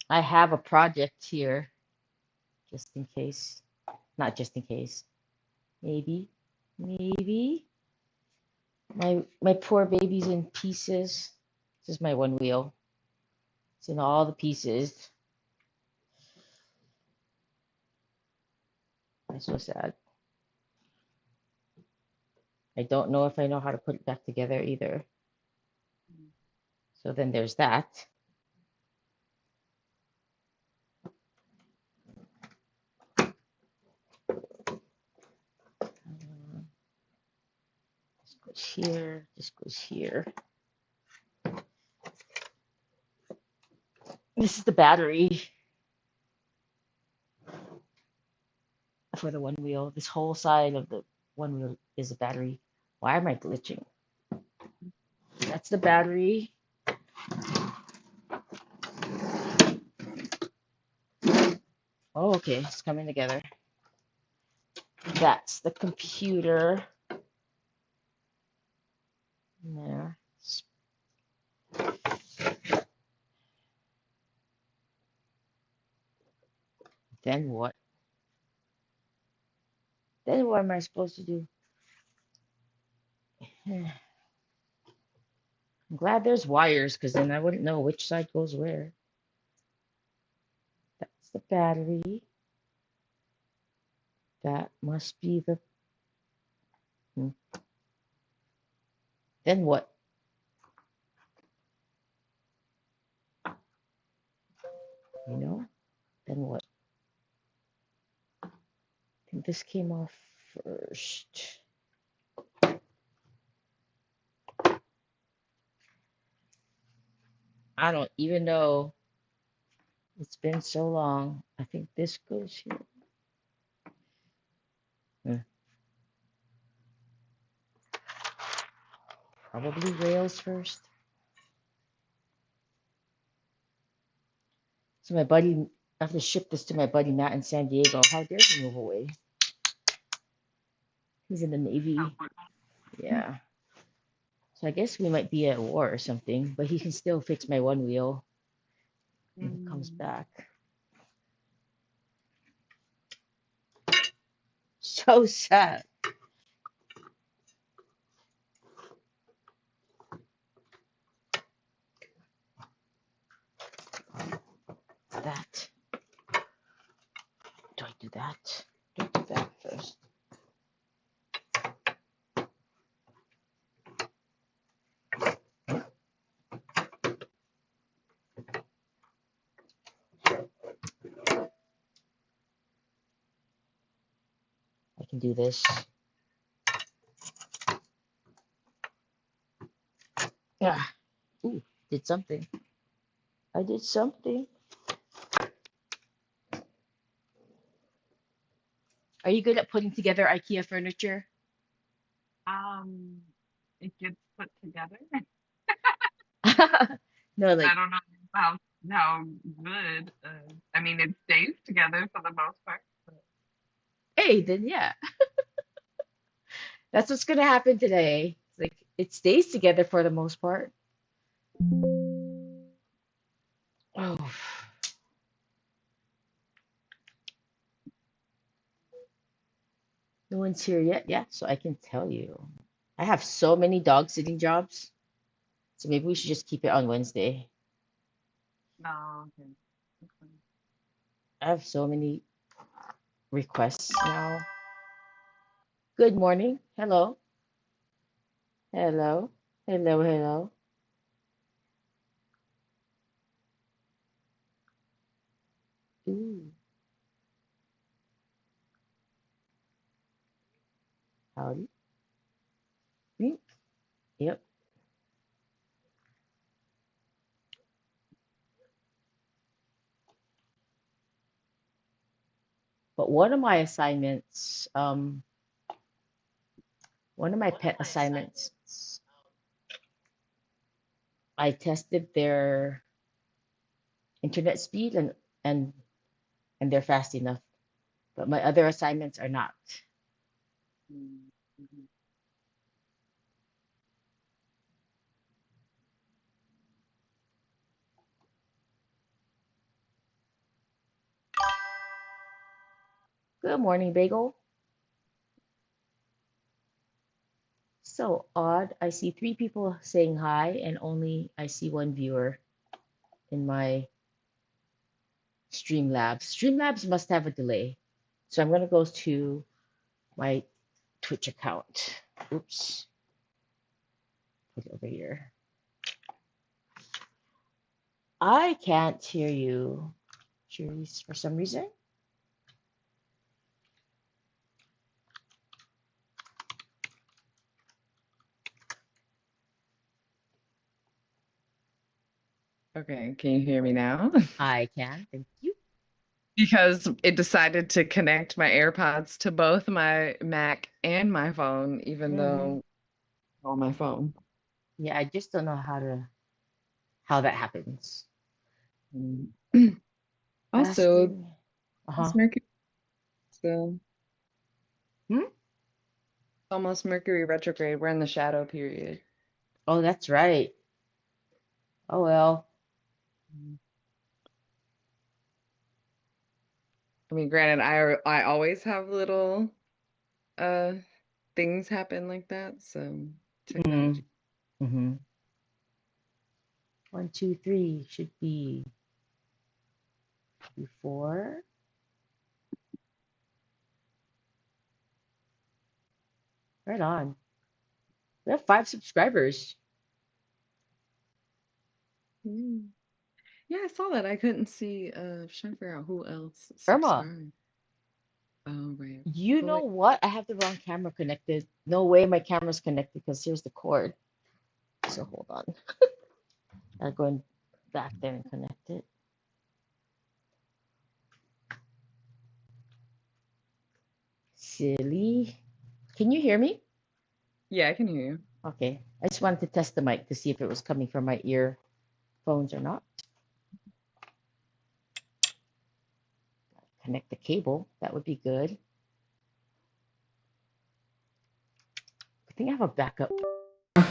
I have a project here, just in case. Not just in case. Maybe. Maybe. My poor baby's in pieces. This is my one wheel. It's in all the pieces. I'm so sad. I don't know if I know how to put it back together either. So then there's that. This goes here. This goes here. This is the battery for the one wheel. This whole side of the one wheel is a battery. Why am I glitching? That's the battery. Oh, okay, it's coming together. That's the computer. There. Then what? Then what am I supposed to do? I'm glad there's wires because then I wouldn't know which side goes where. That's the battery. That must be the. Hmm. Then what? You know? Then what? I think this came off first. I don't even know. It's been so long. I think this goes here. Hmm. Probably rails first. So my buddy, I have to ship this to my buddy Matt in San Diego. How dare he move away? He's in the Navy. Yeah. So I guess we might be at war or something, but he can still fix my one wheel when he comes Mm. back. So sad. That. Do I do that? Do I do that first? I can do this. Yeah. Ooh, did something. I did something. Are you good at putting together IKEA furniture? Um, it gets put together. No, I like, don't know how good. I mean, it stays together for the most part. But, hey, then yeah. That's what's gonna happen today. It's like it stays together for the most part. Oh, no one's here yet. Yeah, so I can tell you. I have so many dog sitting jobs, so maybe we should just keep it on Wednesday. no, okay. Okay. I have so many requests now. Good morning. Hello. Hello. Hello, hello. Ooh, howdy. Mm, yep. But one of my assignments, one of my pet assignments, I tested their internet speed and and they're fast enough. But my other assignments are not. Mm, mhm. Good morning, Bagel. So odd. I see three people saying hi, and only I see one viewer in my Streamlabs. Streamlabs must have a delay. So I'm going to go to my Twitch account. Oops. Put it over here. I can't hear you, Cherise, for some reason. Okay, can you hear me now? I can. Thank you. Because it decided to connect my AirPods to both my Mac and my phone, even though on my phone. Yeah, I just don't know how that happens. Mm. Also, Fasting. it's Uh-huh. Mercury, so Hmm? almost Mercury retrograde. We're in the shadow period. Oh, that's right. Oh well. I mean, granted, I always have little uh things happen like that, so technology. Mm-hmm. 1, 2, 3 should be before. Right on. We have 5 subscribers. Mm. Yeah, I saw that. I couldn't see trying to figure out who else Irma, subscribed. Oh, right. you Oh, know wait. what? I have the wrong camera connected. No way my camera's connected because here's the cord. So hold on. I'm going back there and connect it. Silly. Can you hear me? Yeah, I can hear you. Okay. I just wanted to test the mic to see if it was coming from my earphones or not. Connect the cable. That would be good. I think I have a backup. All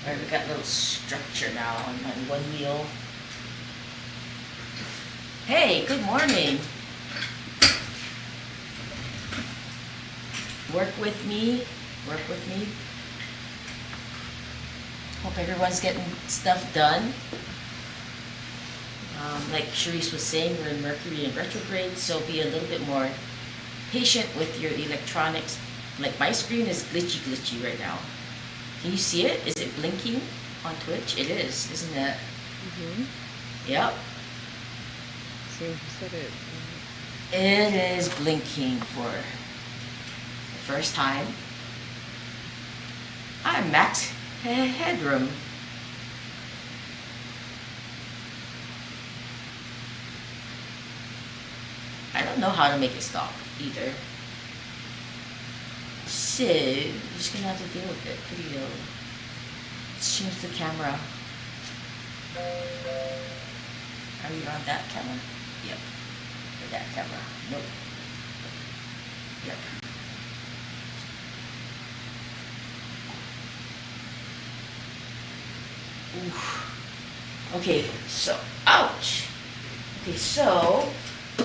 right, we got a little structure now on my one wheel. Hey, good morning. Work with me. Work with me. Hope everyone's getting stuff done. Like Cherise was saying, we're in Mercury in retrograde, so be a little bit more patient with your electronics. Like my screen is glitchy right now. Can you see it? Is it blinking on Twitch? It is, isn't it? Yep. So you said it. It is blinking for the first time. I'm max headroom. I don't know how to make it stop either. So, I'm just gonna have to deal with it. Video. Let's change the camera. Are we on that camera? Yep. Or that camera? Nope. Yep. Oof. Okay, so, ouch! Okay, so,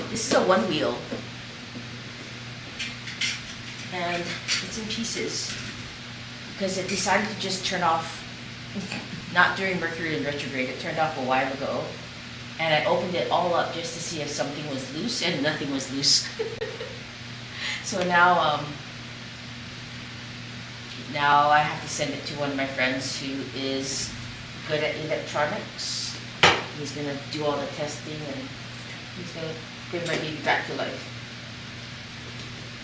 this is a one wheel. And it's in pieces. Because it decided to just turn off, not during Mercury in retrograde, it turned off a while ago. And I opened it all up just to see if something was loose, and nothing was loose. So now I have to send it to one of my friends who is good at electronics. He's gonna do all the testing and he's gonna bring my baby back to life.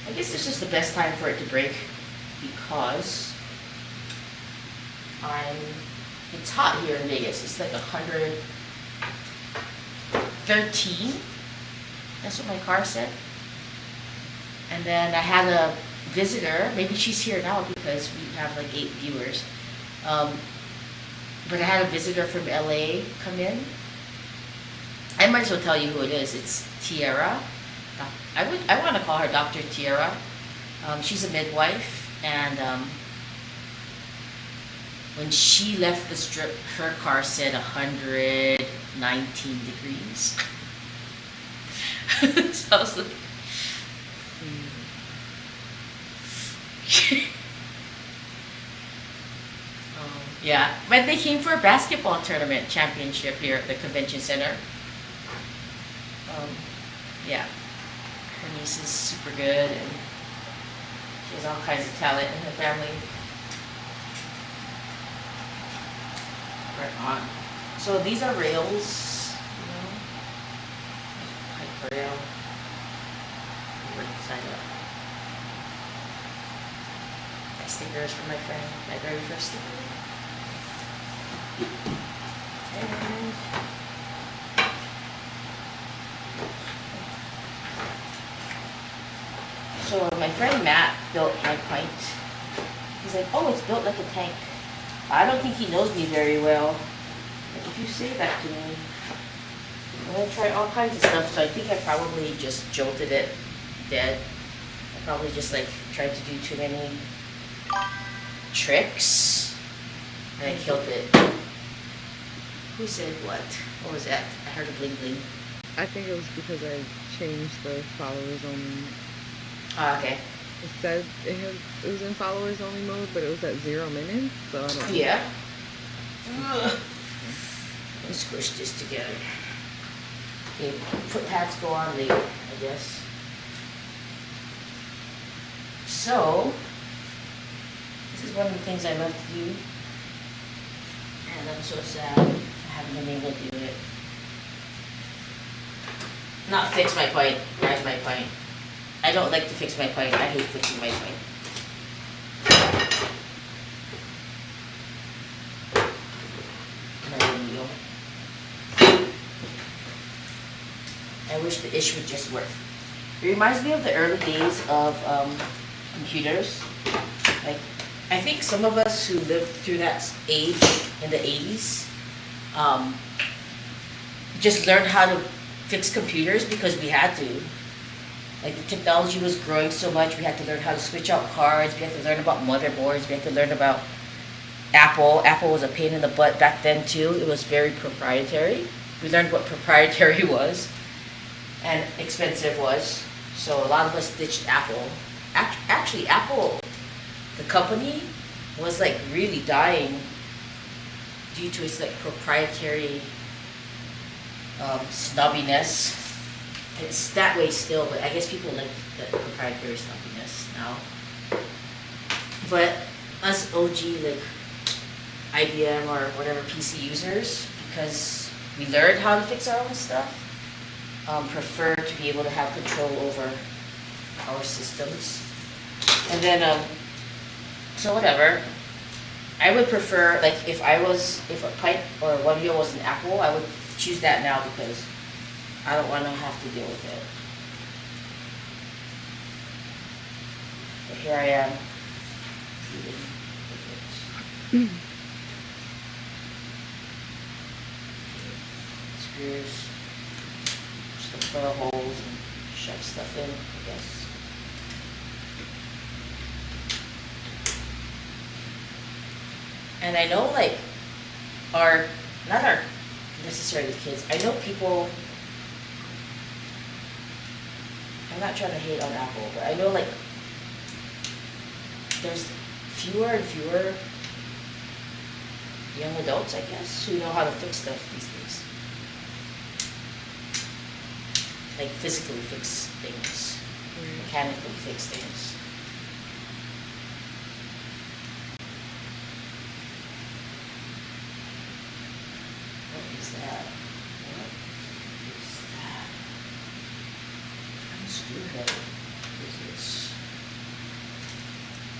I guess this is the best time for it to break because it's hot here in Vegas. It's like 113. That's what my car said. And then I had a visitor. Maybe she's here now because we have like 8 viewers. But I had a visitor from LA come in. I might as well tell you who it is. It's Tiara. I want to call her Dr. Tiara. She's a midwife, and When she left the strip, her car said 119 degrees. So I was like, yeah. But they came for a basketball tournament championship here at the convention center. Yeah. Her niece is super good and she has all kinds of talent in her family. Right on. So these are rails, pipe rail. Sign up. My stickers from my friend, my very first sticker. And so my friend Matt built my pint. He's like, oh, it's built like a tank. I don't think he knows me very well. But if you say that to me, I'm gonna try all kinds of stuff. So I think I probably just jolted it dead. I probably just like tried to do too many tricks and I killed it. Who said what? What was that? I heard a bling bling. I think it was because I changed the followers only. Ah, okay. It said it was in followers only mode, but it was at 0 minutes, so I don't know. Yeah. Ugh. Let's squish this together. Okay, foot pads go on later, I guess. So, this is one of the things I love to do. And I'm so sad I haven't been able to do it. Not fix my point, rise my point. I don't like to fix my point. I hate fixing my point. I wish the ish would just work. It reminds me of the early days of computers. Like, I think some of us who lived through that age in the 80s just learned how to fix computers because we had to. Like, the technology was growing so much, we had to learn how to switch out cards, we had to learn about motherboards, we had to learn about Apple. Apple was a pain in the butt back then too. It was very proprietary. We learned what proprietary was and expensive was. So a lot of us ditched Apple. Actually, Apple, the company, was like really dying due to its like proprietary snobbiness. It's that way still, but I guess people like the proprietary snobbiness now. But us OG like IBM or whatever PC users, because we learned how to fix our own stuff, prefer to be able to have control over our systems. And then, so whatever. I would prefer, like, if a pipe or a One Wheel was an Apple, I would choose that now because I don't want to have to deal with it. But here I am. Screws. Just look for the holes and shove stuff in, I guess. And I know, like, not our necessarily kids, I know people, I'm not trying to hate on Apple, but I know, like, there's fewer and fewer young adults, I guess, who know how to fix stuff these days. Like, physically fix things, mechanically fix things.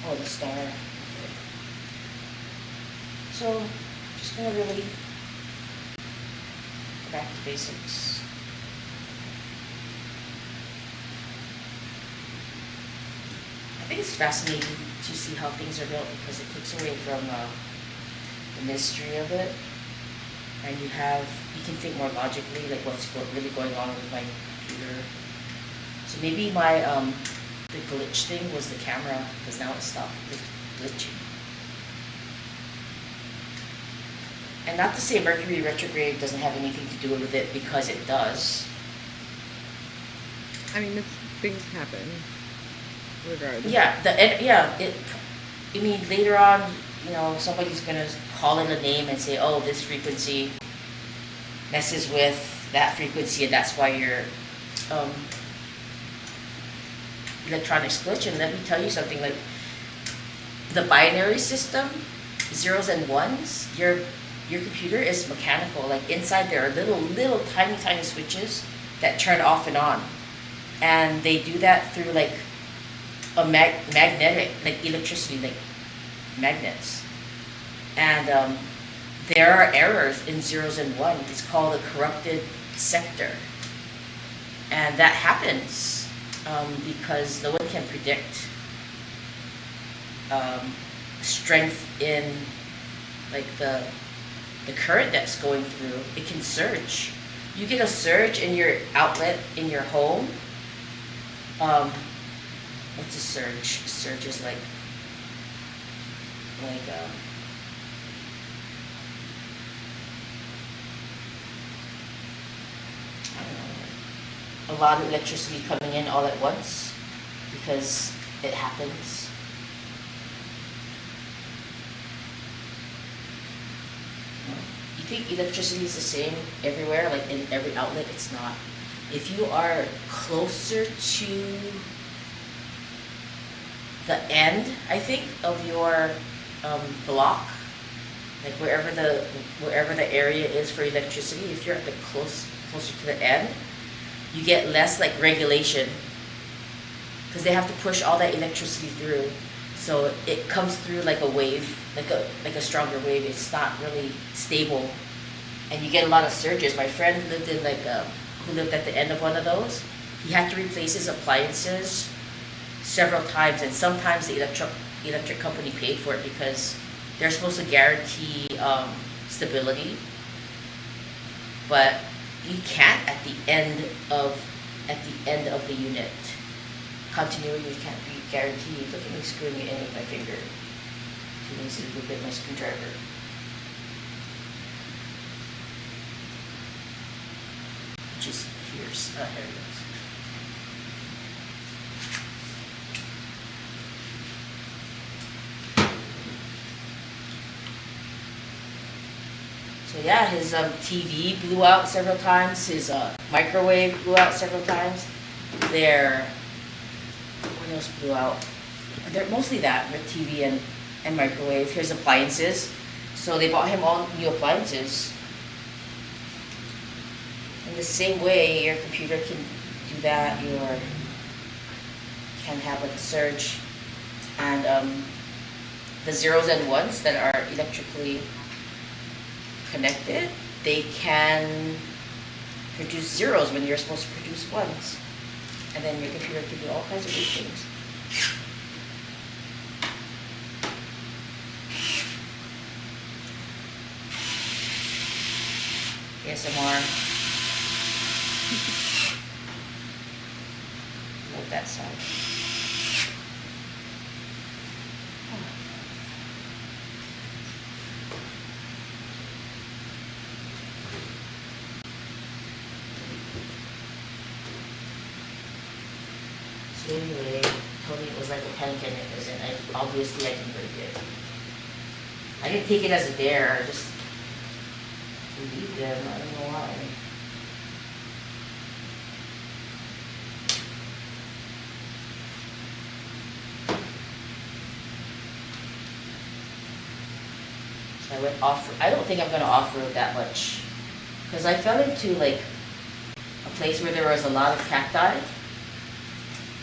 Oh, the star. Okay. So, just gonna really go back to basics. I think it's fascinating to see how things are built because it takes away from the mystery of it, and you can think more logically, like what's really going on with my computer. So maybe my the glitch thing was the camera, because now it stopped glitching. And not to say Mercury retrograde doesn't have anything to do with it, because it does. I mean, things happen regardless. Yeah, I mean, later on, somebody's gonna call in a name and say, "Oh, this frequency messes with that frequency, and that's why your um, electronics glitch." And let me tell you something, like the binary system, zeros and ones, your computer is mechanical. Like inside there are little tiny switches that turn off and on, and they do that through like a magnetic, like electricity, like magnets. And there are errors in zeros and ones. It's called a corrupted sector, and that happens because no one can predict strength in like the current that's going through. It can surge. You get a surge in your outlet in your home. What's a surge? A surge is like I don't know, a lot of electricity coming in all at once, because it happens. You think electricity is the same everywhere, like in every outlet? It's not. If you are closer to the end, I think, of your block, like wherever the area is for electricity, if you're at the closer to the end, you get less like regulation, because they have to push all that electricity through. So it comes through like a wave, like a stronger wave. It's not really stable, and you get a lot of surges. My friend lived in who lived at the end of one of those. He had to replace his appliances several times, and sometimes the electric company paid for it because they're supposed to guarantee stability, but you can't at the end of the unit. Continuity can't be guaranteed. Look at me screwing it in with my finger. Too lazy to look at my screwdriver. Which is here it is. So yeah, his TV blew out several times. His microwave blew out several times. What else blew out? They're mostly that, with TV and microwave. His appliances. So they bought him all new appliances. In the same way, your computer can do that. Can have like a surge, and the zeros and ones that are electrically connected, they can produce zeros when you're supposed to produce ones, and then your computer can do all kinds of good things. ASMR. Love that sound. So anyway, told me it was like a tank, and it isn't. Obviously I can break it. I didn't take it as a dare, I just believed them. I don't know why. So I went off. I don't think I'm gonna off-road that much, because I fell into like a place where there was a lot of cacti,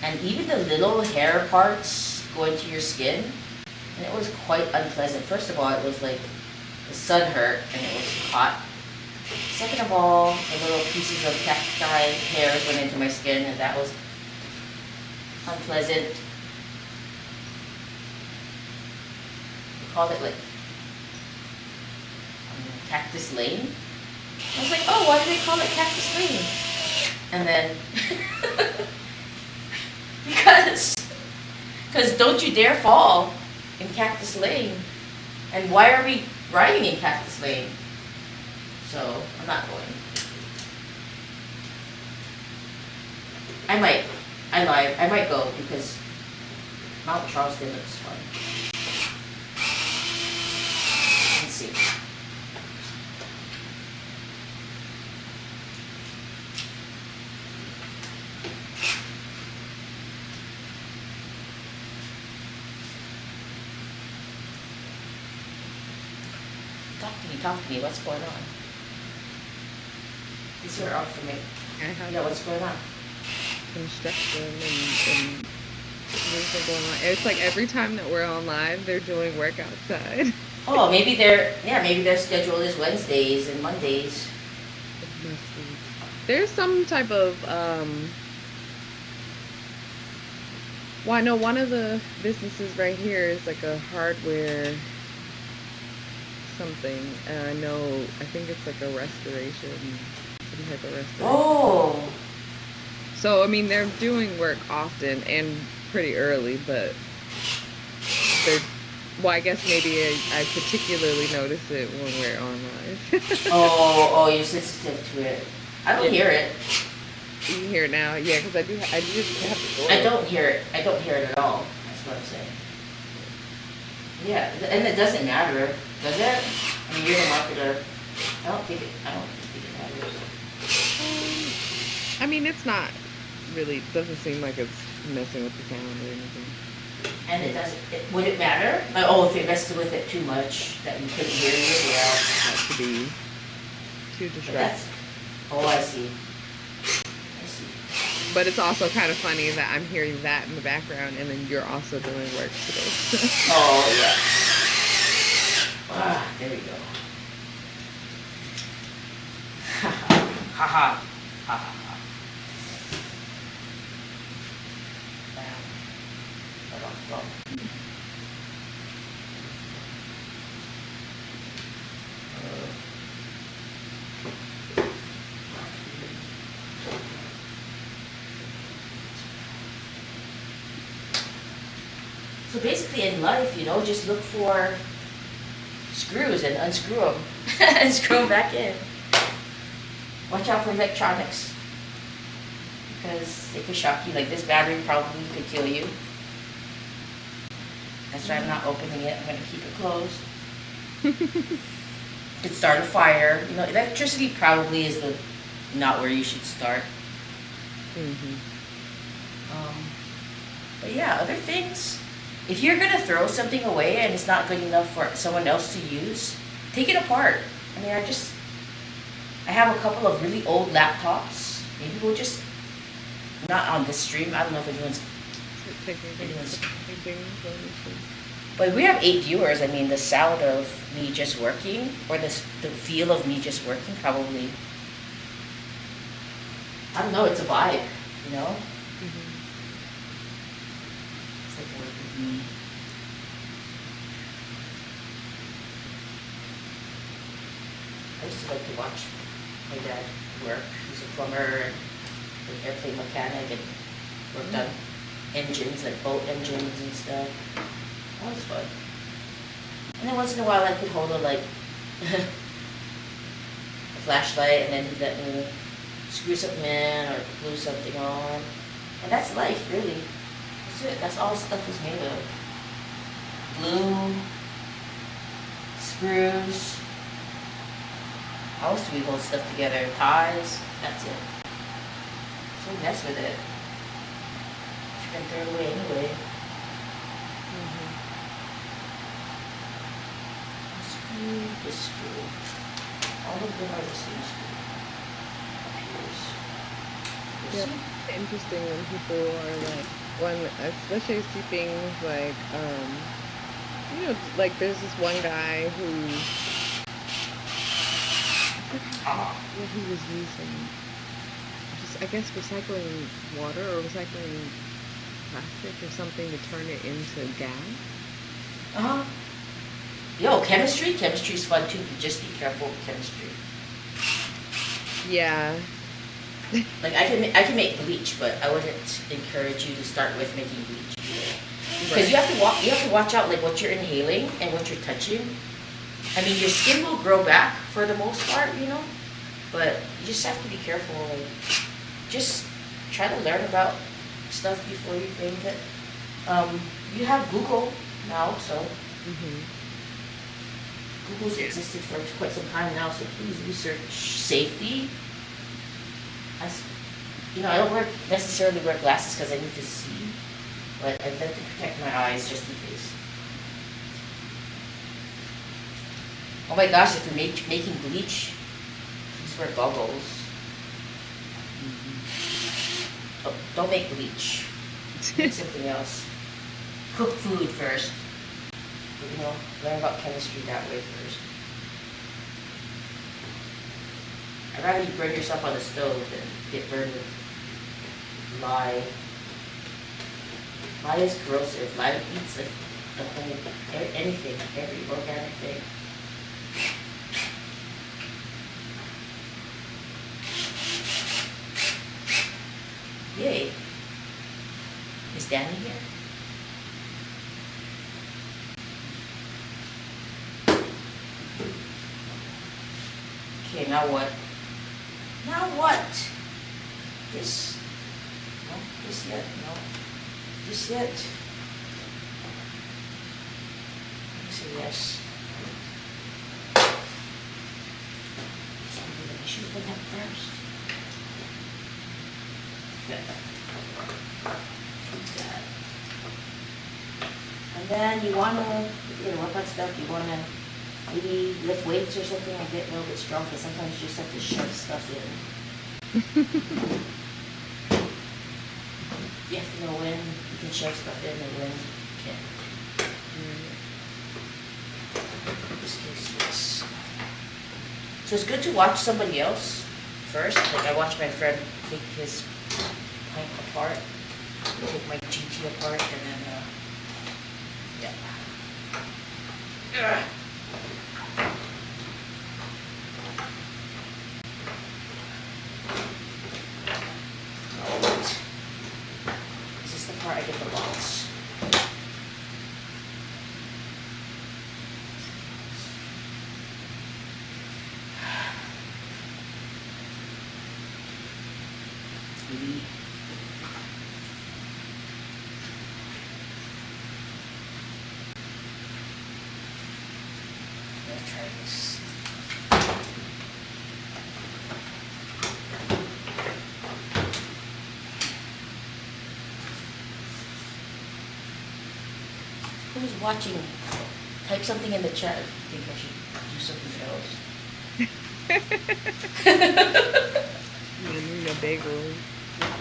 and even the little hair parts go into your skin, and it was quite unpleasant. First of all, it was like the sun hurt and it was hot. Second of all, the little pieces of cacti hairs went into my skin, and that was unpleasant. They called it like Cactus Lane. I was like, oh, why do they call it Cactus Lane? And then, because don't you dare fall in Cactus Lane. And why are we riding in Cactus Lane? So I'm not going. I might. I lied. I might go because Mount Charleston looks fun. Let's see. Talk to me. What's going on? These are off for me. Yeah, what's going on? Construction and things are going on. It's like every time that we're on live, they're doing work outside. Oh, maybe maybe their schedule is Wednesdays and Mondays. There's some type of well, I know one of the businesses right here is like a hardware something, and I think it's like a restoration, some type of restoration. Oh. So I mean, they're doing work often and pretty early, but they're. Well, I guess maybe I particularly notice it when we're on live. Oh, you're sensitive to it. I don't hear it. You hear it now? Yeah, because I do just have to go. I don't hear it. I don't hear it at all. That's what I'm saying. Yeah, and it doesn't matter, does it? I mean, you're the marketer. I don't think it matters. I mean, it's not really. Doesn't seem like it's messing with the sound or anything. And it doesn't. Would it matter? If it messed with it too much that you couldn't hear me, yeah. Not to be too distracting. I see. But it's also kind of funny that I'm hearing that in the background, and then you're also doing work today. Oh yeah. Ah, there we go. Ha ha ha ha ha. So basically in life, just look for screws and unscrew them and screw them back in. Watch out for electronics because they could shock you. Like this battery probably could kill you. That's why I'm not opening it. I'm going to keep it closed. Could start a fire. Electricity probably is not where you should start. But yeah, other things. If you're going to throw something away and it's not good enough for someone else to use, take it apart. I mean, I have a couple of really old laptops. Maybe we'll just, not on this stream. I don't know if anyone's. But we have 8 viewers. I mean, the sound of me just working, or the feel of me just working, probably. I don't know. It's a vibe, It's like work with me. I used to like to watch my dad work. He's a plumber and an airplane mechanic, and worked on engines, like boat engines and stuff. That was fun. And then once in a while I could hold a flashlight, and then he'd let me screw something in or glue something on. And that's life, really. That's it. That's all stuff is made of. Glue, screws. How else do we hold stuff together? Ties. That's it. So mess with it. You can throw it away anyway. This screw. All of them are the same screw. Yeah, it's interesting when people are like, especially I see things like, like there's this one guy who, what he was using, just I guess recycling water or recycling plastic or something to turn it into gas. Yo, chemistry? Chemistry's fun too, but just be careful with chemistry. Yeah. Like I can make bleach, but I wouldn't encourage you to start with making bleach. Because you have to watch out like what you're inhaling and what you're touching. I mean, your skin will grow back for the most part, you know, but you just have to be careful. Like, just try to learn about stuff before you think it. You have Google now, so Mm-hmm. Google's existed for quite some time now, so please research safety. You know, I don't necessarily wear glasses because I need to see, but I'd like to protect my eyes just in case. Oh my gosh, if you're making bleach, please wear goggles. Oh, don't make bleach. Make something else. Cook food first. You know, learn about chemistry that way first. I'd rather you burn yourself on the stove than get burned with lye. Lye is corrosive. Lye eats like the whole, anything, every organic thing. Yay. Is Danny here? Okay, now what? Now what? This? No, this yet? No. This yet? Let me say yes. I should have done that first. Good. Good. And then you wanna, if you're gonna work on stuff, you wanna maybe lift weights or something and get a little bit strong, because sometimes you just have to shove stuff in. You have to know when you can shove stuff in and when you can't. In this case, yes. So it's good to watch somebody else first. Like I watched my friend take his pint apart, take my GT apart, and then, yeah. Alright. Is this the part I get the box? Maybe. Let's try this. Who's watching? Type something in the chat if you think I should do something else. The bagel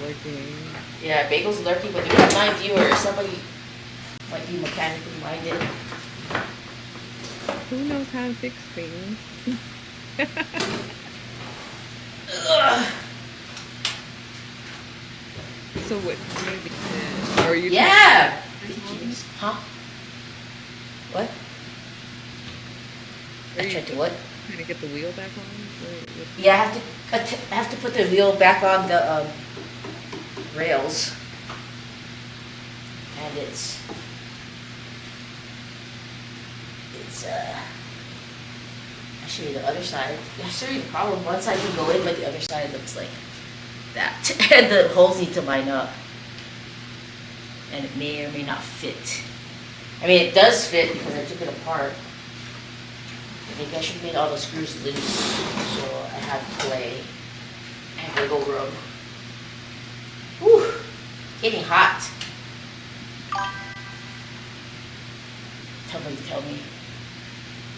lurking. Yeah, Bagel's lurking, but we have 9 viewers. Somebody might be mechanically minded. Who knows how to fix things? Ugh. So what? Maybe, or you? Yeah! Huh? What? Are I you tried to what? trying to get the wheel back on? What- Yeah, I have to put the wheel back on the rails. And it's actually the other side. There's really a problem. One side can go in, but the other side looks like that. And the holes need to line up. And it may or may not fit. I mean, it does fit because I took it apart. I think I should have made all the screws loose, so I have play. I have wiggle room. Whew, getting hot. Somebody tell me.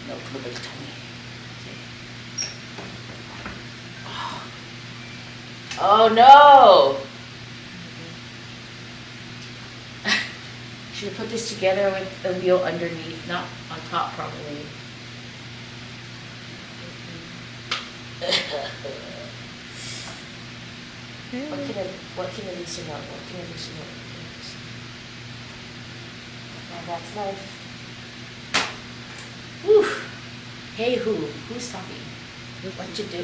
No, nobody tell me. Okay. Oh no! Should have put this together with the wheel underneath, not on top probably. What can I loosen up? What can I loosen up? And that's life. Whew. Hey who's talking? What you do?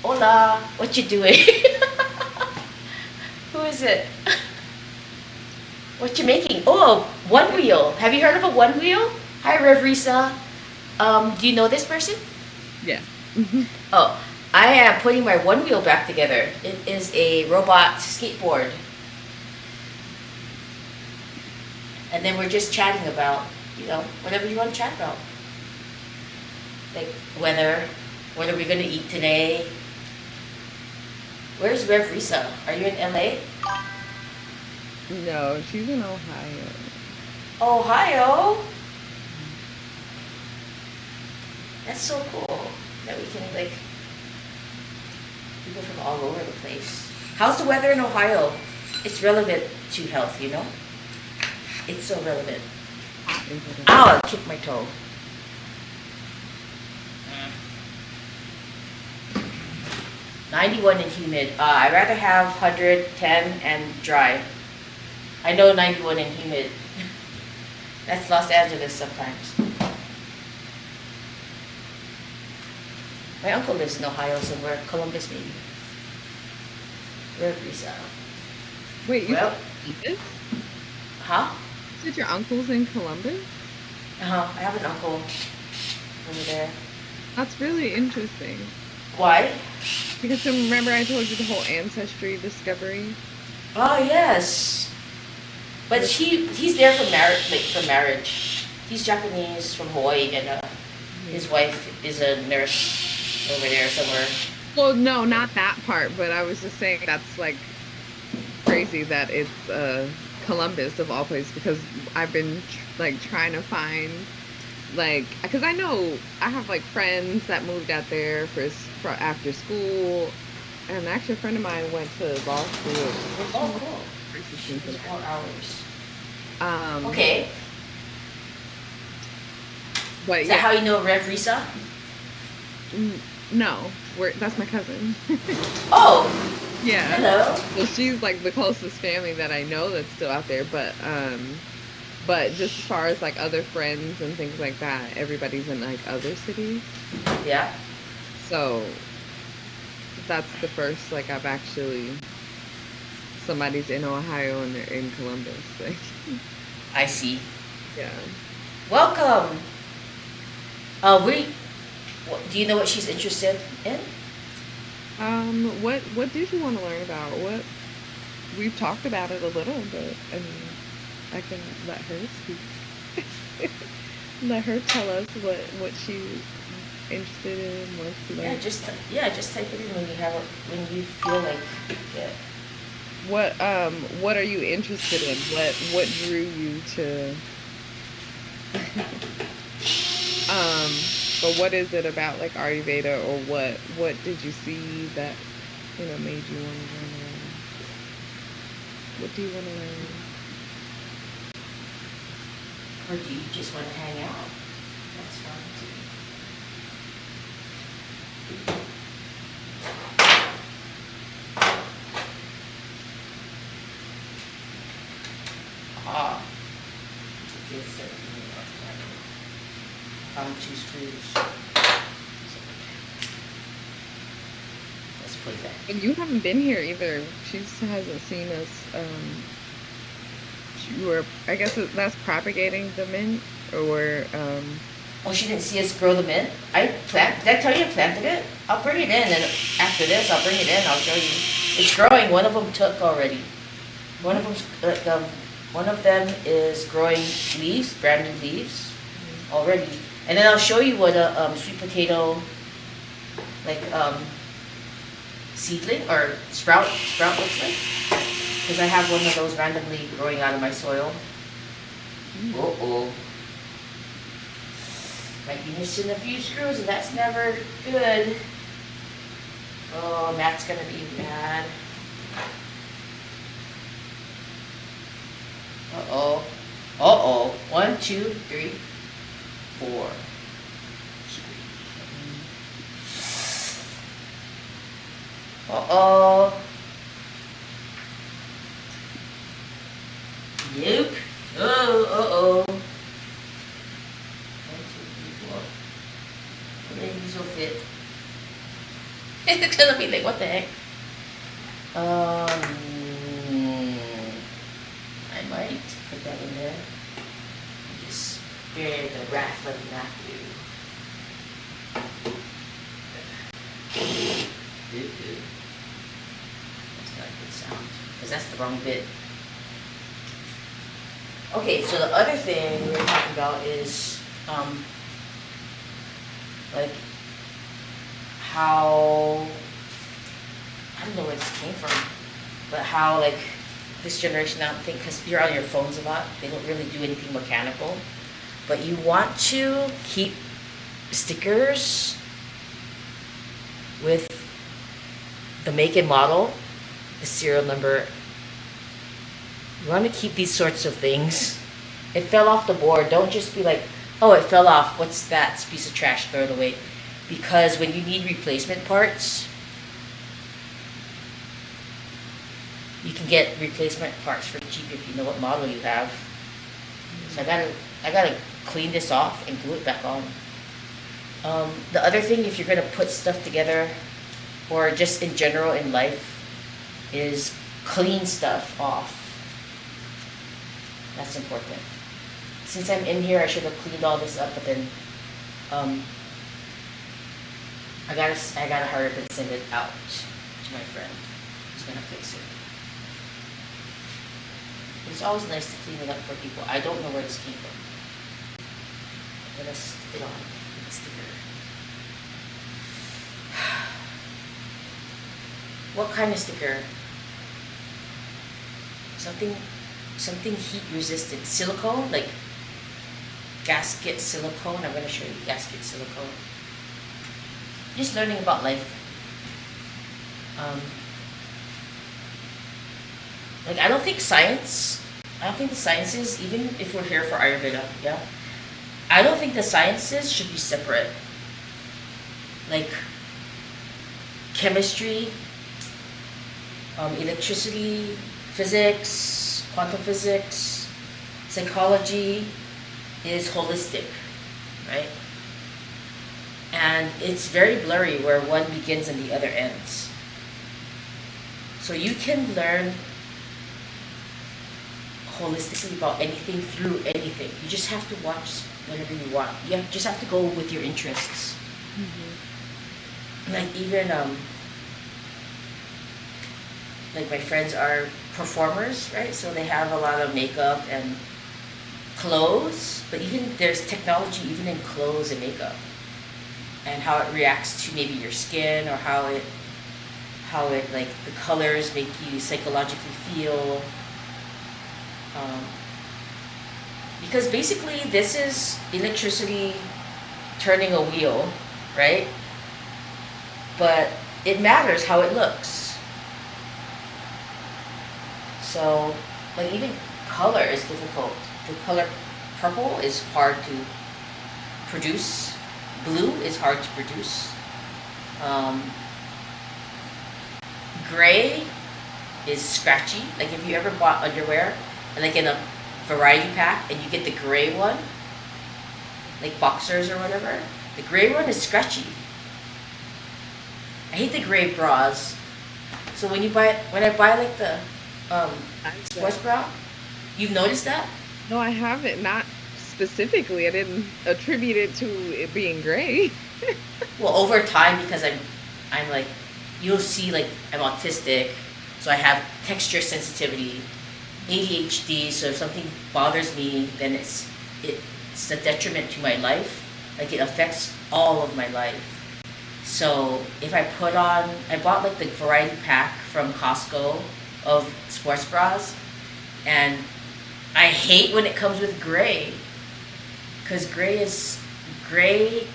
Hola, what you doing? Who is it? What you making? Oh, one wheel. Have you heard of a one wheel? Hi, Rev Risa. Do you know this person? Yeah. Oh, I am putting my one wheel back together. It is a robot skateboard. And then we're just chatting about, whatever you want to chat about. Like weather, what are we going to eat today? Where's Rev Risa? Are you in LA? No, she's in Ohio. Ohio? That's so cool that we can, like, people from all over the place. How's the weather in Ohio? It's relevant to health, you know? It's so relevant. Ow, I kicked my toe. 91 and humid. I'd rather have 110 and dry. I know 91 and humid. That's Los Angeles sometimes. My uncle lives in Ohio somewhere, Columbus maybe. Rev Risa. Wait, you Well, Columbus? huh? You said your uncle's in Columbus? I have an uncle over there. That's really interesting. Why? Because remember I told you the whole ancestry discovery? Oh yes. But he's there for marriage. He's Japanese from Hawaii, and his wife is a nurse over there somewhere. Well, no, not that part, but I was just saying that's like crazy that it's Columbus of all places, because I've been like trying to find, like, because I know I have like friends that moved out there for after school, and actually a friend of mine went to law school. Oh, cool. It's 4 hours. Um, Okay. but Is that yeah, how you know Rev Risa? no, that's my cousin. Oh, Yeah. hello. So she's like the closest family that I know that's still out there, but just as far as like other friends and things like that, everybody's in like other cities. Yeah. So that's the first, like, I've actually, somebody's in Ohio and they're in Columbus. Like, I see. yeah. Welcome. Do you know what she's interested in? What did you want to learn about? What we've talked about it a little, but I mean, I can let her speak. Let her tell us what she's interested in, what she Yeah, likes. just type it in when you feel like it. What are you interested in? What drew you to but what is it about like Ayurveda, or what did you see that made you want to learn? What do you want to learn? Or do you just want to hang out? That's fine too. Ah. It's a good thing. Found 2 screws. Let's put it back. And you haven't been here either. She hasn't seen us. You were, I guess that's propagating the mint, or Oh, she didn't see us grow them in? Did I tell you I planted it? I'll bring it in, and after this, I'll bring it in, I'll show you. It's growing. One of them took already. One of them is growing leaves, brand new leaves already. And then I'll show you what a sweet potato, like, seedling or sprout looks like. Because I have one of those randomly growing out of my soil. Uh-oh. Might be missing a few screws, and that's never good. Oh, Matt's gonna be mad. Uh-oh. Uh-oh. 1, 2, 3, 4. Uh-oh. Nope. Oh, uh-oh. 1, 2, 3, 4. Maybe these will fit. It's gonna be like, what the heck? I might put that in there. Just spare the wrath of Matthew. Ooh, ooh. That's not a good sound. Because that's the wrong bit. Okay, so the other thing we were talking about is like how I don't know where this came from, but how like this generation, I don't think, because you're on your phones a lot, they don't really do anything mechanical. But you want to keep stickers with the make and model, the serial number. You want to keep these sorts of things. It fell off the board. Don't just be like, oh, it fell off. What's that? It's a piece of trash. Throw it away. Because when you need replacement parts, you can get replacement parts for cheap if you know what model you have. So I gotta clean this off and glue it back on. The other thing, if you're gonna put stuff together, or just in general in life, is clean stuff off. That's important. Since I'm in here, I should have cleaned all this up, but then I gotta hurry up and send it out to my friend who's gonna fix it. It's always nice to clean it up for people. I don't know where this came from. I'm gonna stick it on with a sticker. What kind of sticker? Something heat resistant. Silicone, like gasket silicone. I'm gonna show you gasket silicone. Just learning about life. Like I don't think the sciences, even if we're here for Ayurveda, yeah, I don't think the sciences should be separate. Like chemistry, electricity, physics, quantum physics, psychology is holistic, right? And it's very blurry where one begins and the other ends. So you can learn holistically about anything through anything. You just have to watch whatever you want. You just have to go with your interests. Mm-hmm. Like even like my friends are performers, right? So they have a lot of makeup and clothes, but even there's technology even in clothes and makeup, and how it reacts to maybe your skin, or how it like the colors make you psychologically feel. Because basically this is electricity turning a wheel, right? But it matters how it looks. So, like even color is difficult. The color purple is hard to produce. Blue is hard to produce. Gray is scratchy. Like if you ever bought underwear, and like in a variety pack, and you get the gray one, like boxers or whatever, the gray one is scratchy. I hate the gray bras. So when I buy like the sports bra, you've noticed that? No, I haven't. Not specifically. I didn't attribute it to it being gray. Well, over time, because I'm like, you'll see like I'm autistic, so I have texture sensitivity, ADHD. So if something bothers me, then it's a detriment to my life. Like it affects all of my life. So if I bought like the variety pack from Costco of sports bras, and I hate when it comes with gray, because gray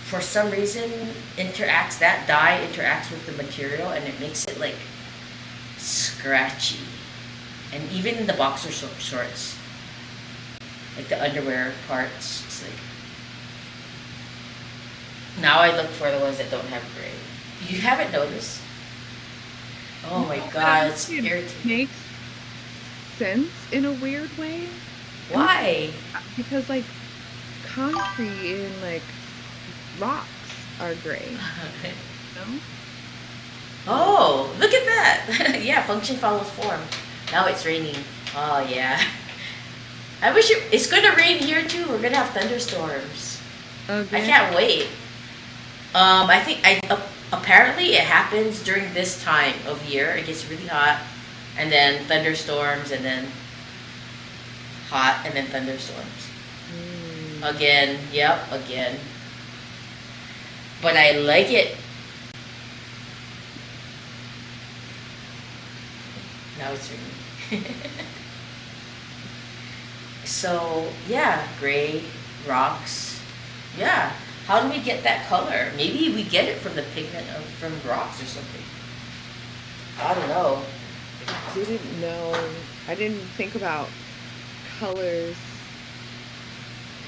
for some reason that dye interacts with the material, and it makes it like scratchy. And even in the boxer shorts, like the underwear parts, it's like, now I look for the ones that don't have gray. You haven't noticed? Oh my god, it's irritating. It makes sense in a weird way. Why? Because like concrete and like rocks are gray. No? Oh, look at that. Yeah, function follows form. Now it's raining. Oh yeah. I wish it's gonna rain here too. We're gonna have thunderstorms. Okay. I can't wait. I think apparently it happens during this time of year. It gets really hot, and then thunderstorms, and then hot, and then thunderstorms. Again, yep, again. But I like it. Now it's raining. So yeah, gray rocks. Yeah. How do we get that color? Maybe we get it from the pigment from rocks or something. I don't know. Didn't know. I didn't think about colors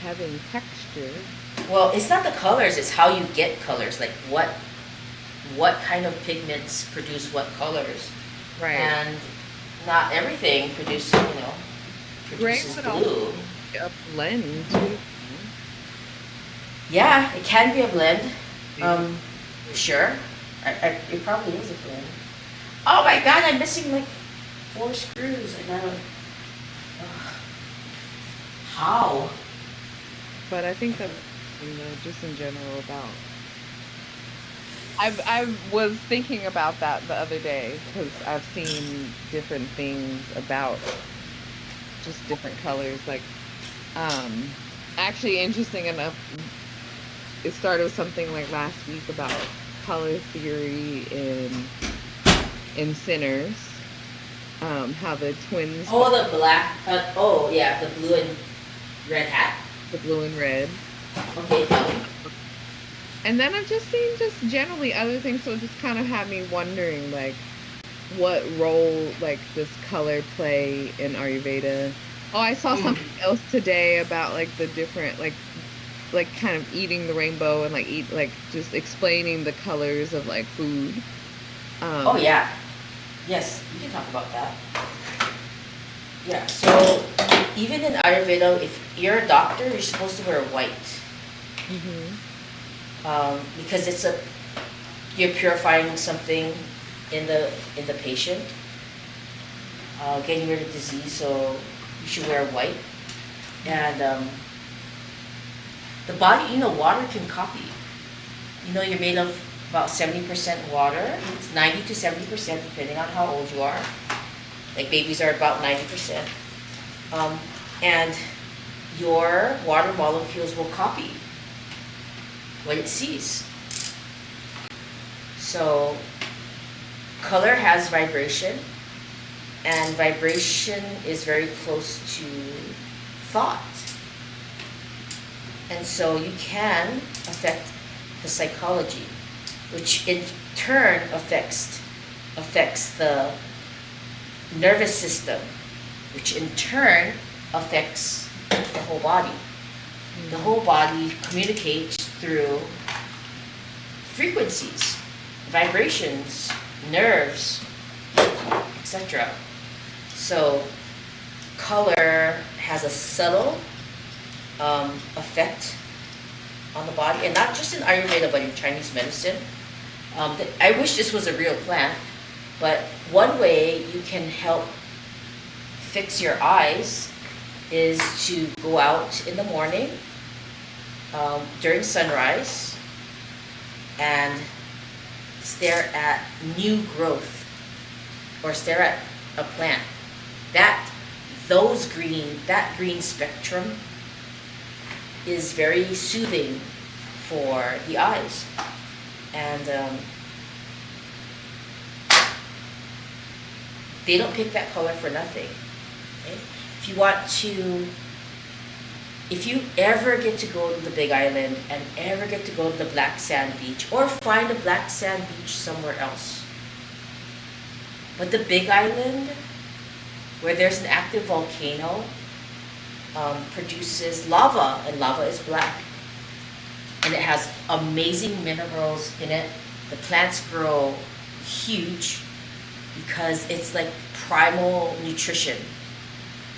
having texture. Well, it's not the colors, it's how you get colors. Like what kind of pigments produce what colors. Right. And not everything Gray produces would blue. also be a blend too. Yeah, it can be a blend. Yeah. Sure. It probably is a blend. Oh my god, I'm missing like 4 screws. I gotta. Ugh. How? But I think that, just in general about. I was thinking about that the other day because I've seen different things about just different colors. Like, actually, interesting enough, it started with something like last week about color theory in Sinners. How the twins. Oh, the black. Oh, yeah, the blue and red hat. The blue and red. Okay, tell me. And then I've just seen just generally other things, so it just kind of had me wondering, like, what role, like, does color play in Ayurveda? Oh, I saw something else today about, like, the different, like kind of eating the rainbow and, like, just explaining the colors of, like, food. Oh, yeah. Yes, we can talk about that. Yeah, so even in Ayurveda, if you're a doctor, you're supposed to wear white. Because you're purifying something in the patient, getting rid of disease. So you should wear white. And the body, water can copy. You're made of about 70% water. It's 90 to 70% depending on how old you are. Like babies are about 90%. And your water molecules will copy what it sees. So color has vibration, and vibration is very close to thought. And so you can affect the psychology, which in turn affects the nervous system, which in turn affects the whole body. The whole body communicates through frequencies, vibrations, nerves, etc. So color has a subtle effect on the body, and not just in Ayurveda, but in Chinese medicine. I wish this was a real plant, but one way you can help fix your eyes is to go out in the morning during sunrise and stare at new growth, or stare at a plant. That green spectrum is very soothing for the eyes. And they don't pick that color for nothing. Okay? If you ever get to go to the Big Island and ever get to go to the Black Sand Beach, or find a Black Sand Beach somewhere else, but the Big Island, where there's an active volcano, produces lava, and lava is black. And it has amazing minerals in it. The plants grow huge because it's like primal nutrition.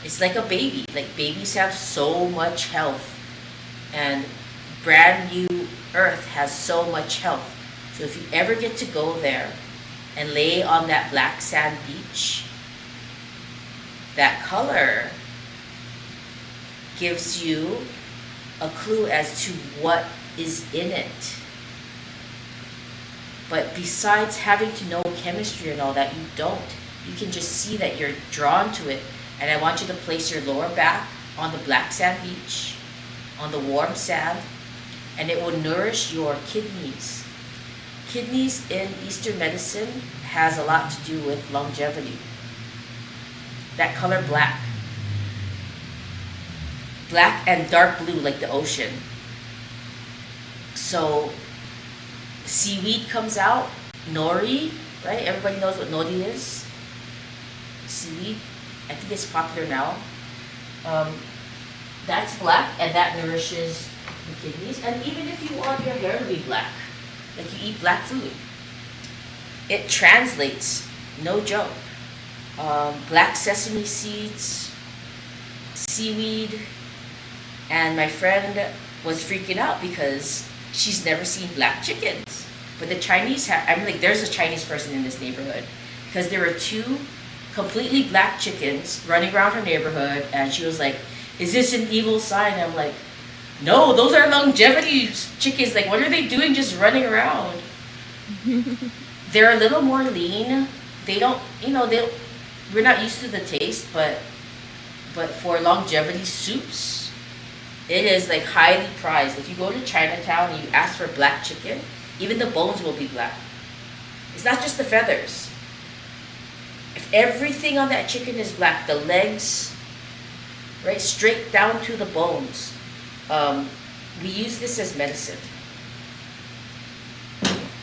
It's like a baby. Like babies have so much health, and brand new earth has so much health. So if you ever get to go there and lay on that black sand beach, that color gives you a clue as to what is in it. But besides having to know chemistry and all that, you don't. You can just see that you're drawn to it. And I want you to place your lower back on the black sand beach, on the warm sand, and it will nourish your kidneys. Kidneys in Eastern medicine has a lot to do with longevity. That color black. Black and dark blue like the ocean. So seaweed comes out, nori, right? Everybody knows what nori is. Seaweed. I think it's popular now. That's black and that nourishes the kidneys. And even if you want your hair to be black, like you eat black food, it translates, no joke. Black sesame seeds, seaweed, and my friend was freaking out because she's never seen black chickens. But the Chinese I'm like, there's a Chinese person in this neighborhood because there were two completely black chickens running around her neighborhood, and she was like, "Is this an evil sign?" I'm like, "No, those are longevity chickens. Like, what are they doing just running around?" They're a little more lean. They don't, we're not used to the taste, but for longevity soups, it is like highly prized. If you go to Chinatown and you ask for black chicken, even the bones will be black. It's not just the feathers. If everything on that chicken is black, the legs, right, straight down to the bones, we use this as medicine.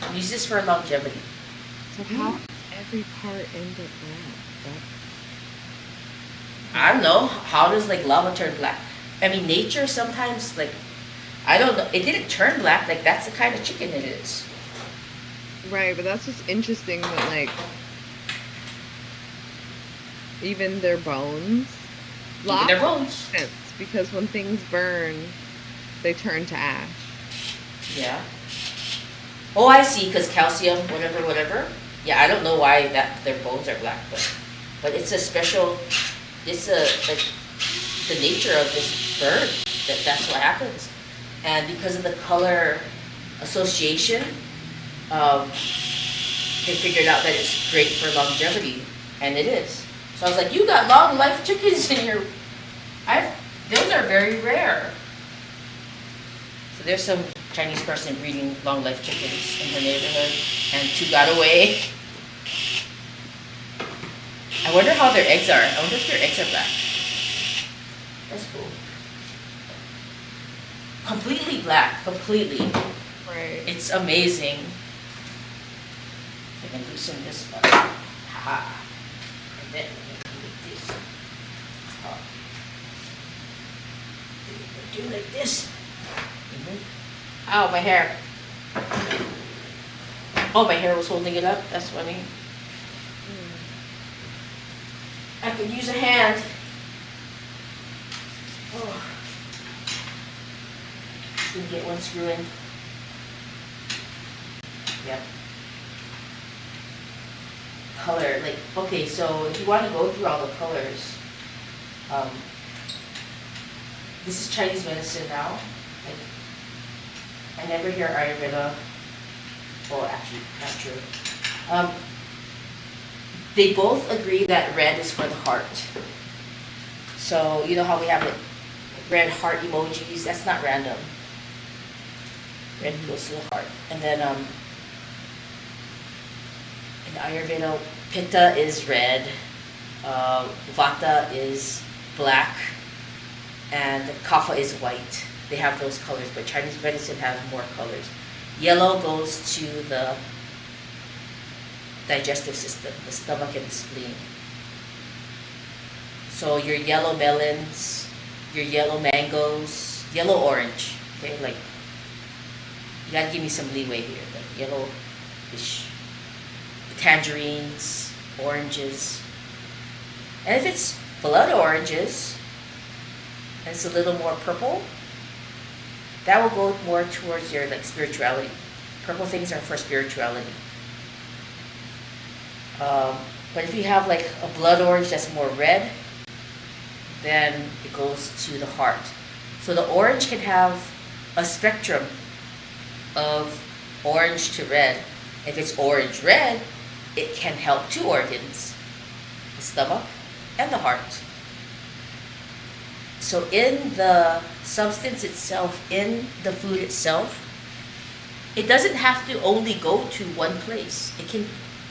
We use this for longevity. So how every part end up black? I don't know. How does like lava turn black? I mean, nature sometimes, like, I don't know. It didn't turn black. Like, that's the kind of chicken it is. Right, but that's just interesting that, like, even their bones. Even their bones. Sense, because when things burn, they turn to ash. Yeah. Oh, I see. Because calcium, whatever. Yeah, I don't know why their bones are black, but it's a special. It's like the nature of this bird that's what happens, and because of the color association, they figured out that it's great for longevity, and it is. So I was like, "You got long life chickens in your." Those are very rare. So there's some Chinese person breeding long life chickens in her neighborhood, and two got away. I wonder how their eggs are. I wonder if their eggs are black. That's cool. Completely black. Completely. Right. It's amazing. I can loosen this one. Ha. And then I can do this. Do like this. Ow, my hair. Oh, my hair was holding it up. That's funny. I could use a hand. Oh. Just gonna get one screw in. Yep. Color, like, okay, so if you want to go through all the colors, this is Chinese medicine now. Like, I never hear Ayurveda. Well, actually, not true. They both agree that red is for the heart. So, you know how we have like red heart emojis? That's not random. Red goes to the heart. And then in Ayurveda, Pitta is red, Vata is black, and Kapha is white. They have those colors, but Chinese medicine has more colors. Yellow goes to the digestive system, the stomach and the spleen. So your yellow melons, your yellow mangoes, yellow orange, okay, like, you gotta give me some leeway here, like yellowish, tangerines, oranges. And if it's blood oranges, and it's a little more purple, that will go more towards your like spirituality. Purple things are for spirituality. But if you have like a blood orange that's more red, then it goes to the heart. So the orange can have a spectrum of orange to red. If it's orange-red, it can help two organs, the stomach and the heart. So in the substance itself, in the food itself, it doesn't have to only go to one place. It can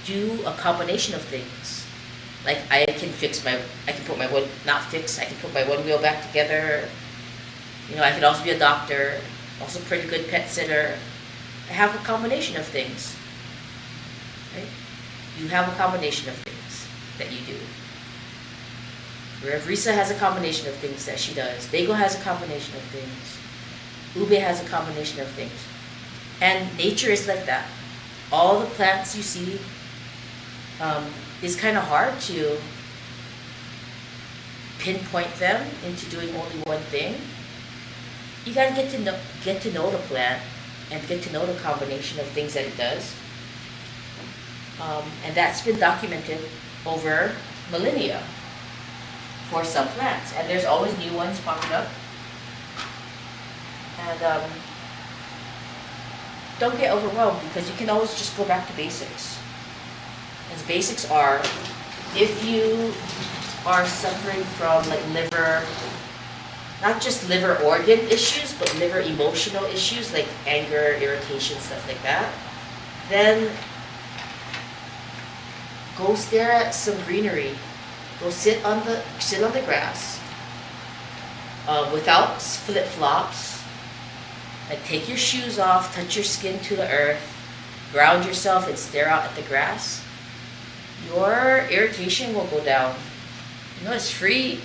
do a combination of things. Like I can put my one, not fix, I can put my one wheel back together. You know, I can also be a doctor, also pretty good pet sitter. I have a combination of things. Right? You have a combination of things that you do. Whereas Risa has a combination of things that she does. Bagel has a combination of things. Ube has a combination of things. And nature is like that. All the plants you see is kind of hard to pinpoint them into doing only one thing. You gotta get to know the plant and get to know the combination of things that it does. And that's been documented over millennia for some plants. And there's always new ones popping up. And don't get overwhelmed, because you can always just go back to basics. As basics are, if you are suffering from like liver, not just liver organ issues, but liver emotional issues like anger, irritation, stuff like that, then go stare at some greenery. Go sit on the grass without flip-flops. Like take your shoes off, touch your skin to the earth, ground yourself and stare out at the grass. Your irritation will go down. You know, it's free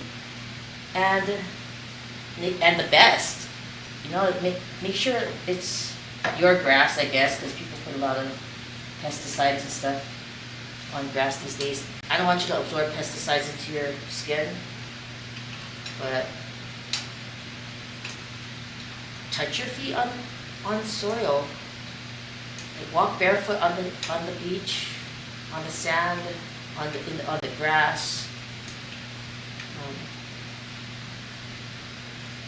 and the best. You know, make sure it's your grass, I guess, because people put a lot of pesticides and stuff on grass these days. I don't want you to absorb pesticides into your skin, but touch your feet on soil. Like walk barefoot on the beach, on the sand, on the grass.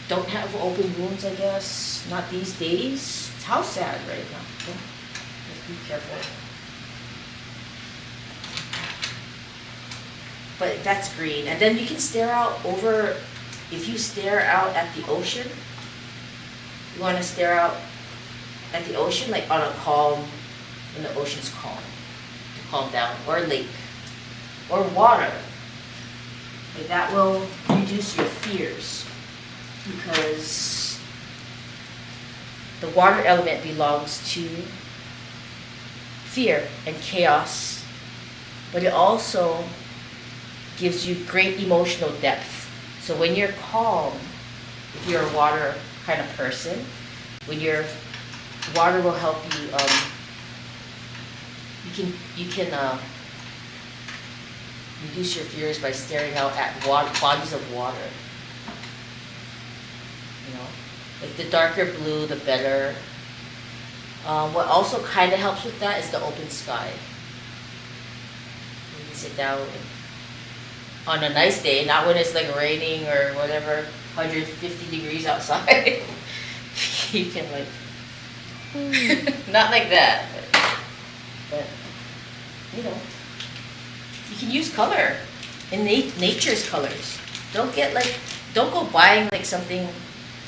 Don't have open wounds, I guess. Not these days. How sad right now. Just be careful. But that's green. And then you can stare out over, if you stare out at the ocean, you want to stare out at the ocean like on a calm, when the ocean's calm, to calm down, or a lake, or water. Like that will reduce your fears, because the water element belongs to fear and chaos, but it also gives you great emotional depth. So when you're calm, if you're a water kind of person, when your water will help you, you can reduce your fears by staring out at bodies of water. You know, like the darker blue, the better. What also kind of helps with that is the open sky. You can sit down on a nice day, not when it's like raining or whatever, 150 degrees outside. You can like, not like that, but you know, you can use color in nature's colors. Don't go buying something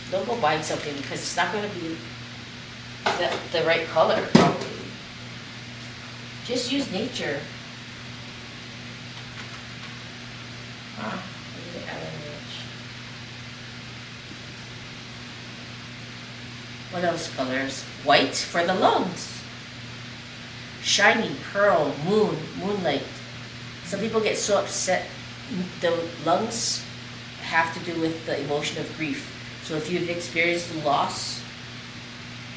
because it's not going to be the right color probably. Just use nature. What else colors? White for the lungs. Shiny, pearl, moonlight. Some people get so upset. The lungs have to do with the emotion of grief. So if you've experienced loss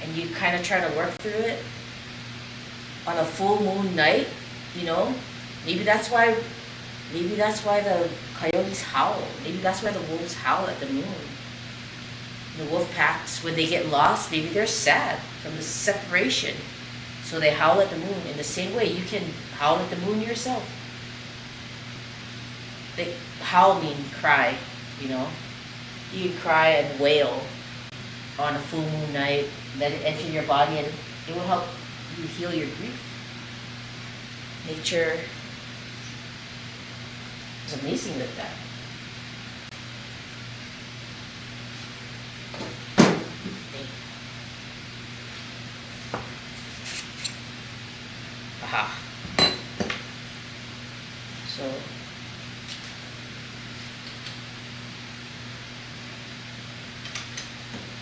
and you kind of try to work through it on a full moon night, you know, maybe that's why the coyotes howl. Maybe that's why the wolves howl at the moon. The wolf packs, when they get lost, maybe they're sad from the separation. So they howl at the moon. In the same way, you can howl at the moon yourself. Howl mean cry, you know. You can cry and wail on a full moon night. Let it enter your body and it will help you heal your grief. Nature is amazing like that. Aha. So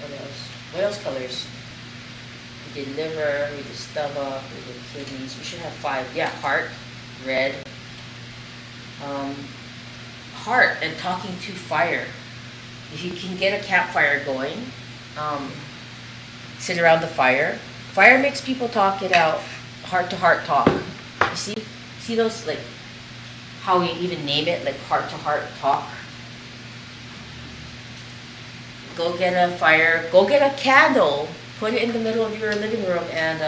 what else? What else colors? We did liver, we did stomach, we did kidneys. We should have 5. Yeah, heart, red. Heart and talking to fire. If you can get a campfire going, sit around the fire. Fire makes people talk it out, heart to heart talk. You see those, like how we even name it, like heart to heart talk. Go get a fire, go get a candle, put it in the middle of your living room and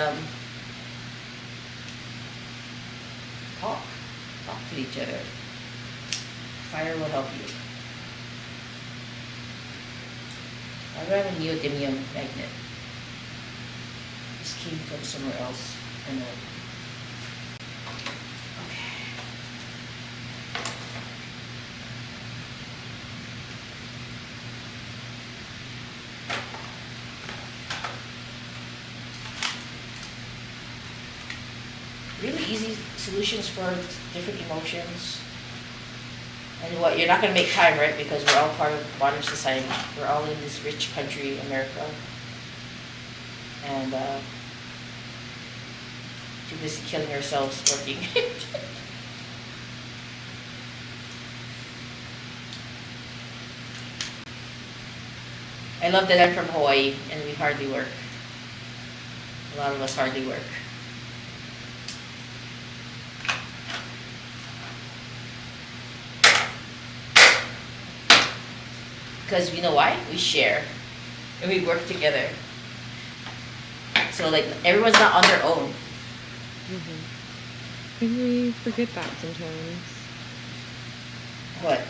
talk to each other. Fire will help you. I have a neodymium magnet. This came from somewhere else. I know. Okay. Really easy solutions for different emotions. And what, you're not going to make time, right? Because we're all part of modern society. We're all in this rich country, America. And too busy killing ourselves working. I love that I'm from Hawaii and we hardly work. A lot of us hardly work. Because you know why? We share and we work together. So like everyone's not on their own. I think we forget that sometimes. What?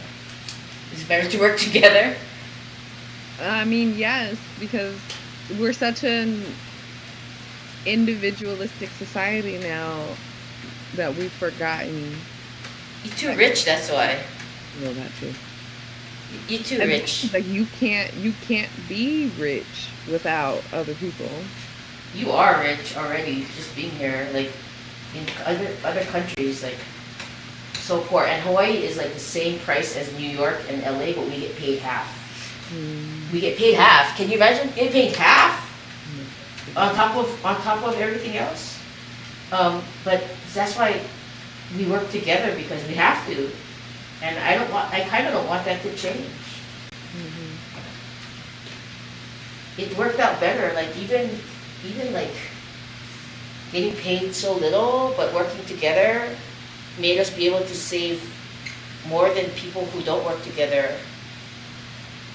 It's better to work together? I mean, yes, because we're such an individualistic society now that we've forgotten. You're too rich, that's why. Well, that too. You're too rich. Like you can't be rich without other people. You are rich already, just being here. Like in other countries, like so poor. And Hawaii is like the same price as New York and LA, but we get paid half. We get paid half. Can you imagine getting paid half on top of everything else? But that's why we work together because we have to. And I kind of don't want that to change. It worked out better. Like even like getting paid so little, but working together made us be able to save more than people who don't work together,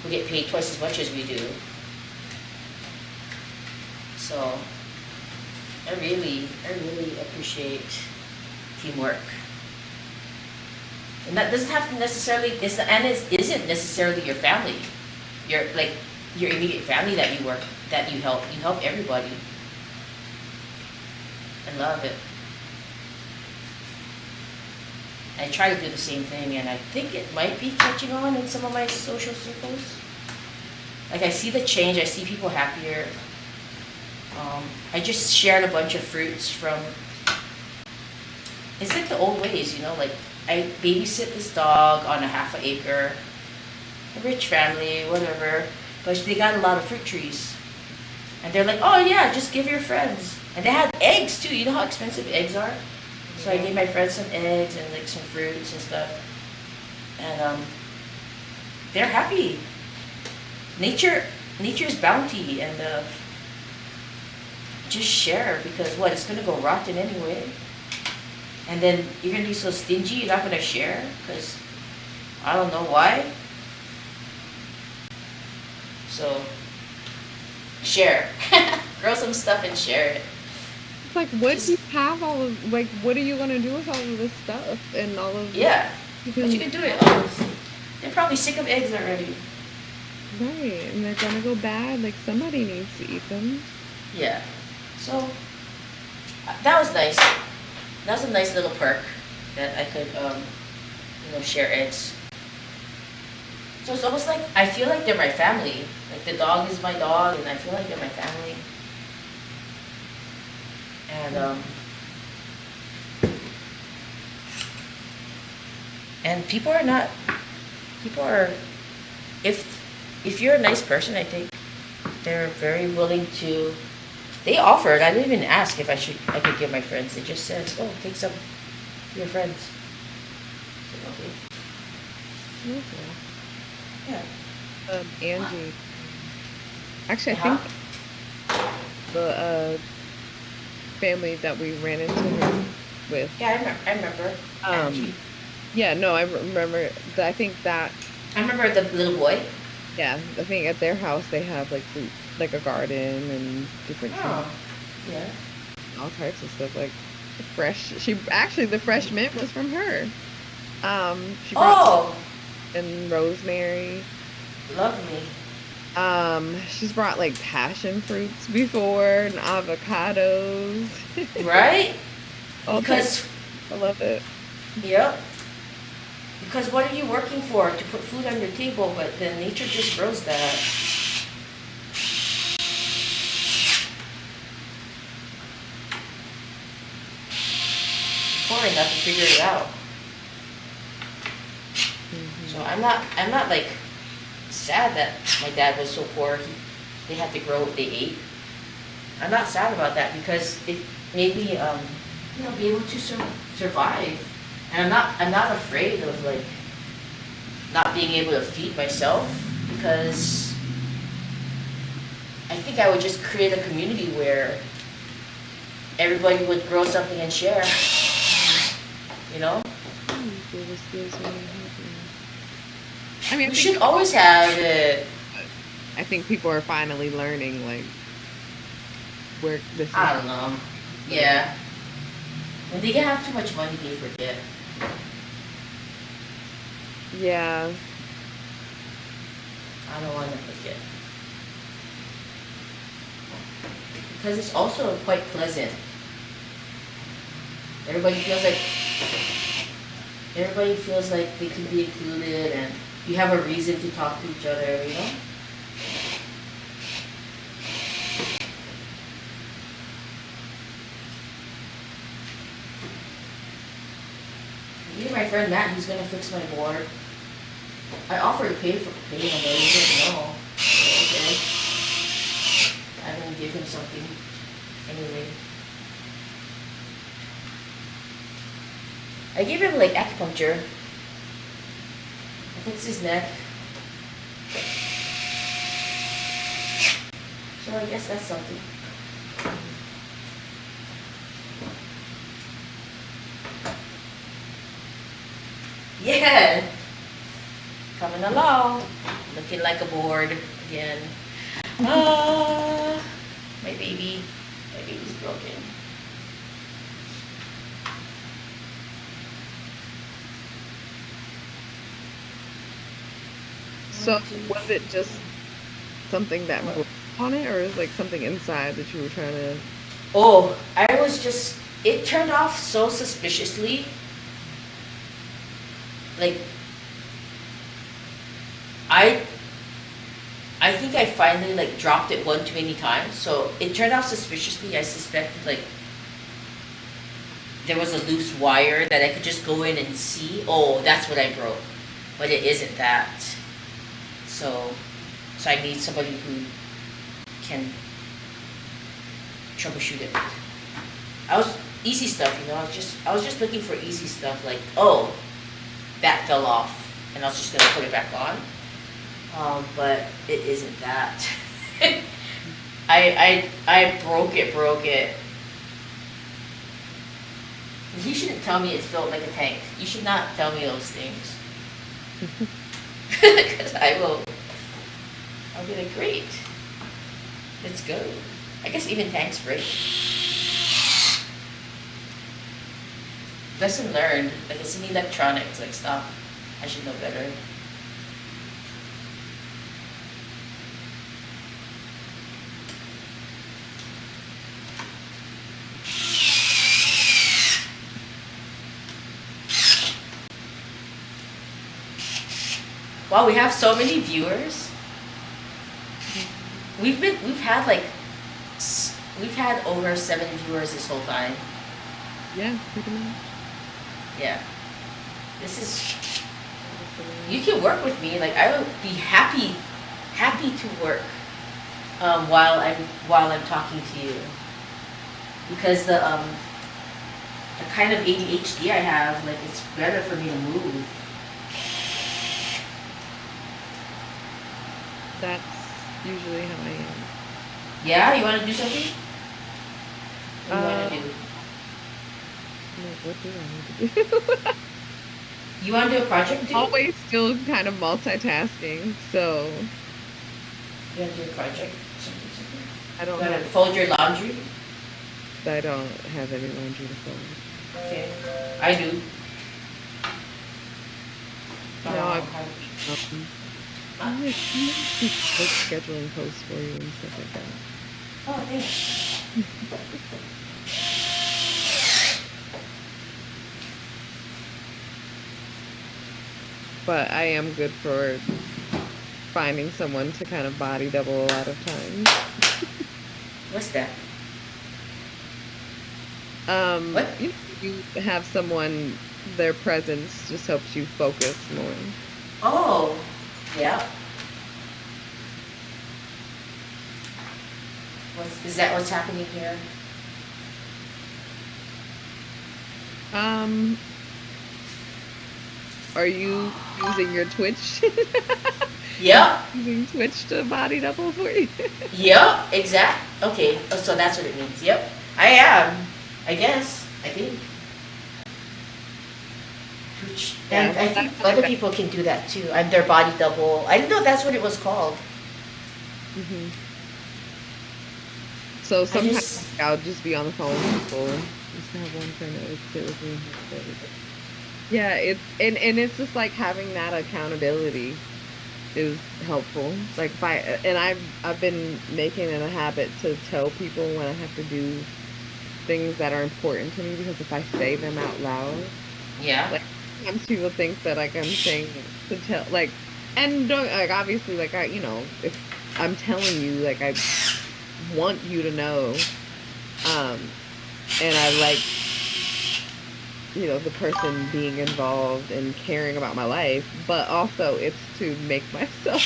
who get paid twice as much as we do. So I really appreciate teamwork. And that doesn't have to necessarily, and it isn't necessarily your family. Your immediate family that you help. You help everybody. I love it. I try to do the same thing, and I think it might be catching on in some of my social circles. Like I see the change. I see people happier. I just shared a bunch of fruits from. It's like the old ways, you know, like. I babysit this dog on a half an acre, a rich family, whatever, but they got a lot of fruit trees. And they're like, oh yeah, just give your friends. And they had eggs too, you know how expensive eggs are? So I gave my friends some eggs and like some fruits and stuff. And they're happy. Nature's bounty, and just share, because what, it's gonna go rotten anyway. And then you're going to be so stingy, you're not going to share, because I don't know why. So, share. Grow some stuff and share it. It's like, what do you have all of, like, what are you going to do with all of this stuff and all of Yeah, but you can do it. Oh, they're probably sick of eggs already. Right, and they're going to go bad, like, somebody needs to eat them. Yeah, so, that was nice. That's a nice little perk that I could, share eggs. So it's almost like I feel like they're my family. Like the dog is my dog, and I feel like they're my family. And people are not. People are. If you're a nice person, I think they're very willing to. They offered. I didn't even ask if I could give my friends. They just said, "Oh, take some to your friends." I said, okay. Okay. Yeah. Angie. Actually, I Uh-huh. think the family that we ran into her with. Yeah, I remember. Angie. Yeah, no, I remember. I think that. I remember the little boy. Yeah, I think at their house they have like fruit, like a garden and different trees, Oh, yeah. all types of stuff like fresh. She actually the fresh mint was from her. She brought Oh, and rosemary. lovely. She's brought like passion fruits before and avocados. Right? All Because, types. I love it. yep. Because what are you working for? To put food on your table, but then nature just grows that. Poor enough to figure it out. So I'm not like sad that my dad was so poor. They had to grow what they ate. I'm not sad about that because it made me, be able to survive. And I'm not afraid of like not being able to feed myself because I think I would just create a community where everybody would grow something and share. You know? I mean, We should always have it. I think people are finally learning like where this is. I don't know. Yeah. When they have too much money, they forget. Yeah. I don't want to forget. Because it's also quite pleasant. Everybody feels like they can be included and you have a reason to talk to each other, you know? Even my friend Matt, he's gonna fix my board. I offered to pay him, but he said no. So, okay. I'm gonna give him something anyway. I gave him like acupuncture. I fixed his neck. So I guess that's something. Yeah! Coming along. Looking like a board again. My baby's broken. So was it just something that broke on it, or is like something inside that you were trying to? Oh, it turned off so suspiciously. Like, I think I finally like dropped it one too many times, so it turned off suspiciously. I suspected like there was a loose wire that I could just go in and see. Oh, that's what I broke, but it isn't that. So I need somebody who can troubleshoot it. Easy stuff, I was just looking for easy stuff like, oh, that fell off, and I was just gonna put it back on. But it isn't that. I broke it. You shouldn't tell me it's built like a tank. You should not tell me those things. Because I'll be like, great. Let's go. I guess even tanks break. Lesson learned. Like it's in electronics. Like stop. I should know better. Wow, we have so many viewers. We've had like we've had over 7 viewers this whole time. Yeah, pretty much. Yeah. This is you can work with me. Like I would be happy to work while I'm talking to you. Because the kind of ADHD I have, like it's better for me to move. That's usually how I am. Yeah, you want to do something? What do you want to do? What do I need to do? You want to do a project too? Always still kind of multitasking, so You want to do a project? Something. I You don't want to have fold your laundry? I don't have any laundry to fold. Okay. I do. No, I'm like scheduling posts for you and stuff like that. Oh, thanks. But I am good for finding someone to kind of body double a lot of times. What's that? What? You have someone, their presence just helps you focus more. Oh, yeah. Is that what's happening here? Are you using your Twitch? Yep. Using Twitch to body double for you? Yep, exact. Okay, so that's what it means. Yep, I am. I guess. I think. And I think other people can do that too. I'm their body double. I didn't know that's what it was called. Mm-hmm. So sometimes I'll just be on the phone with people. Just have one friend that would sit with me. Yeah, it's just like having that accountability is helpful. Like I've been making it a habit to tell people when I have to do things that are important to me, because if I say them out loud, Yeah. like sometimes people think that like I'm saying to tell, like, and don't, like, obviously, like, I, if I'm telling you, like, I want you to know, and I like, the person being involved and caring about my life, but also it's to make myself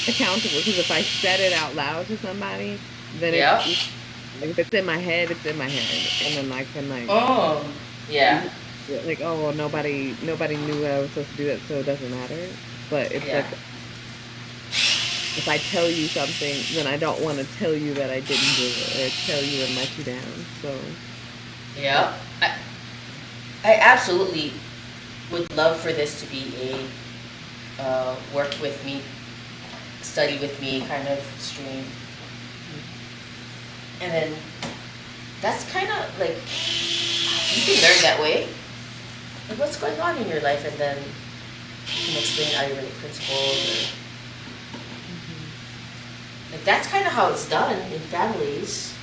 accountable, because if I said it out loud to somebody, then it's, like, if it's in my head, it's in my head, and then I can, like, oh, yeah, like, oh, well, nobody knew I was supposed to do that, so it doesn't matter. But it's like, if I tell you something, then I don't want to tell you that I didn't do it, or tell you and let you down. So yeah, I absolutely would love for this to be a work with me, study with me kind of stream. And then that's kind of like, you can learn that way. Like, what's going on in your life, and then you can explain Ayurvedic principles. Like, that's kind of how it's done in families.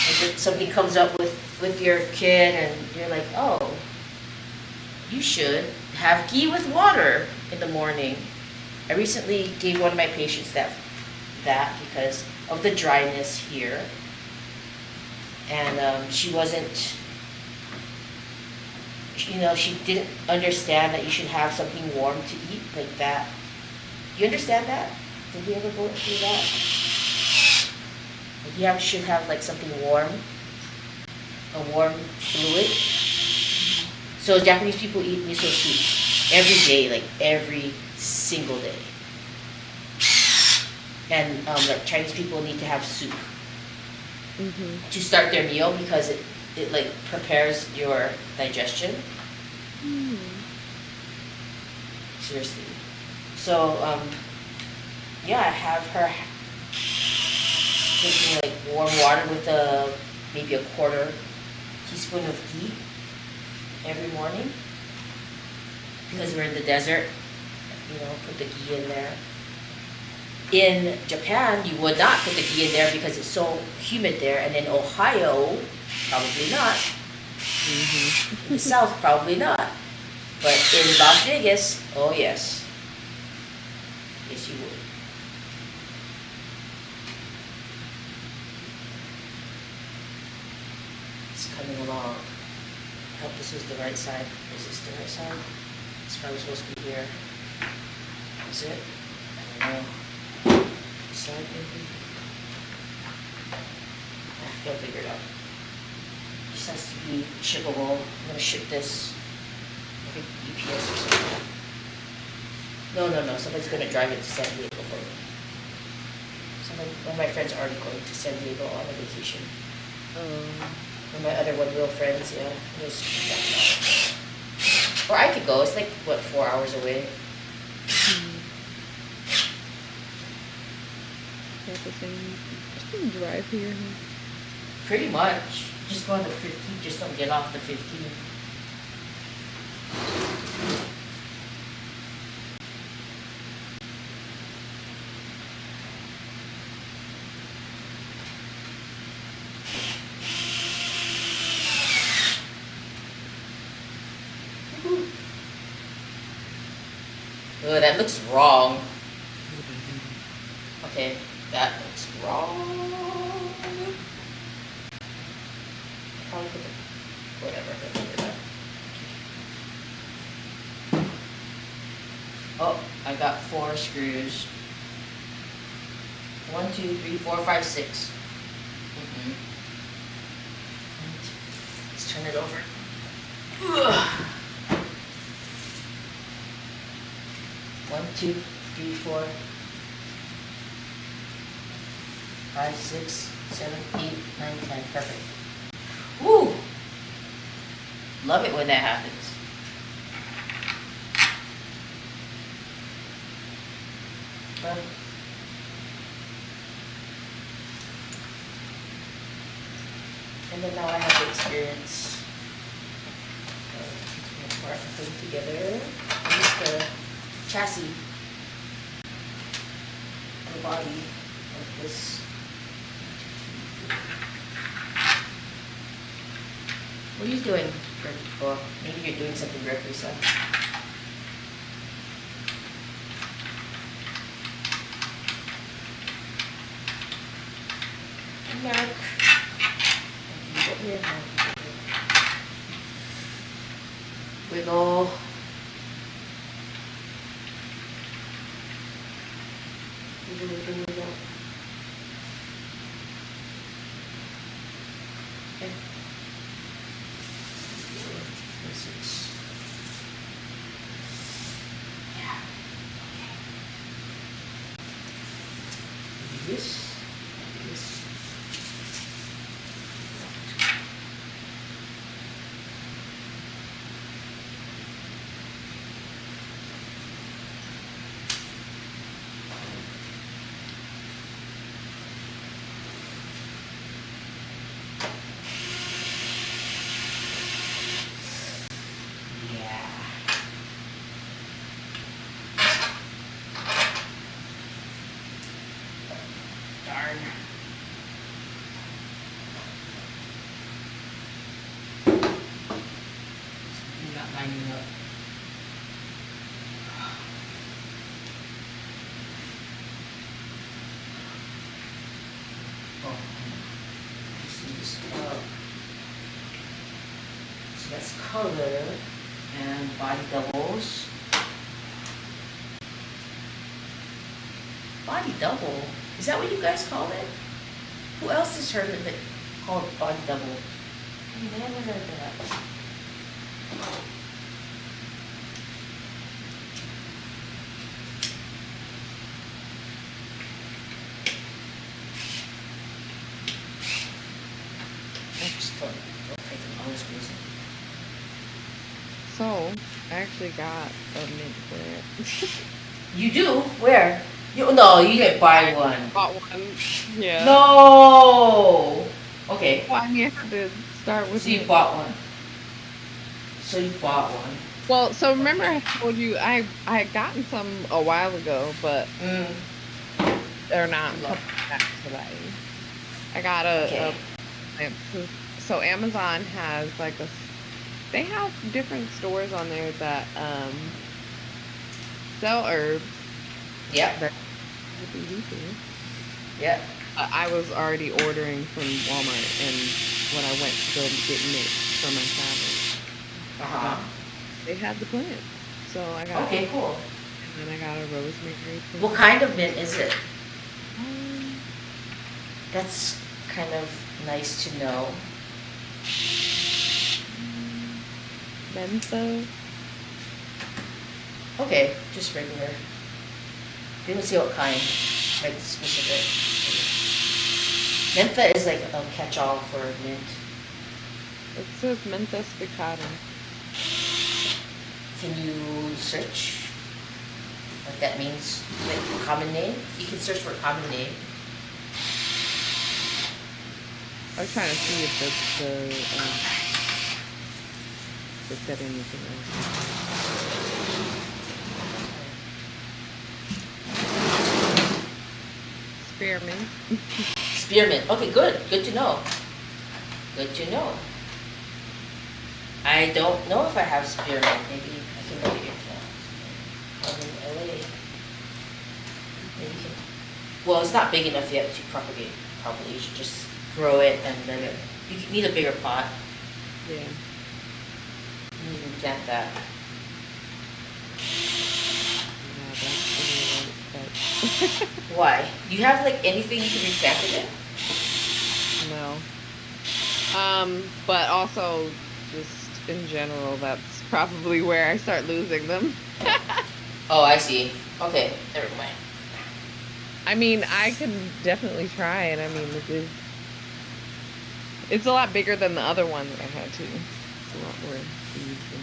Like, if something comes up with your kid, and you're like, oh, you should have ghee with water in the morning. I recently gave one of my patients that because of the dryness here. And she wasn't, she didn't understand that you should have something warm to eat, like that. Do you understand that? Did you ever go through that? Like, you should have like something warm, a warm fluid. So Japanese people eat miso soup every day, like every single day. And like Chinese people need to have soup to start their meal, because it like prepares your digestion. Seriously. So yeah, I have her drinking like warm water with maybe a quarter teaspoon of ghee every morning, because we're in the desert. Put the ghee in there. In Japan, you would not put the ghee in there because it's so humid there, and in Ohio, probably not. In the South, probably not. But in Las Vegas, oh yes. Yes, you would. It's coming along. I hope this is the right side. Is this the right side? It's probably supposed to be here. Is it? I don't know. This side maybe? You'll figure it out. This has to be shippable. I'm gonna ship this. I think UPS or something. No. Somebody's gonna drive it to San Diego for me. One of my friends are already going to San Diego on a vacation. One of my other one-wheel friends, yeah. Or I could go. It's like, what, 4 hours away? That's the same. Just drive here. Pretty much. Just go on the 15. Just don't get off the 15. Oh, that looks wrong. Okay, that looks wrong. Probably put the, whatever, don't figure it out. Oh, I got 4 screws. 1, 2, 3, 4, 5, 6. Let's turn it over. Ugh. 1, 2, 3, 4, 5, 6, 7, 8, 9, 10. Perfect. Woo! Love it when that happens. And then now I have the experience of taking apart and putting together. Use the chassis, the body of this. What are you doing, Greg? Well, maybe you're doing something, Greg, Lisa. Mark. Get here. Wiggle. Wiggle. Okay. This is. Yeah. Okay. This. So that's color and body doubles. Body double? Is that what you guys call it? Who else has heard of it called body double? I never heard of that. So, I actually got a mint flare. You do? Where? No, you didn't buy one. Bought one. Yeah. No. Okay. Well, I mean, I had to start with. So you bought one. So you bought one. Well, so remember I told you I had gotten some a while ago, but they're not coming back today. I got a so Amazon has like They have different stores on there that sell herbs. Yep. That would be easier. Yep. I was already ordering from Walmart, and when I went to go get mint for my travels, they had the plant. So I got Okay, cool. and then I got a rosemary plant. What kind of mint is it? Um, That's kind of nice to know. Mentho. Okay, just regular. Didn't see what kind, like specific. Mentha is like a catch-all for mint. It says Mentha spicata. Can you search what that means? Like a common name? You can search for a common name. I was trying to see if it said anything else. Spearmint. Spearmint. Okay, good. Good to know. Good to know. I don't know if I have spearmint. Maybe I can look at your plant. I'm in LA. Maybe you can. Well, it's not big enough yet to propagate properly. You should just grow it and then you need a bigger pot. Yeah. You need to plant that. Yeah, that's really Why? Do you have like anything to be planted in? no. But also just in general, that's probably where I start losing them. Oh, I see. Okay, never mind. I mean, I can definitely try it. I mean, it's a lot bigger than the other one that I had too. It's a lot more seeds and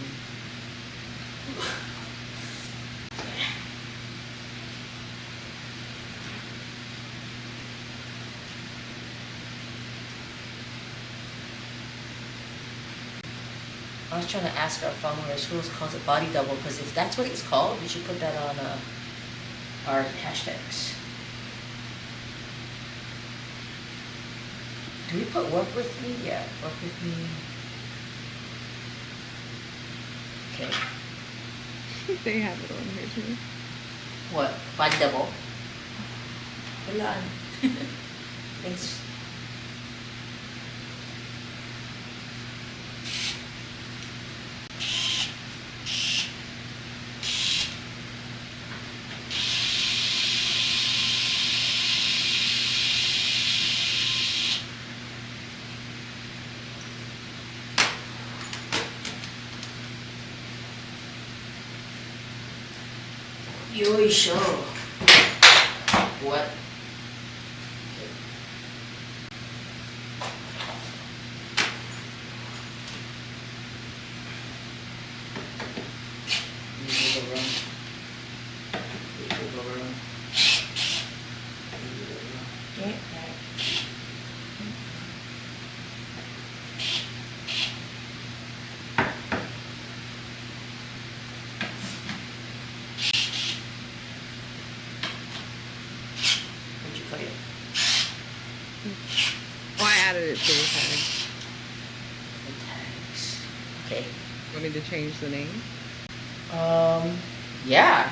I was trying to ask our followers who calls it body double, because if that's what it's called, we should put that on our hashtags. Do we put work with me? Yeah, work with me. Okay. they have it on here too. What? Body double? Wala. Thanks. Yoisho. What? Where'd you put it? Oh, I added it to the tag. The tags. Okay. Want me to change the name? Yeah.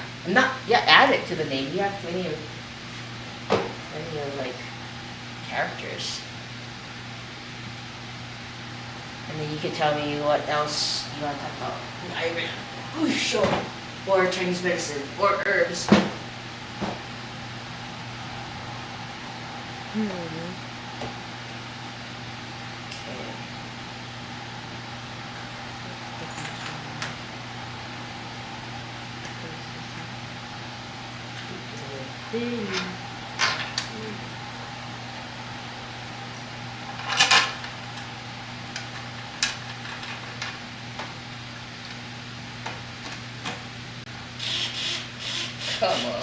Add it to the name. You have plenty of like characters. And then you can tell me what else you want to talk about. Ayurveda. Ooh, sure. Or Chinese medicine. Or herbs. Come on. Come on.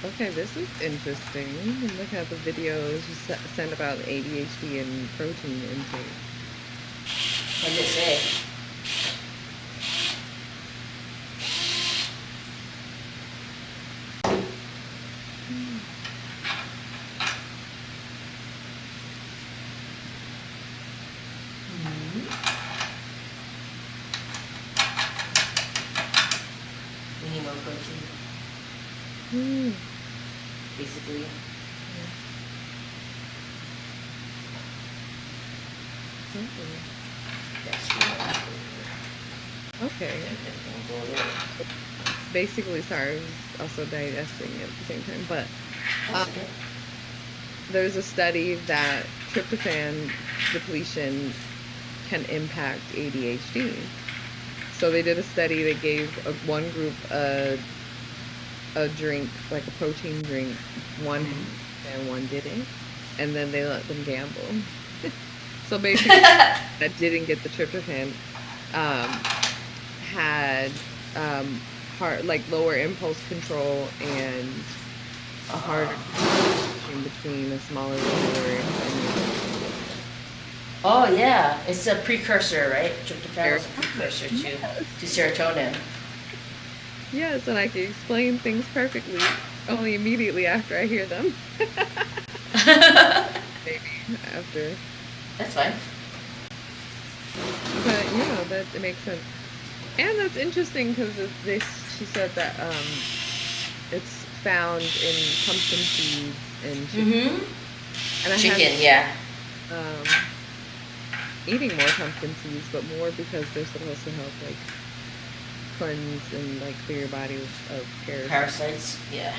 Okay, this is interesting. I'm looking at the videos you sent about ADHD and protein intake. What did it say? We need more protein, Mm. basically. That's Okay. Basically, sorry, I was also digesting at the same time, but okay. there's a study that tryptophan depletion can impact ADHD. So they did a study. They gave one group a drink, like a protein drink, one and one didn't, and then they let them gamble. So basically, that didn't get the tryptophan had like lower impulse control and a harder distinction between a smaller reward and Oh yeah, it's a precursor, right? Tryptophan is a precursor to serotonin. yes, and I can explain things perfectly only immediately after I hear them. Maybe after. That's fine. But yeah, that it makes sense. And that's interesting because she said that it's found in pumpkin seeds and chicken. And I Chicken, yeah. Eating more pumpkin seeds, but more because they're supposed to help like cleanse and like clear your body of parasites. Parasites, yeah.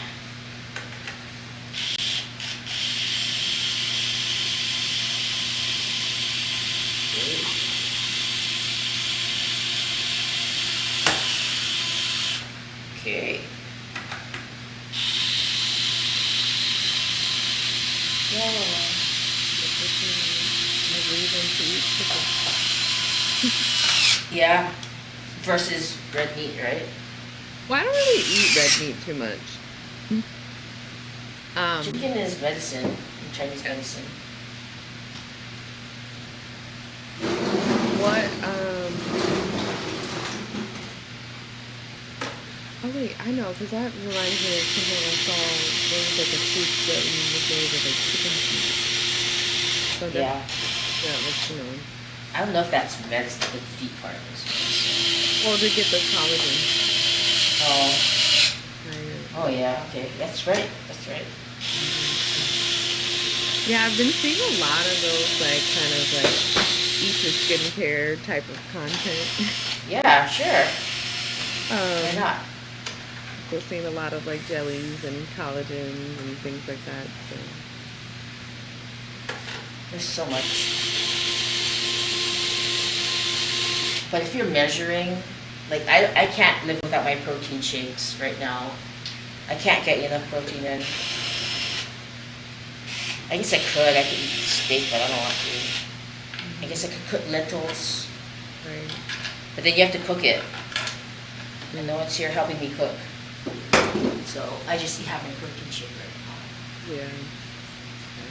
Okay. Yeah. Versus red meat, right? Well, I don't really eat red meat too much. Chicken is medicine, Chinese medicine. What oh wait, I know, because that reminds me of something I saw. There was like a soup that was made with like chicken feet. So Yeah. like, I don't know if that's medicine, the feet part is medicine. Well, to get the collagen. Oh yeah, okay. That's right. That's right. Yeah, I've been seeing a lot of those like kind of like eat your skincare type of content. Yeah, sure. Why not? We're seeing a lot of like jellies and collagen and things like that. So. There's so much. But if you're measuring, like I can't live without my protein shakes right now. I can't get enough protein in. I guess I could eat steak, but I don't want to. I guess I could cook lentils. Right. But then you have to cook it. And no one's here helping me cook. So I just have my protein shake right now. Yeah.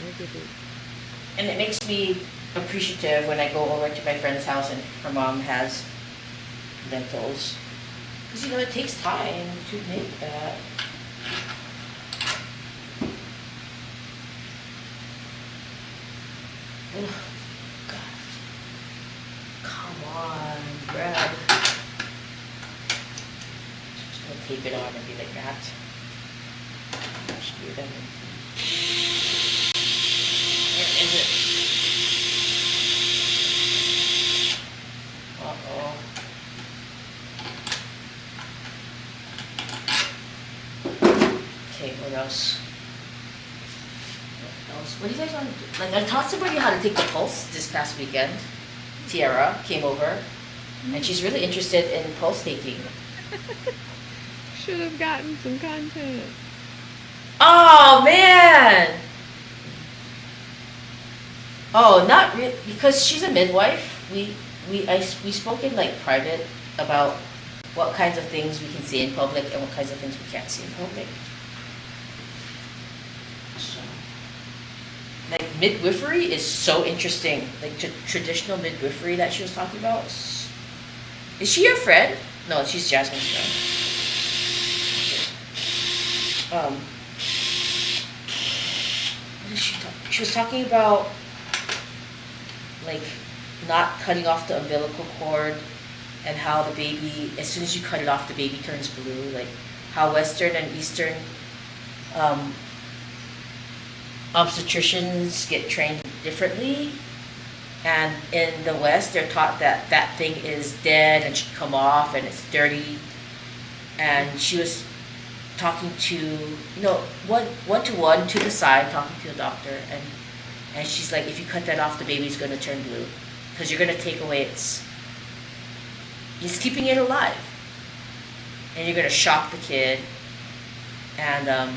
I get it. And it makes me appreciative when I go over to my friend's house and her mom has lentils. Because, it takes time to make that. Ugh, God. Come on, Brad. Just gonna tape it on and be like that. Screw them. Where is it? Uh-oh. Okay, what else? What do you guys want to do? Like, I taught somebody how to take the pulse this past weekend. Tiara came over, and she's really interested in pulse taking. Should have gotten some content. Oh, man! Oh, not really, because she's a midwife. We spoke in like private about what kinds of things we can say in public and what kinds of things we can't say in public. like midwifery is so interesting. Like traditional midwifery that she was talking about. Is she your friend? No, she's Jasmine's friend. What is she talking? She was talking about like not cutting off the umbilical cord and how the baby, as soon as you cut it off, the baby turns blue. Like how Western and Eastern obstetricians get trained differently. And in the West, they're taught that that thing is dead and should come off and it's dirty. And she was talking to, one to one to the side, talking to the doctor. And she's like, if you cut that off, the baby's going to turn blue. Because you're going to take away it's keeping it alive. And you're going to shock the kid. And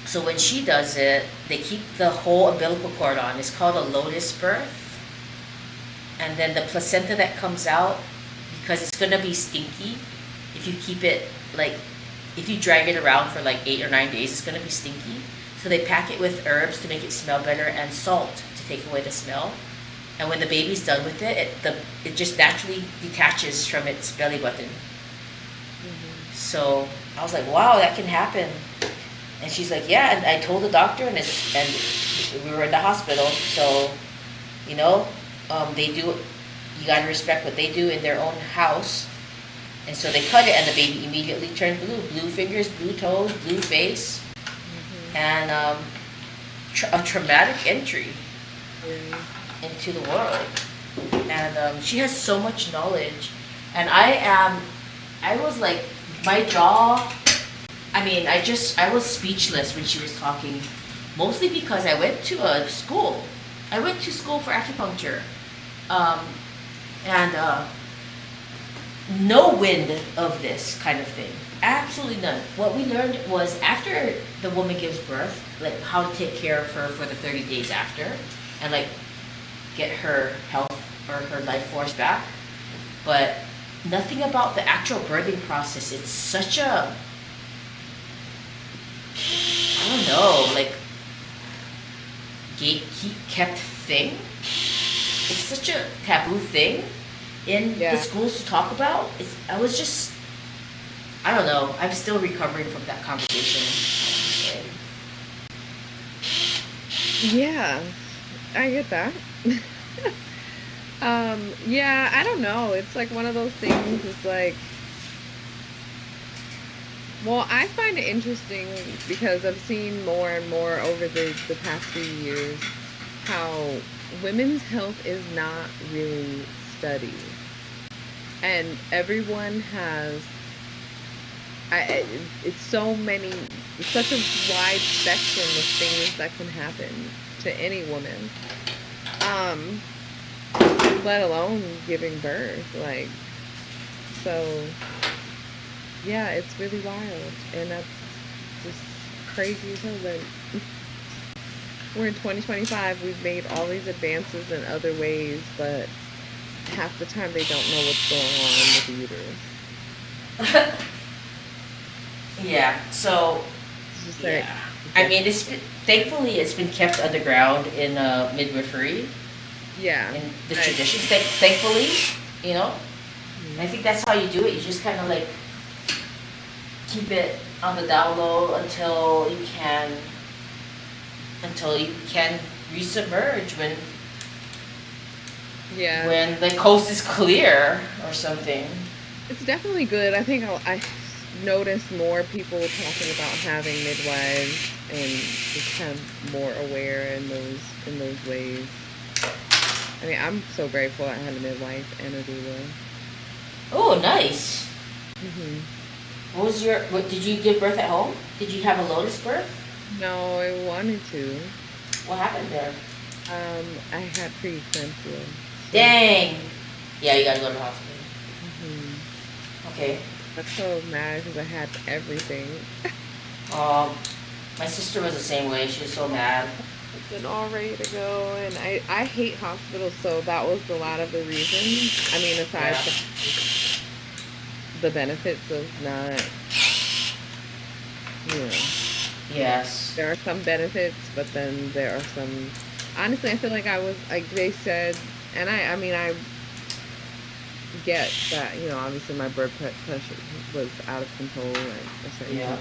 so when she does it, they keep the whole umbilical cord on. It's called a lotus birth. And then the placenta that comes out, because it's going to be stinky, if you keep it, like, if you drag it around for like 8 or 9 days, it's going to be stinky. So they pack it with herbs to make it smell better and salt to take away the smell. And when the baby's done with it, it just naturally detaches from its belly button. Mm-hmm. So I was like, wow, that can happen. And she's like, yeah. And I told the doctor, and we were in the hospital. So, they do. You gotta respect what they do in their own house. And so they cut it, and the baby immediately turned blue. Blue fingers, blue toes, blue face, and a traumatic entry into the world. And she has so much knowledge, and I was like, my jaw. I was speechless when she was talking, mostly because I went to school. I went to school for acupuncture, and no wind of this kind of thing. Absolutely none. What we learned was after the woman gives birth, like how to take care of her for the 30 days after, and like get her health or her life force back. But nothing about the actual birthing process. It's such a, I don't know, like gatekeep kept thing. It's such a taboo thing in the schools to talk about. I don't know. I'm still recovering from that conversation. Yeah, I get that. Yeah, I don't know. It's like one of those things. It's like, well, I find it interesting because I've seen more and more over the past few years how women's health is not really studied. And everyone has, it's such a wide spectrum of things that can happen to any woman, let alone giving birth. Like, so, yeah, it's really wild, and that's just crazy as hell. That we're in 2025, we've made all these advances in other ways, but half the time they don't know what's going on with the uterus. Yeah, so, yeah. Thankfully it's been kept underground in midwifery. Yeah. In the traditions, thankfully, I think that's how you do it. You just kind of like keep it on the down low until you can resubmerge when the coast is clear or something. It's definitely good. I think I noticed more people talking about having midwives and just kind of more aware in those ways. I mean, I'm so grateful I had a midwife and a doula. Oh, nice. Mm-hmm. What did you give birth at home? Did you have a lotus birth? No, I wanted to. What happened there? I had preeclampsia. Dang. Yeah, you gotta go to the hospital. Okay. I'm so mad because I had everything. My sister was the same way. She was so mad. I've been all ready to go, and I hate hospitals, so that was a lot of the reason. I mean, aside from the benefits of not, Yes. There are some benefits, but then there are some. Honestly, I feel like I was like they said, and I mean, I get that, obviously my pressure was out of control at a certain Yeah. point.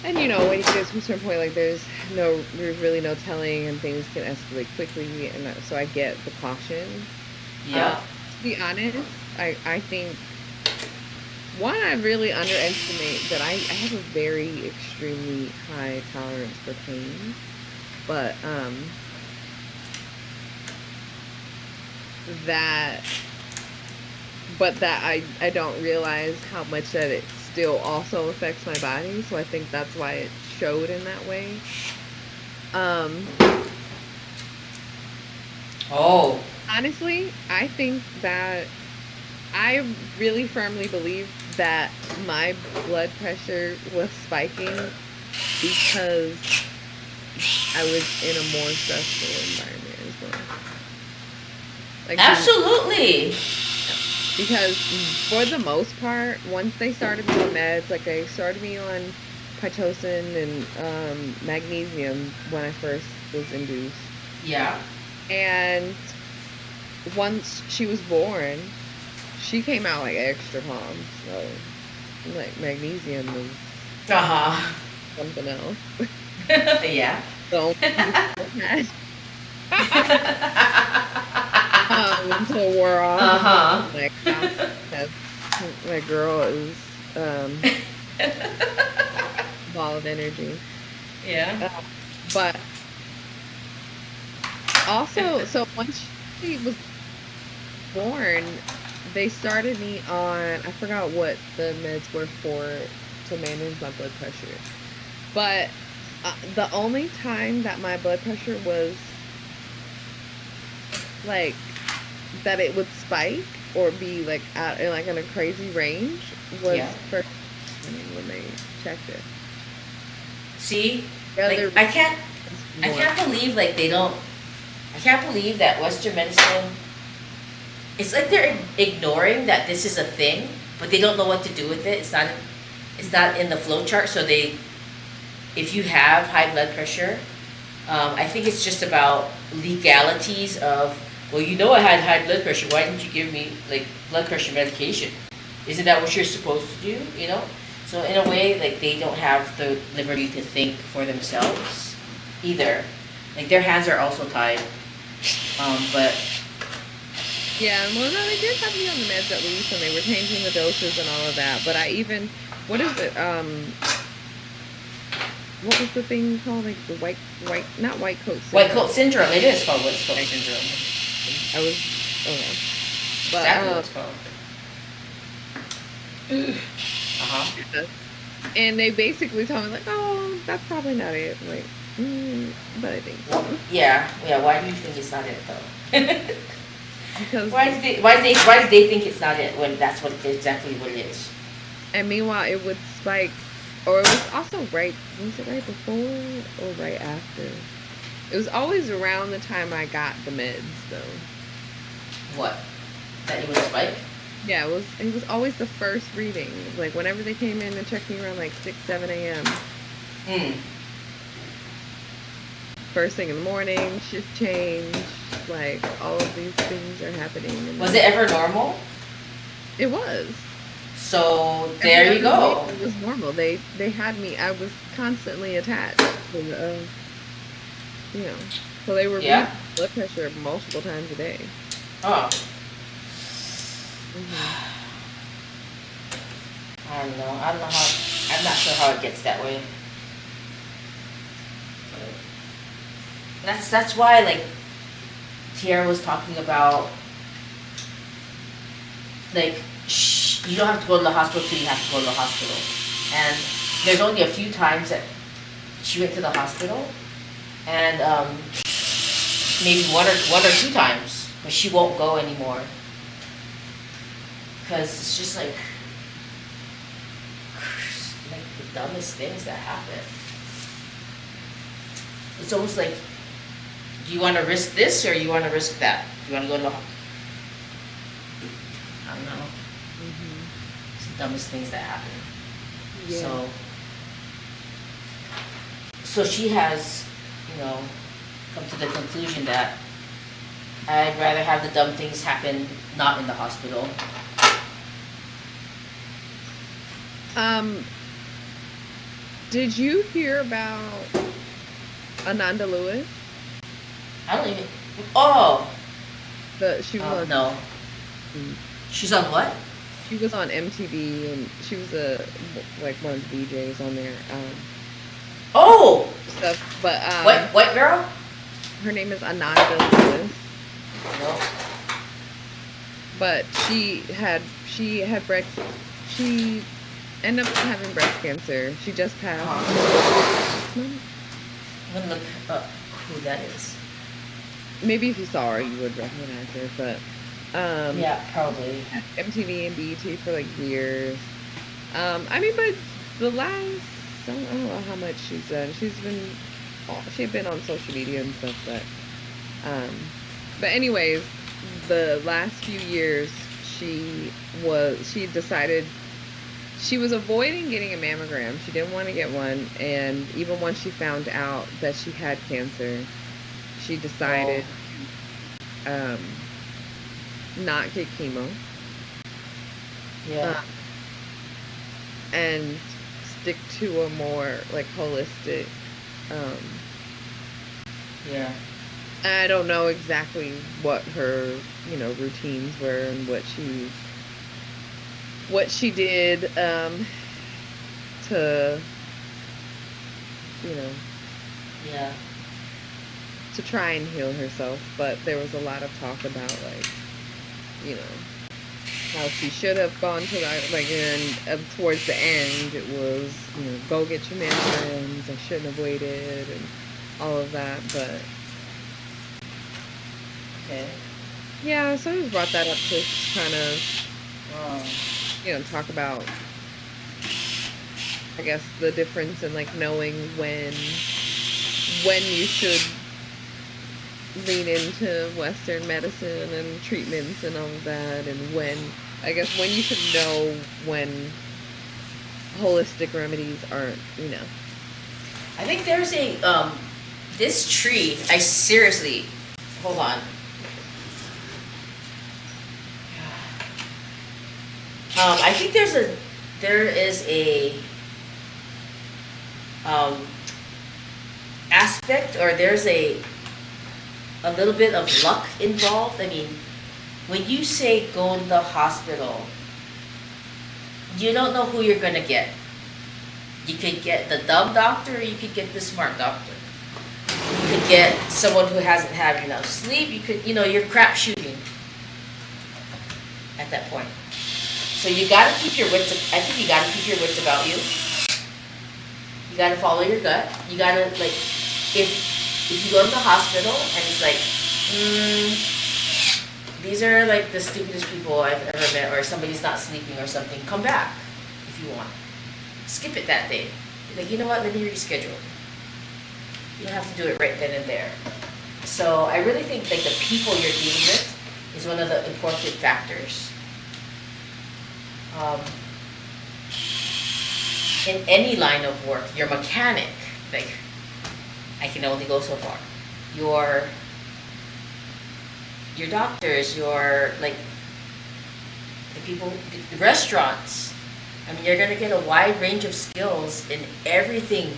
And when you get to a certain point, like there's really no telling, and things can escalate quickly, and so I get the caution. Yeah. To be honest, I think one, I really underestimate that I have a very extremely high tolerance for pain, but that that I don't realize how much that it still also affects my body. So I think that's why it showed in that way. Um, Oh. Honestly, I think that I really firmly believe that my blood pressure was spiking because I was in a more stressful environment as well. Like Absolutely. because for the most part, once they started me on meds, like they started me on pitocin and magnesium when I first was induced. Yeah. And once she was born, she came out like extra calm. So like magnesium is Uh-huh. something else. Yeah. So until it wore off. Uh-huh. Like my girl is ball of energy. Yeah. But also, so once she was born, they started me on, I forgot what the meds were for to manage my blood pressure. But the only time that my blood pressure was like that it would spike or be like out in like in a crazy range was Yeah. first when they checked it. See? The Like, other I can't more. believe like they don't I can't believe that Western medicine, it's like they're ignoring that this is a thing, but they don't know what to do with it. It's not in the flow chart, so if you have high blood pressure, I think it's just about legalities of, well, I had high blood pressure. Why didn't you give me like blood pressure medication? Isn't that what you're supposed to do? So in a way, like they don't have the liberty to think for themselves either. Like their hands are also tied. But Yeah, well, no, they did have me on the meds at least, and they were changing the doses and all of that. But what is it? What was the thing called? Like the not white coat syndrome. white coat syndrome, it is called white coat syndrome. I was okay, but Exactly what it's called. Uh-huh. and they basically told me like, oh, that's probably not it. I'm like, but I think so. Well, yeah. Why do you think it's not it though? Because why did they think it's not it when that's exactly what it is? and meanwhile it would spike, or it was also was it right before or right after? It was always around the time I got the meds though. What? That it would spike? Yeah, it was always the first reading. Like whenever they came in and checked me around like 6, 7 a.m. Hmm. First thing in the morning, shift change, like all of these things are happening. Was it ever normal? It was. So there you go. It was normal. They had me. I was constantly attached to the, so they were reading blood pressure multiple times a day. Oh. Mm-hmm. I don't know. I'm not sure how it gets that way. That's why, like, Tiara was talking about, like, you don't have to go to the hospital till you have to go to the hospital. And there's only a few times that she went to the hospital, and maybe one or two times, but she won't go anymore because it's just like the dumbest things that happen. It's almost like, do you want to risk this or you want to risk that? Do you want to go to the hospital? I don't know. It's the dumbest things that happen. Yeah. So So she has, come to the conclusion that I'd rather have the dumb things happen not in the hospital. Did you hear about Ananda Lewis? I don't even. Oh. She was on, No. She's on what? she was on MTV and she was like one of the DJs on there. Oh. Stuff, but What girl? her name is Ananda Lewis. No. But she ended up having breast cancer. She just passed. I'm gonna look up who that is. Maybe if you saw her, you would recognize her. But Yeah, probably. MTV and BET for like years. I mean, but the last, I don't know how much she's done. She'd been on social media and stuff, but anyways, the last few years she decided she was avoiding getting a mammogram. She didn't want to get one, and even once she found out that she had cancer, she decided not get chemo. Yeah. And stick to a more like holistic. Yeah. I don't know exactly what her, routines were and what she did to, Yeah. to try and heal herself. But there was a lot of talk about like, how she should have gone to and towards the end it was, go get your mammograms. I shouldn't have waited and all of that, but. Okay. Yeah, so I just brought that up to kind of, talk about, I guess, the difference in like knowing when you should lean into Western medicine and treatments and all of that, and when you should know when holistic remedies aren't, I think there's a this tree. I seriously, hold on. I think there is a aspect, or there's a little bit of luck involved. I mean, when you say go to the hospital, you don't know who you're gonna get. You could get the dumb doctor, or you could get the smart doctor. You could get someone who hasn't had enough sleep. You could, you're crap shooting at that point. So you gotta keep your wits. I think you gotta keep your wits about you. You gotta follow your gut. You gotta if you go to the hospital and it's like, these are like the stupidest people I've ever met, or somebody's not sleeping or something. Come back if you want. Skip it that day. Like, you know what? Let me reschedule. You don't have to do it right then and there. So I really think like the people you're dealing with is one of the important factors. In any line of work, your mechanic, like, I can only go so far. Your doctors, the people, the restaurants. I mean, you're gonna get a wide range of skills in everything,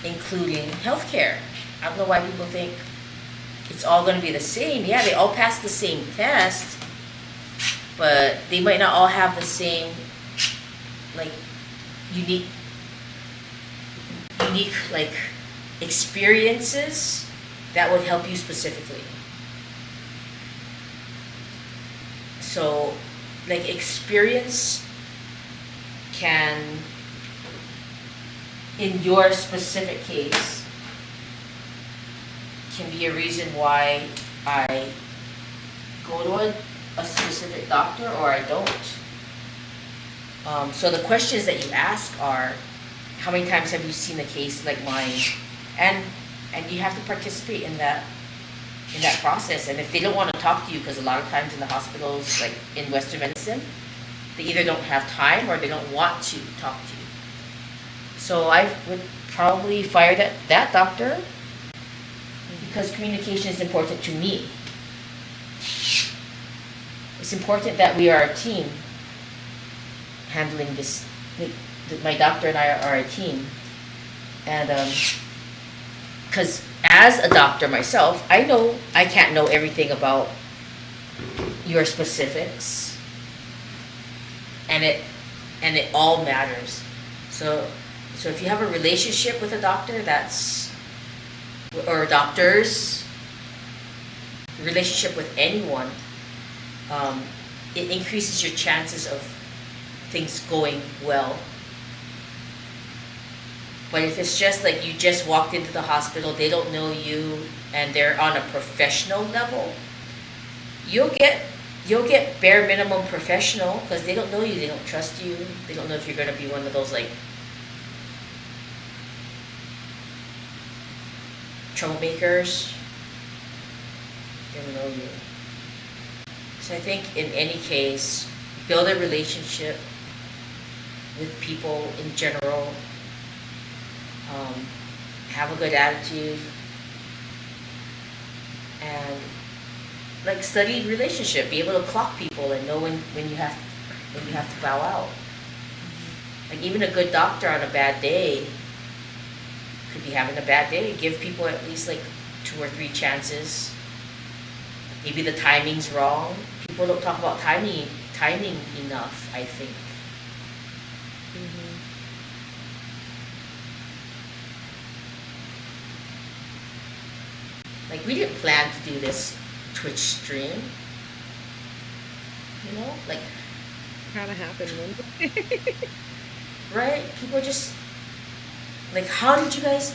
including healthcare. I don't know why people think it's all gonna be the same. Yeah, they all pass the same test, but they might not all have the same, unique experiences that would help you specifically. So, experience can, in your specific case, can be a reason why I go to a specific doctor or I don't. So the questions that you ask are, how many times have you seen a case like mine? And you have to participate in that process. And if they don't want to talk to you, because a lot of times in the hospitals, like in Western medicine, they either don't have time or they don't want to talk to you. So I would probably fire that doctor because communication is important to me. It's important that we are a team handling this. My doctor and I are a team. And because as a doctor myself, I know I can't know everything about your specifics, and it all matters. So if you have a relationship with a doctor, or doctors, relationship with anyone, it increases your chances of things going well. But if it's just like you just walked into the hospital, they don't know you, and they're on a professional level, you'll get bare minimum professional because they don't know you, they don't trust you, they don't know if you're gonna be one of those like troublemakers. They don't know you. So I think in any case, build a relationship with people in general. Have a good attitude, and like study relationship. Be able to clock people and know when you have to bow out. Like even a good doctor on a bad day could be having a bad day. Give people at least like 2 or 3 chances. Maybe the timing's wrong. People don't talk about timing enough, I think. Like we didn't plan to do this Twitch stream. You know? Like Kind of happened one day. right? People just like how did this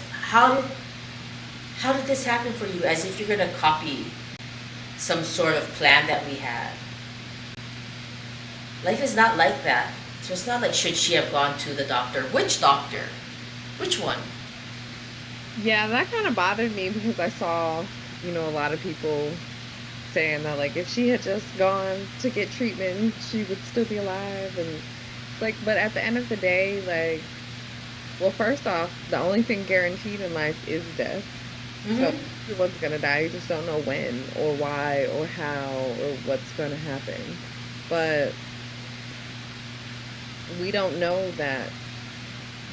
happen for you? As if you're gonna copy some sort of plan that we had. Life is not like that. So it's not like should she have gone to the doctor? Which doctor? Which one? Yeah, that kind of bothered me because I saw, a lot of people saying that, like, if she had just gone to get treatment, she would still be alive. And it's like, but at the end of the day, like, well, first off, the only thing guaranteed in life is death. So everyone's gonna die. You just don't know when or why or how or what's gonna happen. But we don't know that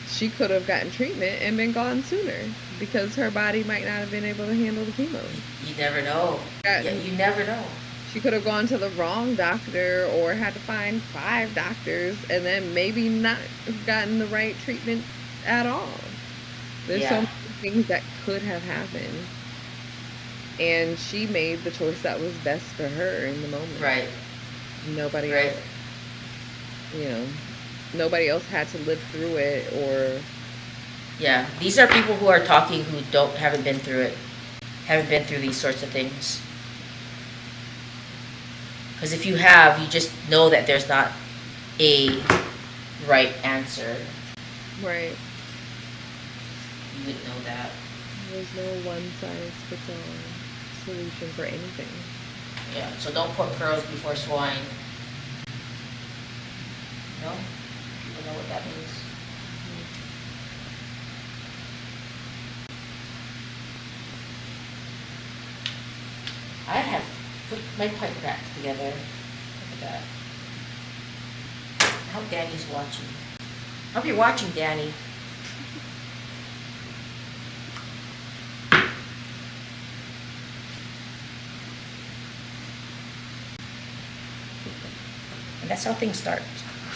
she could have gotten treatment and been gone sooner because her body might not have been able to handle the chemo. You never know. You never know. She could have gone to the wrong doctor or had to find 5 doctors and then maybe not have gotten the right treatment at all. There's so many things that could have happened. And she made the choice that was best for her in the moment. Right. Nobody else, nobody else had to live through it or... Yeah, these are people who are talking who haven't been through it, haven't been through these sorts of things. Because if you have, you just know that there's not a right answer. Right. You would know that. There's no one-size-fits-all solution for anything. Yeah, so don't put pearls before swine. No? People know what that means. I have put my pipe back together. Look at that. I hope Danny's watching. I hope you're watching, Danny. And that's how things start.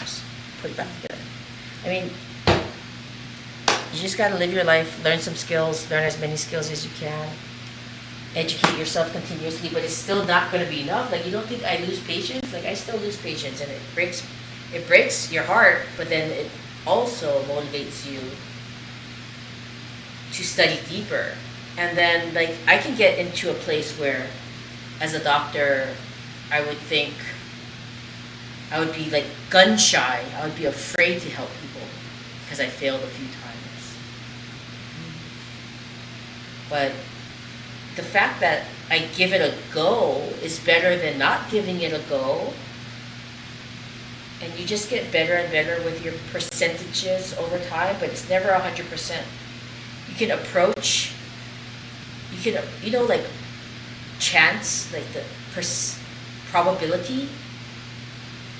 Just put it back together. I mean, you just gotta live your life, learn some skills, learn as many skills as you can. Educate yourself continuously, but it's still not going to be enough. Like, you don't think I lose patience? Like, I still lose patience, and it breaks your heart, but then it also motivates you to study deeper. And then, like, I can get into a place where, as a doctor, I would think I would be like gun shy. I would be afraid to help people because I failed a few times. But the fact that I give it a go is better than not giving it a go. and you just get better and better with your percentages over time, but it's never 100%. You can approach, like chance, like the probability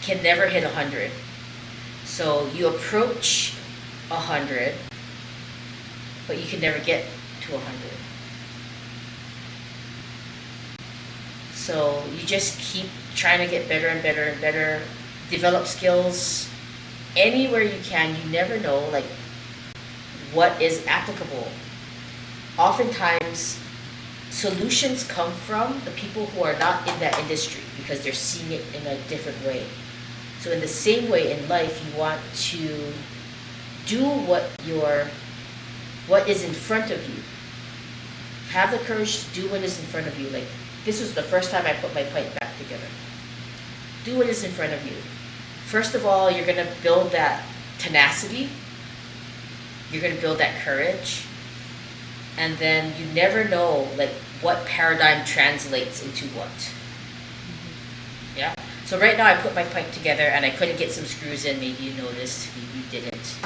can never hit 100. So you approach 100, but you can never get to 100. So you just keep trying to get better and better and better, develop skills anywhere you can. You never know like what is applicable. Oftentimes solutions come from the people who are not in that industry because they're seeing it in a different way. So in the same way in life, you want to do what is in front of you. Have the courage to do what is in front of you. Like this was the first time I put my pipe back together. Do what is in front of you. First of all, you're gonna build that tenacity. You're gonna build that courage. And then you never know like what paradigm translates into what. Yeah. So right now I put my pipe together and I couldn't get some screws in. Maybe you noticed, maybe you didn't.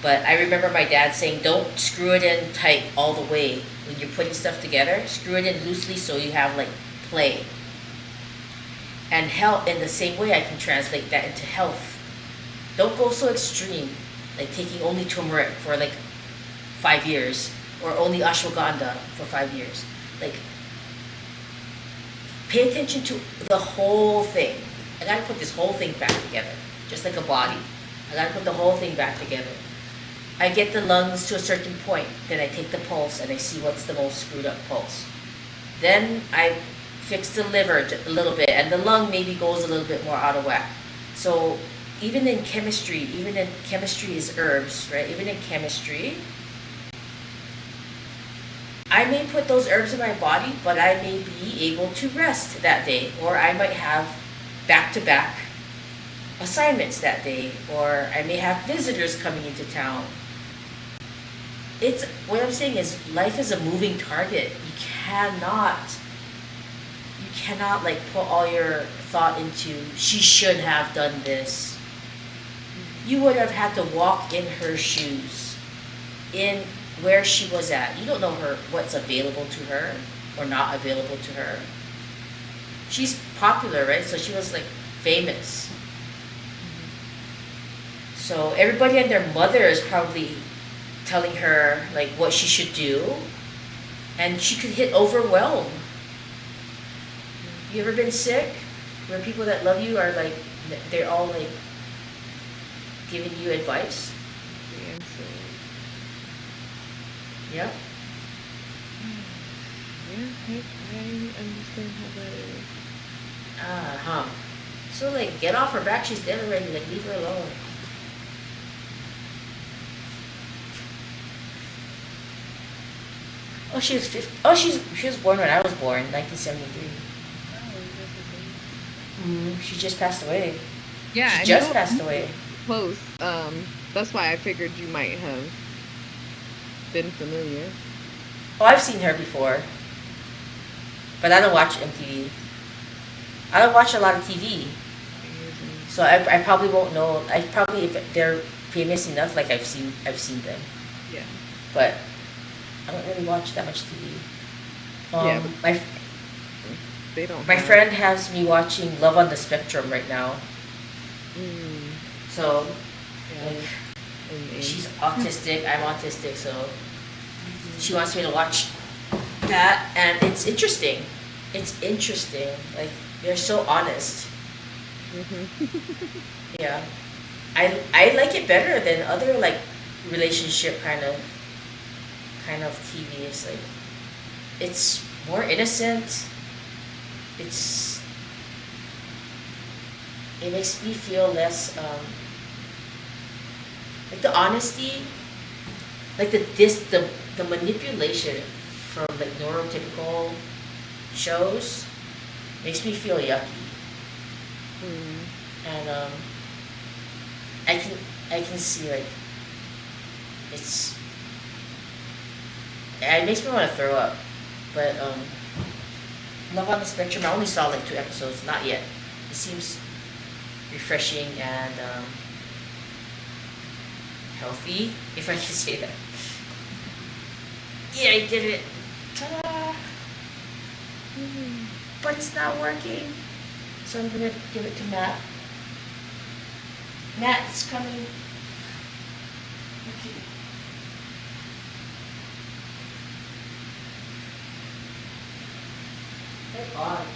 But I remember my dad saying, don't screw it in tight all the way when you're putting stuff together. Screw it in loosely so you have like play. And health, in the same way I can translate that into health. Don't go so extreme, like taking only turmeric for like 5 years or only ashwagandha for 5 years. Like, pay attention to the whole thing. I gotta put this whole thing back together, just like a body. I gotta put the whole thing back together. I get the lungs to a certain point, then I take the pulse and I see what's the most screwed up pulse. Then I fix the liver a little bit, and the lung maybe goes a little bit more out of whack. So even in chemistry is herbs, right? Even in chemistry, I may put those herbs in my body, but I may be able to rest that day, or I might have back-to-back assignments that day, or I may have visitors coming into town. It's what I'm saying is life is a moving target. You cannot like put all your thought into she should have done this. You would have had to walk in her shoes, in where she was at. You don't know what's available to her or not available to her. She's popular, right? So she was like famous. So everybody and their mother is probably telling her like what she should do, and she could hit overwhelm. You ever been sick where people that love you are like they're all like giving you advice? Yeah. Yeah, I understand how that is. Uh-huh. So like get off her back, she's dead already, like leave her alone. Oh, she was 50. Oh, she was born when I was born, 1973. She just passed away. Yeah, She and just you passed away. close. That's why I figured you might have been familiar. Oh, I've seen her before, but I don't watch MTV. I don't watch a lot of TV, so I probably won't know. I probably if they're famous enough, like I've seen them, Yeah. but I don't really watch that much TV. Yeah, My They don't. my have- friend has me watching Love on the Spectrum right now, Mm, so yeah. like And she's autistic. I'm autistic, so she wants me to watch that, and it's interesting. It's interesting. Like they're so honest. Yeah, I like it better than other like relationship kind of TV. It's like it's more innocent. It makes me feel less like the honesty, like the manipulation from like neurotypical shows makes me feel yucky. And I can see like it makes me want to throw up. But Love on the Spectrum, I only saw like 2 episodes, not yet. refreshing and healthy, if I can say that. Yeah, I did it. Ta-da! But it's not working. So I'm gonna give it to Matt. Matt, it's coming. Okay. Thank God.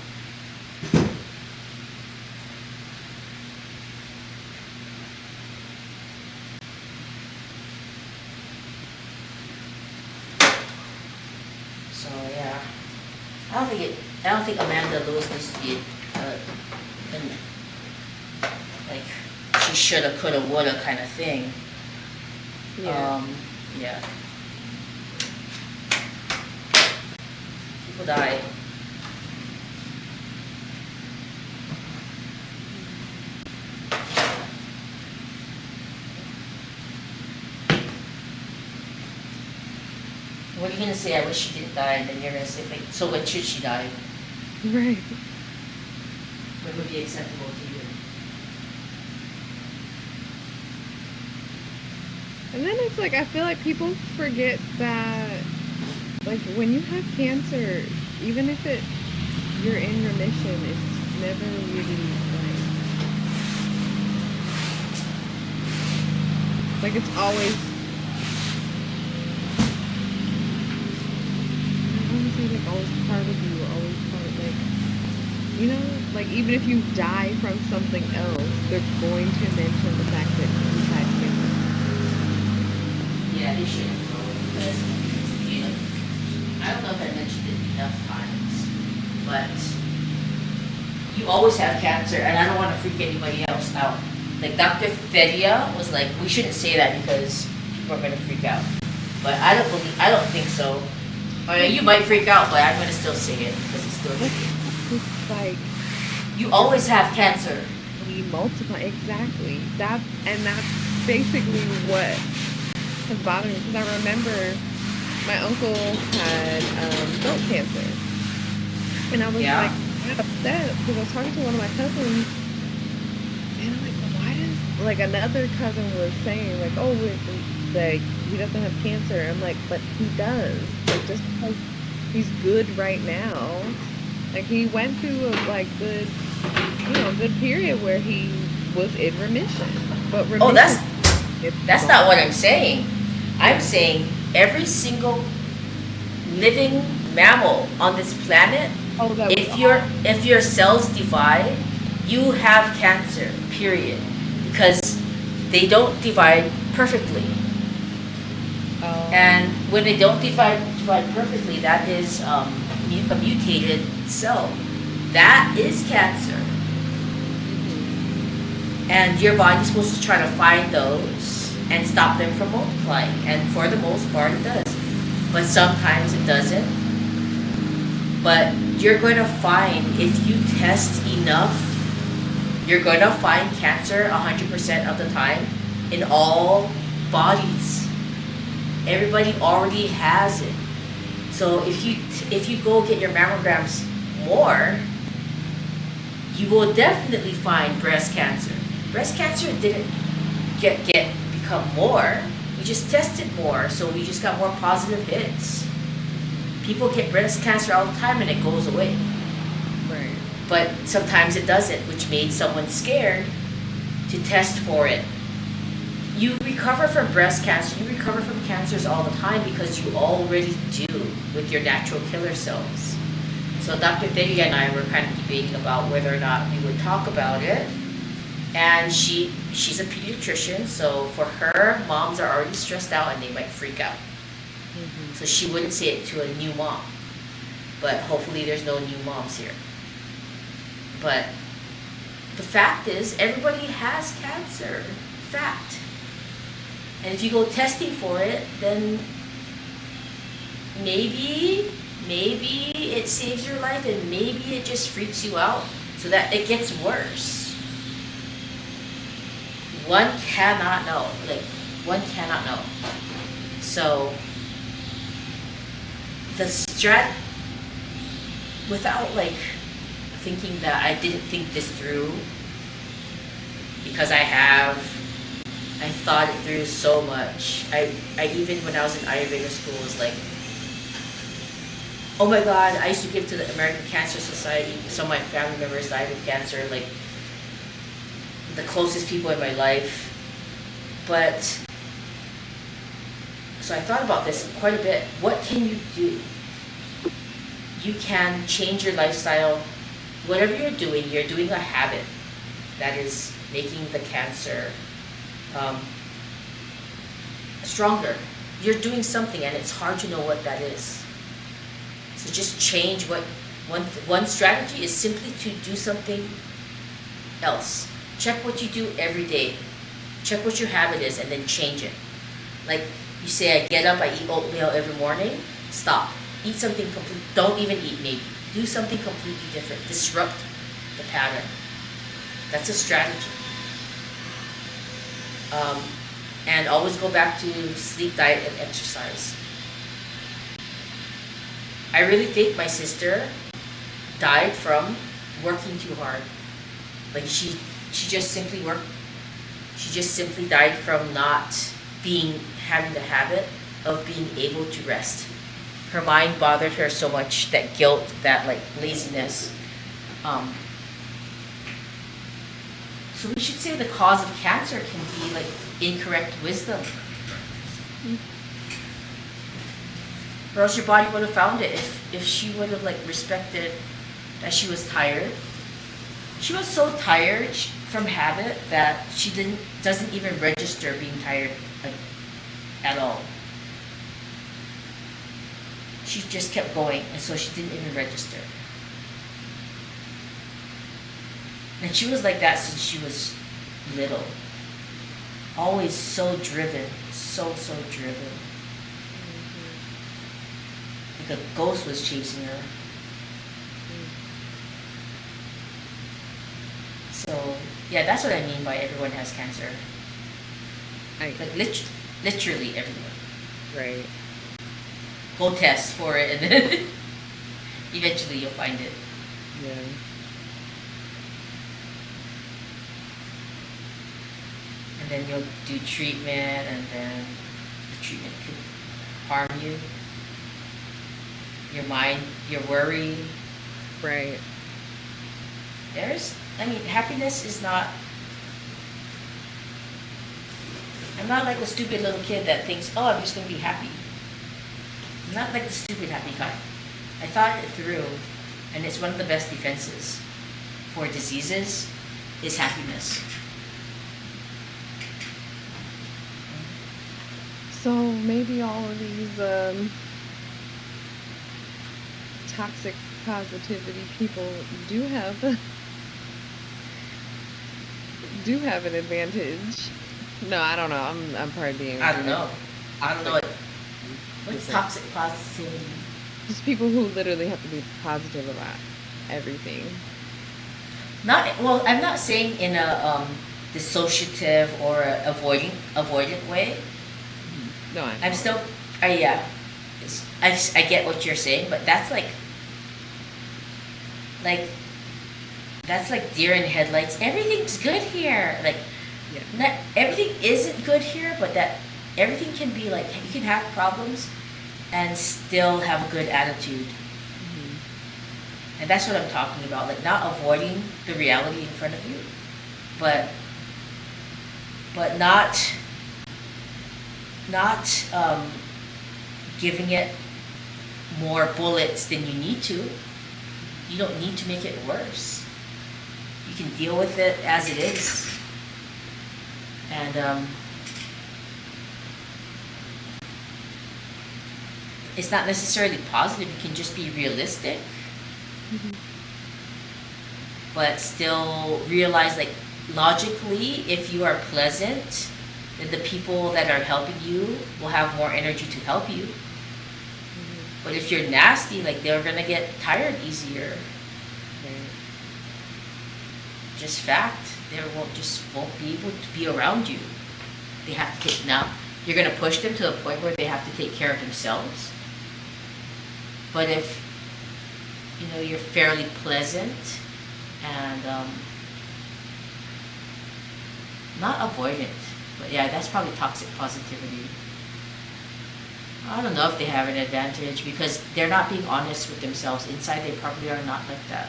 So yeah, I don't think Amanda Lewis needs to be an like she shoulda, coulda, woulda kind of thing. Yeah. Yeah. People die. What are you gonna say? I wish she didn't die, and then you're gonna say, like, so when should she die? Right. What would be acceptable to you? And then it's like I feel like people forget that like when you have cancer, even if you're in remission, it's never really like it's always I don't want to say like always part of you, always part of like like even if you die from something else, they're going to mention the fact that you had cancer. Yeah, they should know. Because, I don't know if I mentioned it enough times, but you always have cancer, and I don't want to freak anybody else out. Like Dr. Fedia was like, we shouldn't say that because people are going to freak out. But I don't think so. I mean, you might freak out, but I'm going to still say it because it's still true. It's like You always have cancer. we multiply exactly that's basically what has bothered me because I remember my uncle had throat cancer, and I was Yeah. like kind of upset because I was talking to one of my cousins, and I'm like, well, why does like another cousin was saying like, oh, like he doesn't have cancer. I'm like, but he does. Like just because he's good right now, like he went through a like good period where he was in remission, but remission. Oh, that's not what I'm saying. I'm saying every single living mammal on this planet, Oh, that was if your cells divide, you have cancer, period. Because they don't divide perfectly. And when they don't divide perfectly, that is a mutated cell. That is cancer. And your body's supposed to try to find those and stop them from multiplying. And for the most part, it does. But sometimes it doesn't. But you're going to find, if you test enough, you're going to find cancer 100% of the time in all bodies. Everybody already has it. So if you go get your mammograms more, you will definitely find breast cancer. Breast cancer didn't become more. We just tested more, so we just got more positive hits. People get breast cancer all the time and it goes away. right. But sometimes it doesn't, which made someone scared to test for it. You recover from breast cancer, you recover from cancers all the time because you already do with your natural killer cells. So Dr. Delia and I were kind of debating about whether or not we would talk about it. And she's a pediatrician, so for her, moms are already stressed out and they might freak out. So she wouldn't say it to a new mom. But hopefully there's no new moms here. But the fact is, everybody has cancer. Fact. And if you go testing for it, then maybe it saves your life and maybe it just freaks you out so that it gets worse. One cannot know. One cannot know. So without thinking that I didn't think this through, because I thought it through so much. I even when I was in Ayurveda school was like, oh my God, I used to give to the American Cancer Society. Some of my family members died of cancer, like the closest people in my life. But, so I thought about this quite a bit. What can you do? You can change your lifestyle. Whatever you're doing a habit that is making the cancer stronger. You're doing something and it's hard to know what that is. So just change one strategy is simply to do something else. Check what you do every day. Check what your habit is and then change it. Like you say, I get up, I eat oatmeal every morning. Stop. Eat something complete. Don't even eat maybe. Do something completely different. Disrupt the pattern. That's a strategy. And always go back to sleep, diet, and exercise. I really think my sister died from working too hard. Like she just simply worked. She just simply died from not having the habit of being able to rest. Her mind bothered her so much, that guilt, that like laziness. So we should say the cause of cancer can be like incorrect wisdom. Or else your body would have found it if she would have like respected that she was tired. She was so tired from habit that she doesn't even register being tired like, at all. She just kept going, and so she didn't even register. And she was like that since she was little. Always so driven, so driven. Like a ghost was chasing her. So, yeah, that's what I mean by everyone has cancer. Like literally everyone. Right. Go test for it and then eventually you'll find it. Yeah. And then you'll do treatment and then the treatment could harm you. Your mind, your worry. Right. Happiness is not. I'm not like the stupid little kid that thinks, oh, I'm just going to be happy. I'm not like the stupid happy kind. I thought it through, and it's one of the best defenses for diseases is happiness. So maybe all of these toxic positivity people do have an advantage. No, I don't know. I'm probably being. I don't know. What's toxic positivity? Just people who literally have to be positive about everything. I'm not saying in a dissociative or a avoidant way. No, I'm still, yeah. I get what you're saying, but that's like deer in headlights. Everything's good here. Like, yeah. Not everything isn't good here, but that everything can be like you can have problems and still have a good attitude. Mm-hmm. And that's what I'm talking about. Like not avoiding the reality in front of you, but not giving it more bullets than you need to. You don't need to make it worse. You can deal with it as it is. And it's not necessarily positive. You can just be realistic. Mm-hmm. But still realize, like, logically, if you are pleasant, then the people that are helping you will have more energy to help you. Mm-hmm. But if you're nasty, like, they're gonna get tired easier. Right. Just fact. They won't be able to be around you. They have to now. You're gonna push them to the point where they have to take care of themselves. But if you're fairly pleasant and not avoidant, but yeah, that's probably toxic positivity. I don't know if they have an advantage because they're not being honest with themselves. Inside, they probably are not like that.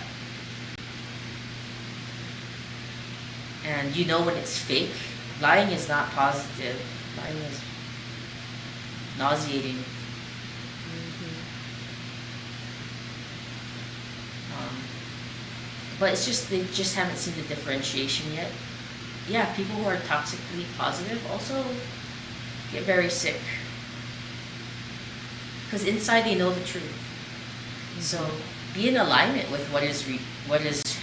And you know when it's fake. Lying is not positive. Lying is nauseating. Um, but it's just they just haven't seen the differentiation yet. Yeah, people who are toxically positive also get very sick because inside they know the truth. So be in alignment with what is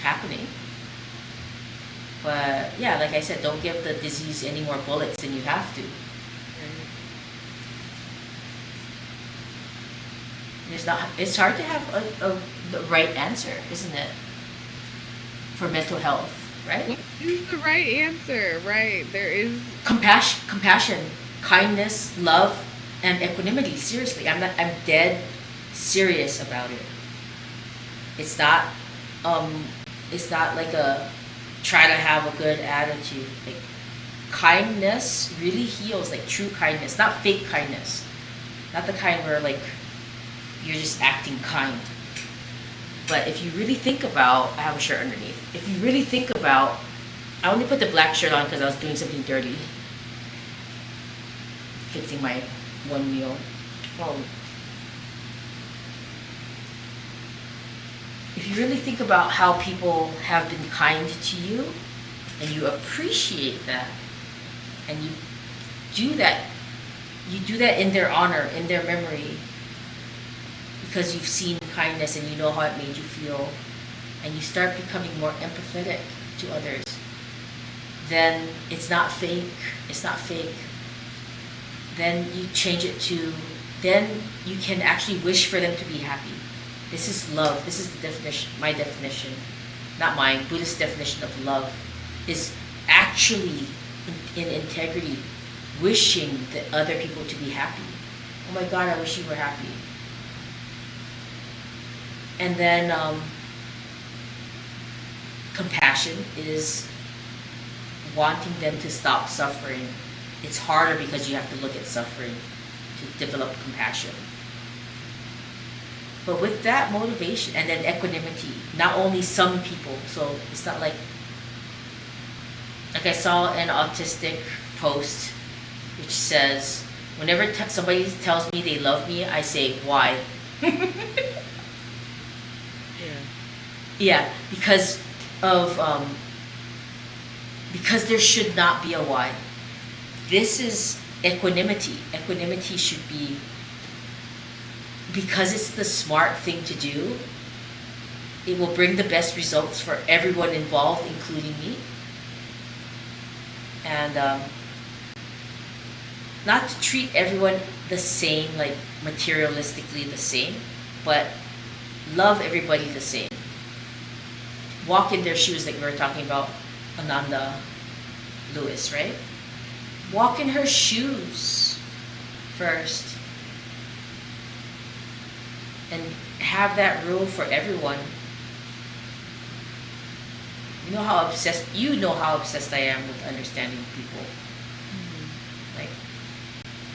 happening. But yeah, like I said, don't give the disease any more bullets than you have to. It's hard to have the right answer, isn't it? For mental health, right? What is the right answer? Right. There is Compassion, kindness, love, and equanimity. Seriously, I'm dead serious about it. It's not like a try to have a good attitude. Like kindness really heals, like true kindness, not fake kindness. Not the kind where like you're just acting kind. But if you really think about, I have a shirt underneath. If you really think about, I only put the black shirt on because I was doing something dirty. Fixing my one wheel. If you really think about how people have been kind to you, and you appreciate that, and you do that in their honor, in their memory, because you've seen kindness and you know how it made you feel, and you start becoming more empathetic to others, then it's not fake. It's not fake. Then you change it to, then you can actually wish for them to be happy. This is love. This is the definition, my definition, not mine. Buddhist definition of love is actually in integrity, wishing the other people to be happy. Oh my God, I wish you were happy. And then compassion is wanting them to stop suffering. It's harder because you have to look at suffering to develop compassion. But with that motivation, and then equanimity, not only some people, so it's not like I saw an autistic post which says, whenever somebody tells me they love me, I say, why? Yeah, because there should not be a why. This is equanimity. Equanimity should be, because it's the smart thing to do, it will bring the best results for everyone involved, including me. And not to treat everyone the same, like materialistically the same, but love everybody the same. Walk in their shoes, like we were talking about Ananda Lewis, right? Walk in her shoes first. And have that rule for everyone. You know how obsessed I am with understanding people. Mm-hmm. Like,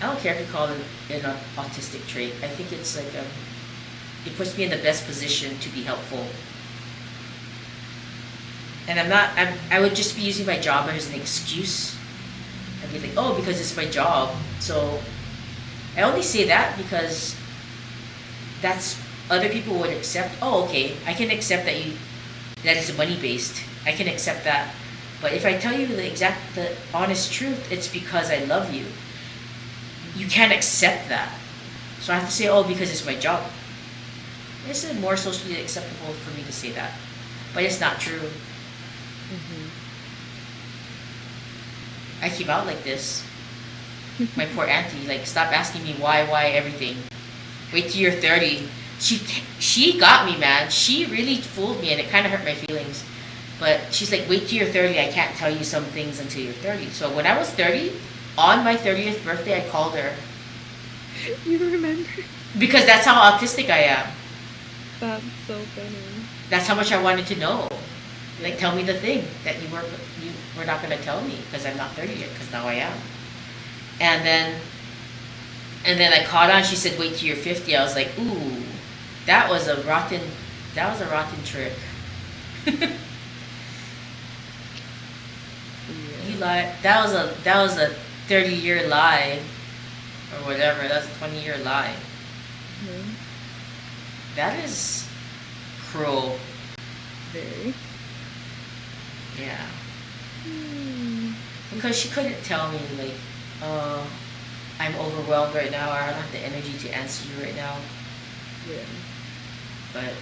I don't care if you call it an autistic trait. I think it's like it puts me in the best position to be helpful. And I would just be using my job as an excuse. I'd be like, oh, because it's my job. So I only say that because that's, other people would accept, oh, okay, I can accept that is money based. I can accept that. But if I tell you the honest truth, it's because I love you. You can't accept that. So I have to say, oh, because it's my job. It's more socially acceptable for me to say that. But it's not true. Mm-hmm. I keep out like this. My poor auntie, like, stop asking me why everything. Wait till you're 30. She got me, man. She really fooled me, and it kind of hurt my feelings. But she's like, wait till you're 30. I can't tell you some things until you're 30. So when I was 30, on my 30th birthday, I called her. You remember? Because that's how autistic I am. That's so funny. That's how much I wanted to know. Like, tell me the thing that you were not going to tell me because I'm not 30 yet, because now I am. And then I caught on. She said, "Wait till you're 50." I was like, "Ooh, that was a rotten trick." You lied. That was a 30-year lie, or whatever. That's a 20-year lie. Mhm. That is cruel. Very. Yeah. Hmm. Because she couldn't tell me, like, I'm overwhelmed right now, or I don't have the energy to answer you right now. Yeah. But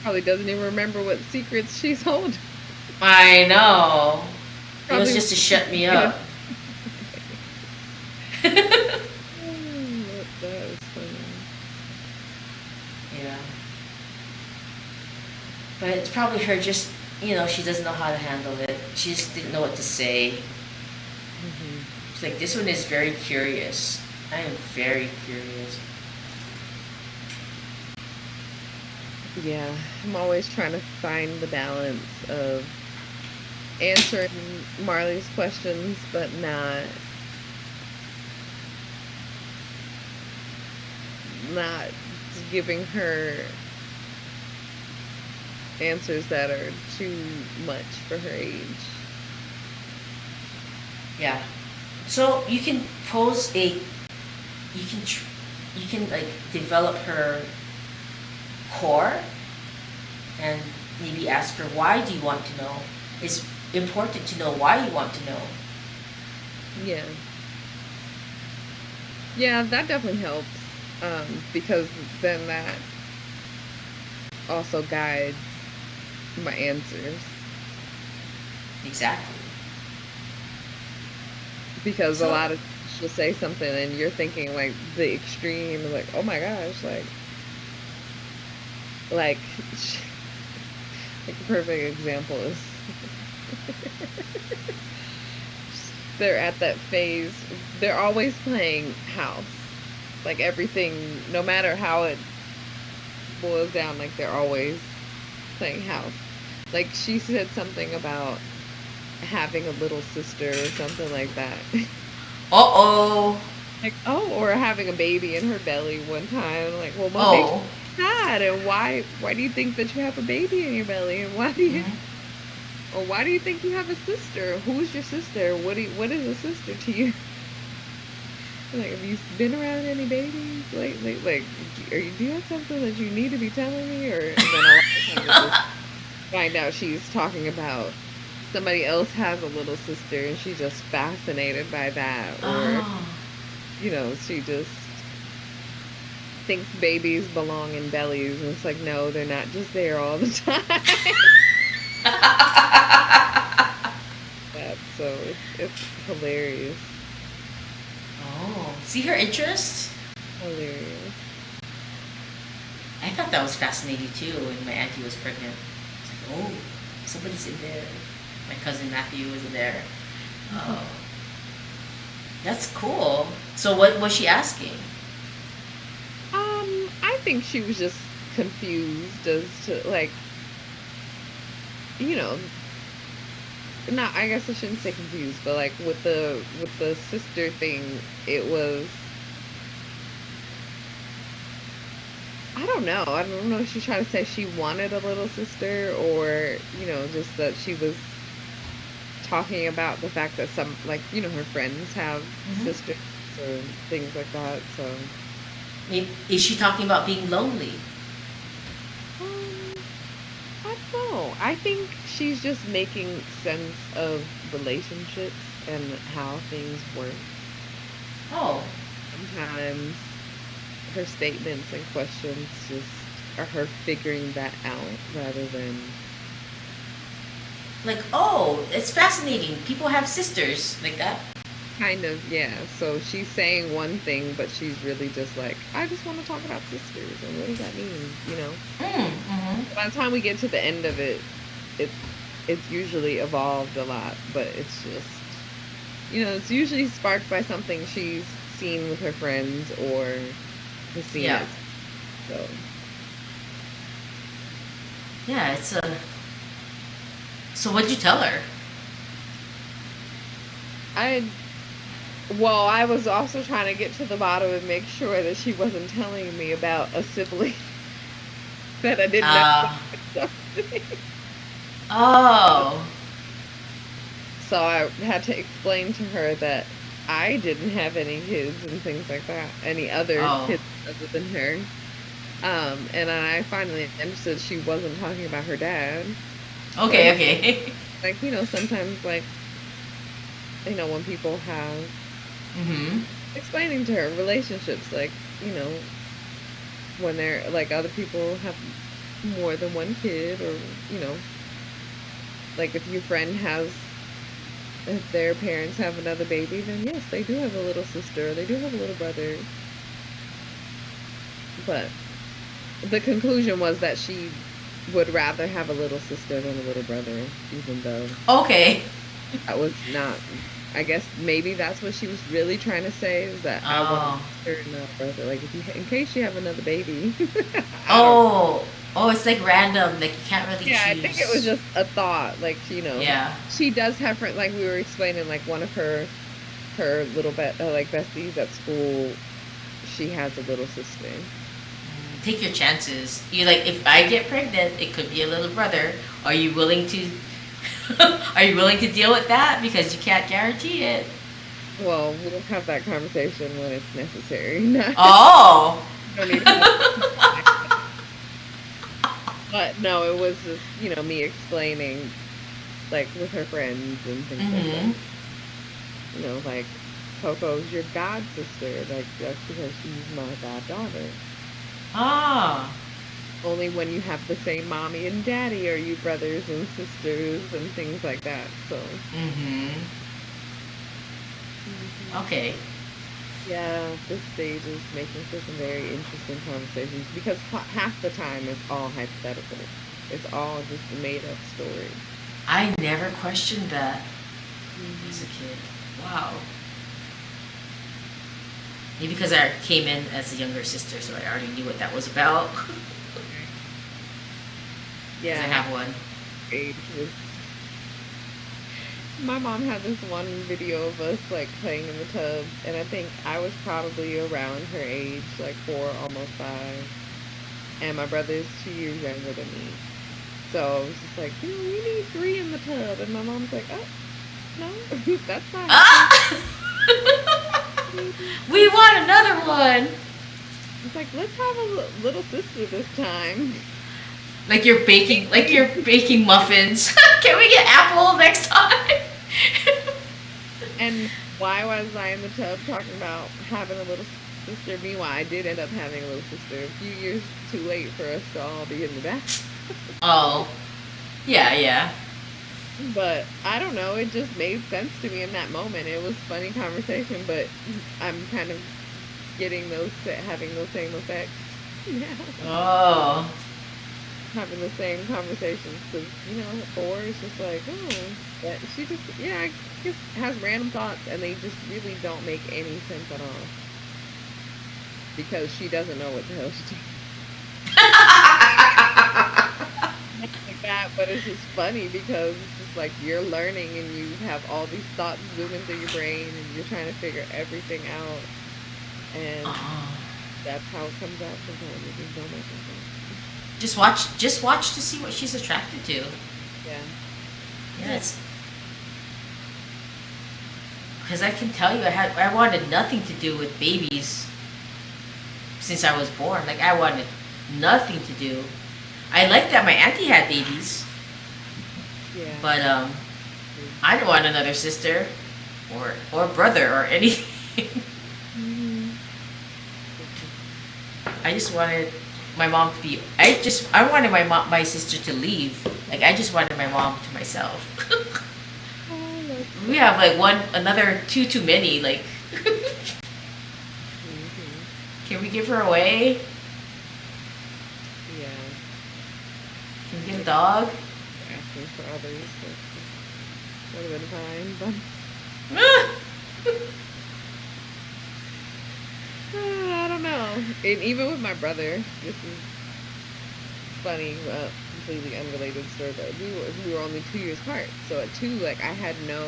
Probably doesn't even remember what secrets she's holding. I know. It was Probably. just to shut me up. That is funny. Yeah. But it's probably her just, she doesn't know how to handle it. She just didn't know what to say. Mhm. She's like, this one is very curious. I am very curious. Yeah, I'm always trying to find the balance of answering Marley's questions, but not giving her answers that are too much for her age. Yeah. So you can you can like develop her core and maybe ask her, why do you want to know? It's important to know why you want to know. Yeah. Yeah, that definitely helps. Because then that also guides my answers. Exactly. Because a So lot of she'll say something and you're thinking like the extreme, like, oh my gosh, like like a perfect example is they're at that phase. They're always playing house. Like everything, no matter how it boils down, like they're always playing house. Like she said something about having a little sister or something like that. uh-oh. Like, oh, or having a baby in her belly one time. Like, well, what makes Oh. you sad? And why do you think that you have a baby in your belly? And Mhm. why do you think you have a sister? Who's your sister? What is a sister to you? Like, have you been around any babies? Like, do you have something that you need to be telling me? Or and then a lot of times I just find out she's talking about somebody else has a little sister and she's just fascinated by that, or Oh. she just thinks babies belong in bellies, and it's like, no, they're not just there all the time. So it's hilarious. Oh. See her interest? Hilarious. I thought that was fascinating too when my auntie was pregnant. It's like, oh, somebody's in there. My cousin Matthew was in there. Oh. That's cool. So what was she asking? I think she was just confused as to, like, you know, not, I guess I shouldn't say confused, but like with the sister thing, it was, I don't know. I don't know if she's trying to say she wanted a little sister, or, just that she was talking about the fact that some, like, her friends have Hmm. sisters or things like that. So, Is she talking about being lonely? um, I don't know. I think she's just making sense of relationships and how things work. Oh. Sometimes her statements and questions just are her figuring that out rather than Like, oh, it's fascinating. People have sisters like that. kind of, yeah. So she's saying one thing, but she's really just like, I just want to talk about sisters, and what does that mean? Mm-hmm. By the time we get to the end of it, it's it's usually evolved a lot, but it's just, it's usually sparked by something she's seen with her friends or has seen Yeah. it. So Yeah, it's a So what'd you tell her? Well, I was also trying to get to the bottom and make sure that she wasn't telling me about a sibling that I didn't know. Oh. So I had to explain to her that I didn't have any kids and things like that, any other Oh. kids other than her. And then I finally understood she wasn't talking about her dad. Okay, okay. Like, sometimes, like, when people have, Mm-hmm. explaining to her relationships, like, when they're, like, other people have more than one kid, or, like, if your friend if their parents have another baby, then yes, they do have a little sister, or they do have a little brother. But the conclusion was that she would rather have a little sister than a little brother, even though Okay. that was not. I guess maybe that's what she was really trying to say, is that I want a sister and not a brother. Like, in case you have another baby. Oh, it's like random. Like you can't really Yeah, choose. I think it was just a thought. Like, Yeah. she does have friends. Like we were explaining, like one of her little like besties at school. She has a little sister. Take your chances. You like, if I get pregnant, it could be a little brother. Are you willing to? Are you willing to deal with that? Because you can't guarantee it. Well, we'll have that conversation when it's necessary. Oh. Don't need to But no, it was just, me explaining, like, with her friends and things like that. Like, Coco's your god sister. Like, that's because she's my goddaughter. Ah. Only when you have the same mommy and daddy are you brothers and sisters and things like that. So. Okay. Yeah, this stage is making for some very interesting conversations, because half the time it's all hypothetical. It's all just a made-up story. I never questioned that as a kid. Wow. Maybe because I came in as a younger sister, so I already knew what that was about. Yeah. I have one. Age was. My mom had this one video of us, like, playing in the tub, and I think I was probably around her age, like 4, almost 5. And my brother's 2 years younger than me. So I was just like, we need 3 in the tub. And my mom's like, oh, no, that's fine. Ah! We want another one. It's like, let's have a little sister this time. Like you're baking muffins. Can we get apple next time? And why was I in the tub talking about having a little sister? Meanwhile, I did end up having a little sister a few years too late for us to all be in the bath. Oh. Yeah. But I don't know, it just made sense to me in that moment. It was funny conversation, but I'm kind of having those same effects now. Oh. Having the same conversations, because, 4 is just like, but she just, I guess, has random thoughts, and they just really don't make any sense at all. Because she doesn't know what the hell she's doing. Like that, but it's just funny because it's just like you're learning and you have all these thoughts zooming through your brain and you're trying to figure everything out, and that's how it comes out sometimes. It just don't make sense. Just watch to see what she's attracted to. Yeah. Yes. Because I can tell you, I wanted nothing to do with babies since I was born. Like, I wanted nothing to do. I liked that my auntie had babies. Yeah. But I don't want another sister or brother or anything. I just wanted my mom to be. I wanted my sister to leave. Like, I just wanted my mom to myself. We have like another two too many. Like, can we give her away? Yeah. Can we get a dog? Asking for others. Would have been fine, but I don't know. And even with my brother, this is funny. completely unrelated story, but we were only 2 years apart. So at 2, like I had no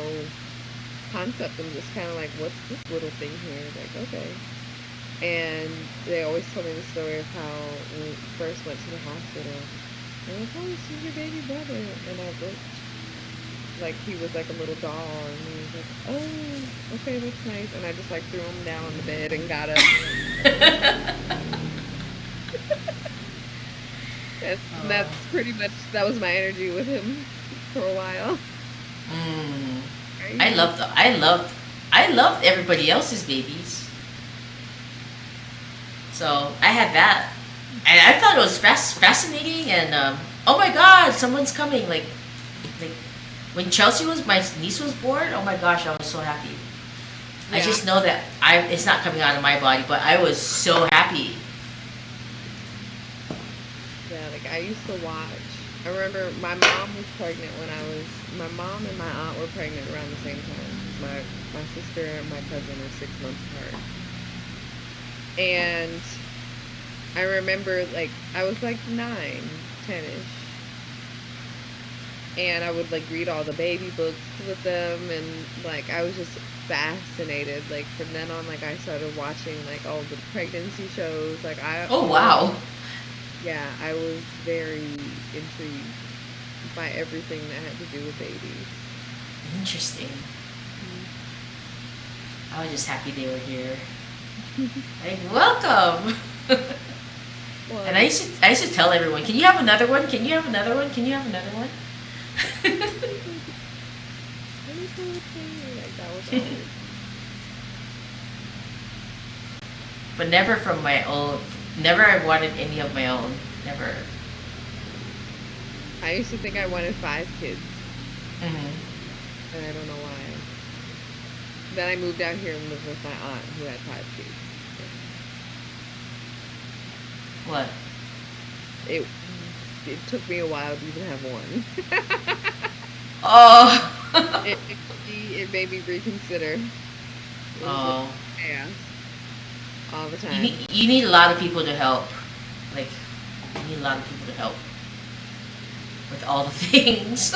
concept. I'm just kind of like, what's this little thing here? Like, okay. And they always told me the story of how we first went to the hospital. And like, oh, this is your baby brother. And I looked like he was like a little doll, and he was like, oh, okay, that's nice. And I just like threw him down on the bed and got up. That's pretty much, that was my energy with him for a while. I loved everybody else's babies. So I had that, and I thought it was fascinating. And oh my God, someone's coming! Like when my niece was born. Oh my gosh, I was so happy. Yeah. I just know that it's not coming out of my body, but I was so happy. Yeah, like I used to watch. I remember my mom was pregnant my mom and my aunt were pregnant around the same time. My sister and my cousin are 6 months apart. And I remember, like, I was like 9, 10-ish. And I would like read all the baby books with them, and like I was just fascinated. Like from then on, like I started watching like all the pregnancy shows. Like Oh wow. Yeah, I was very intrigued by everything that had to do with babies. Interesting. I was just happy they were here. Like, welcome. Well, and I used to tell everyone, can you have another one? Can you have another one? Can you have another one? But never from my own. Never I wanted any of my own. Never. I used to think I wanted 5 kids. Mm-hmm. And I don't know why. Then I moved out here and lived with my aunt who had 5 kids. What? It took me a while to even have one. Oh. it made me reconsider. Oh. Yeah. All the time. You need a lot of people to help. Like, you need a lot of people to help with all the things.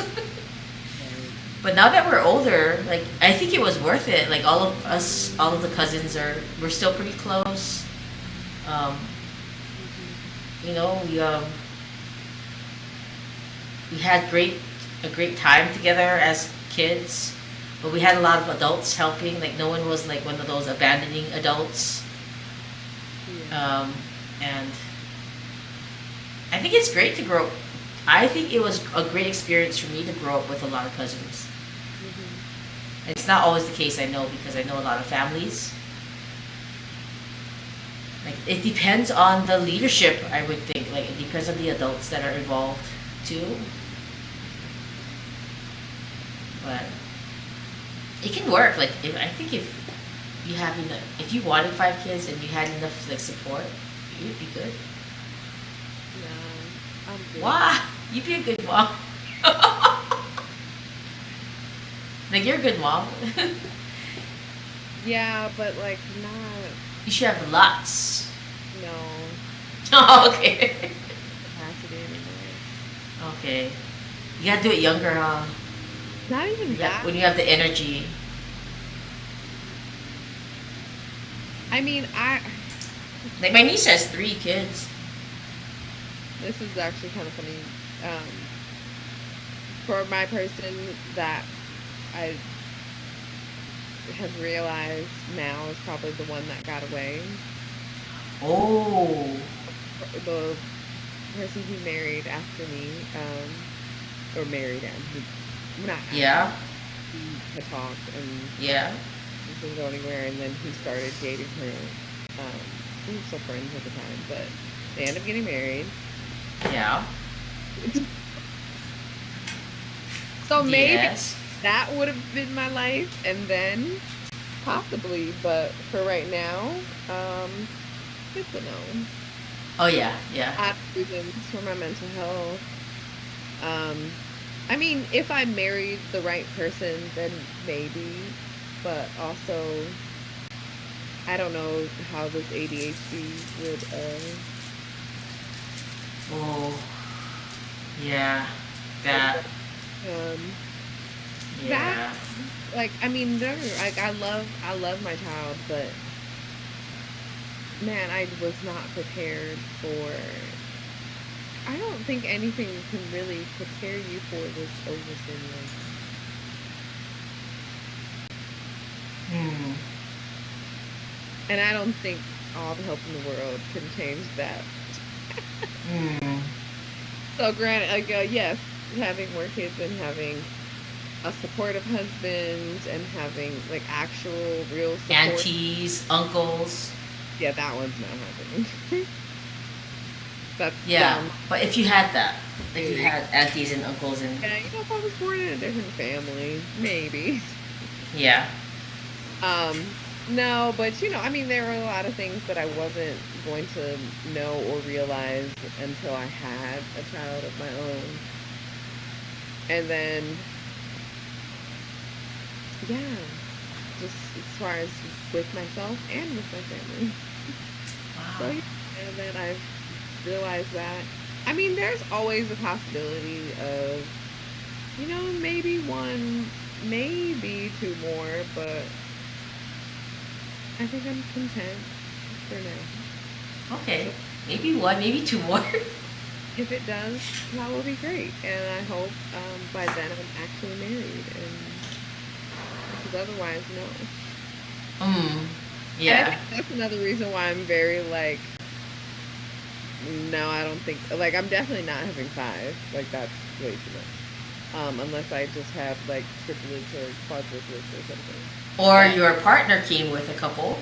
But now that we're older, like, I think it was worth it. Like, all of the cousins we're still pretty close. You know, we had a great time together as kids, but we had a lot of adults helping. Like, no one was like one of those abandoning adults. Yeah. And I think it's great to grow. I think it was a great experience for me to grow up with a lot of cousins. Mm-hmm. It's not always the case, I know, because I know a lot of families. Like, it depends on the leadership, I would think. Like, it depends on the adults that are involved too. But it can work. Like, I think if you wanted 5 kids and you had enough like support, you'd be good. No, I'm good. Wow, you'd be a good mom. Like, you're a good mom. Yeah, but like not. You should have lots. No. Oh, okay. Capacity anymore. Okay. You gotta do it younger, huh? Not even that. When you have the energy. I mean, like, my niece has 3 kids. This is actually kind of funny. For my person that I have realized now is probably the one that got away. Oh. The person who married after me, or married him. Yeah. He had talked and yeah. He didn't go anywhere, and then he started dating her. We were still friends at the time, but they ended up getting married. Yeah. So maybe yes. That would have been my life, and then possibly, but for right now, it's a no. Oh yeah, yeah. I have reasons for my mental health. I mean, if I married the right person, then maybe, but also, I don't know how this ADHD would. Oh. Yeah. That. Um, Yeah. like I mean, don't get me wrong, like I love my child, but man, I was not prepared for. I don't think anything can really prepare you for this overstimulation. Hmm. And I don't think all the help in the world can change that. Hmm. So granted, like yes, having more kids and having a supportive husband and having like actual real support. Aunties, uncles. Yeah, that one's not happening. That's Yeah. down. But if you had that, if you had aunties and uncles and Yeah, if I was born in a different family, maybe. yeah. No, but I mean, there were a lot of things that I wasn't going to know or realize until I had a child of my own. And then, yeah, just as far as with myself and with my family. So, Wow. yeah, and then I've realized that. I mean, there's always a possibility of, maybe one, maybe two more, but I think I'm content for now. Okay. So Maybe one, maybe two more. if it does, that will be great. And I hope by then I'm actually married. And because otherwise, no. Hmm. And I Yeah. think that's another reason why I'm very like, no, I don't think, like, I'm definitely not having five. Like, that's way too much. Unless I just have like triplets or quadruplets or something. Or But your partner came with a couple.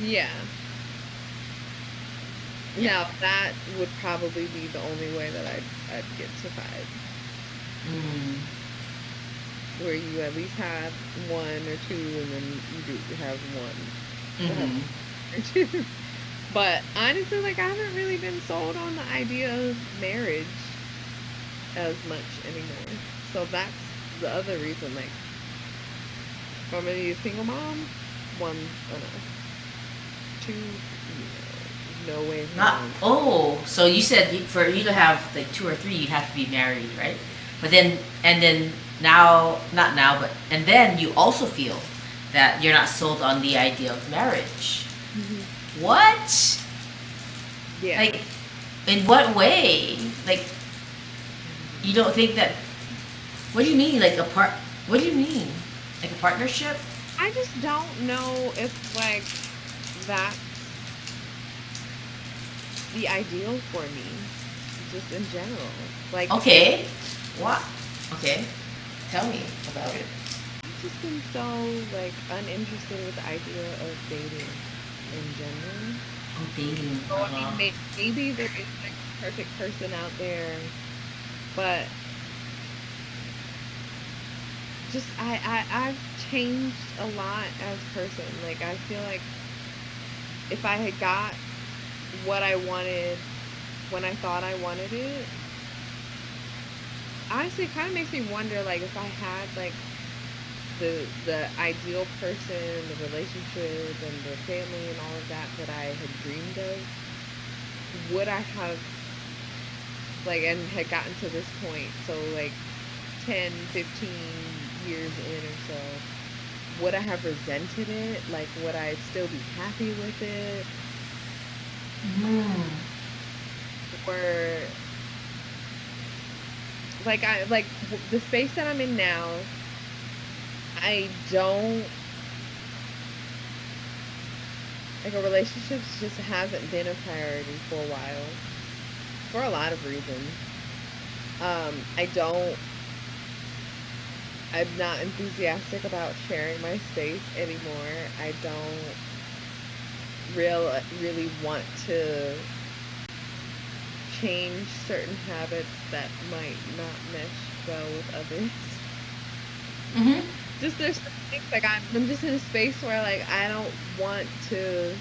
yeah. Yeah. Now that would probably be the only way that I'd get to five, Hmm. where you at least have one or two, and then you do have one. We'll have Hmm. one or two. But honestly, like I haven't really been sold on the idea of marriage as much anymore. So that's the other reason. Like, if I'm gonna be a single mom, one enough. Two, no way in Not. hell. Oh, so you said for you to have like two or three, you have to be married, right? But then now, not now, but and then you also feel that you're not sold on the idea of marriage. What? Yeah. Like, in what way? Like, you don't think that? What do you mean? Like a part? What do you mean? Like a partnership? I just don't know if like that's the ideal for me, just in general. Like, Okay. What? Okay. Tell me about it. I've just been so like uninterested with the idea of dating in general. Oh, dating. So I mean, maybe there is like a perfect person out there, but just I've changed a lot as a person. Like I feel like if I had got what I wanted when I thought I wanted it, honestly, it kind of makes me wonder, like, if I had like the ideal person, the relationship, and the family, and all of that that I had dreamed of, would I have like and had gotten to this point? So like 10, 15 years in or so, would I have resented it? Like, would I still be happy with it? Hmm. Or like the space that I'm in now, I don't like a relationship just hasn't been a priority for a while for a lot of reasons. I don't I'm not enthusiastic about sharing my space anymore. I don't really want to change certain habits that might not mesh well with others. Mhm. Just there's some things like I'm just in a space where like I don't want to.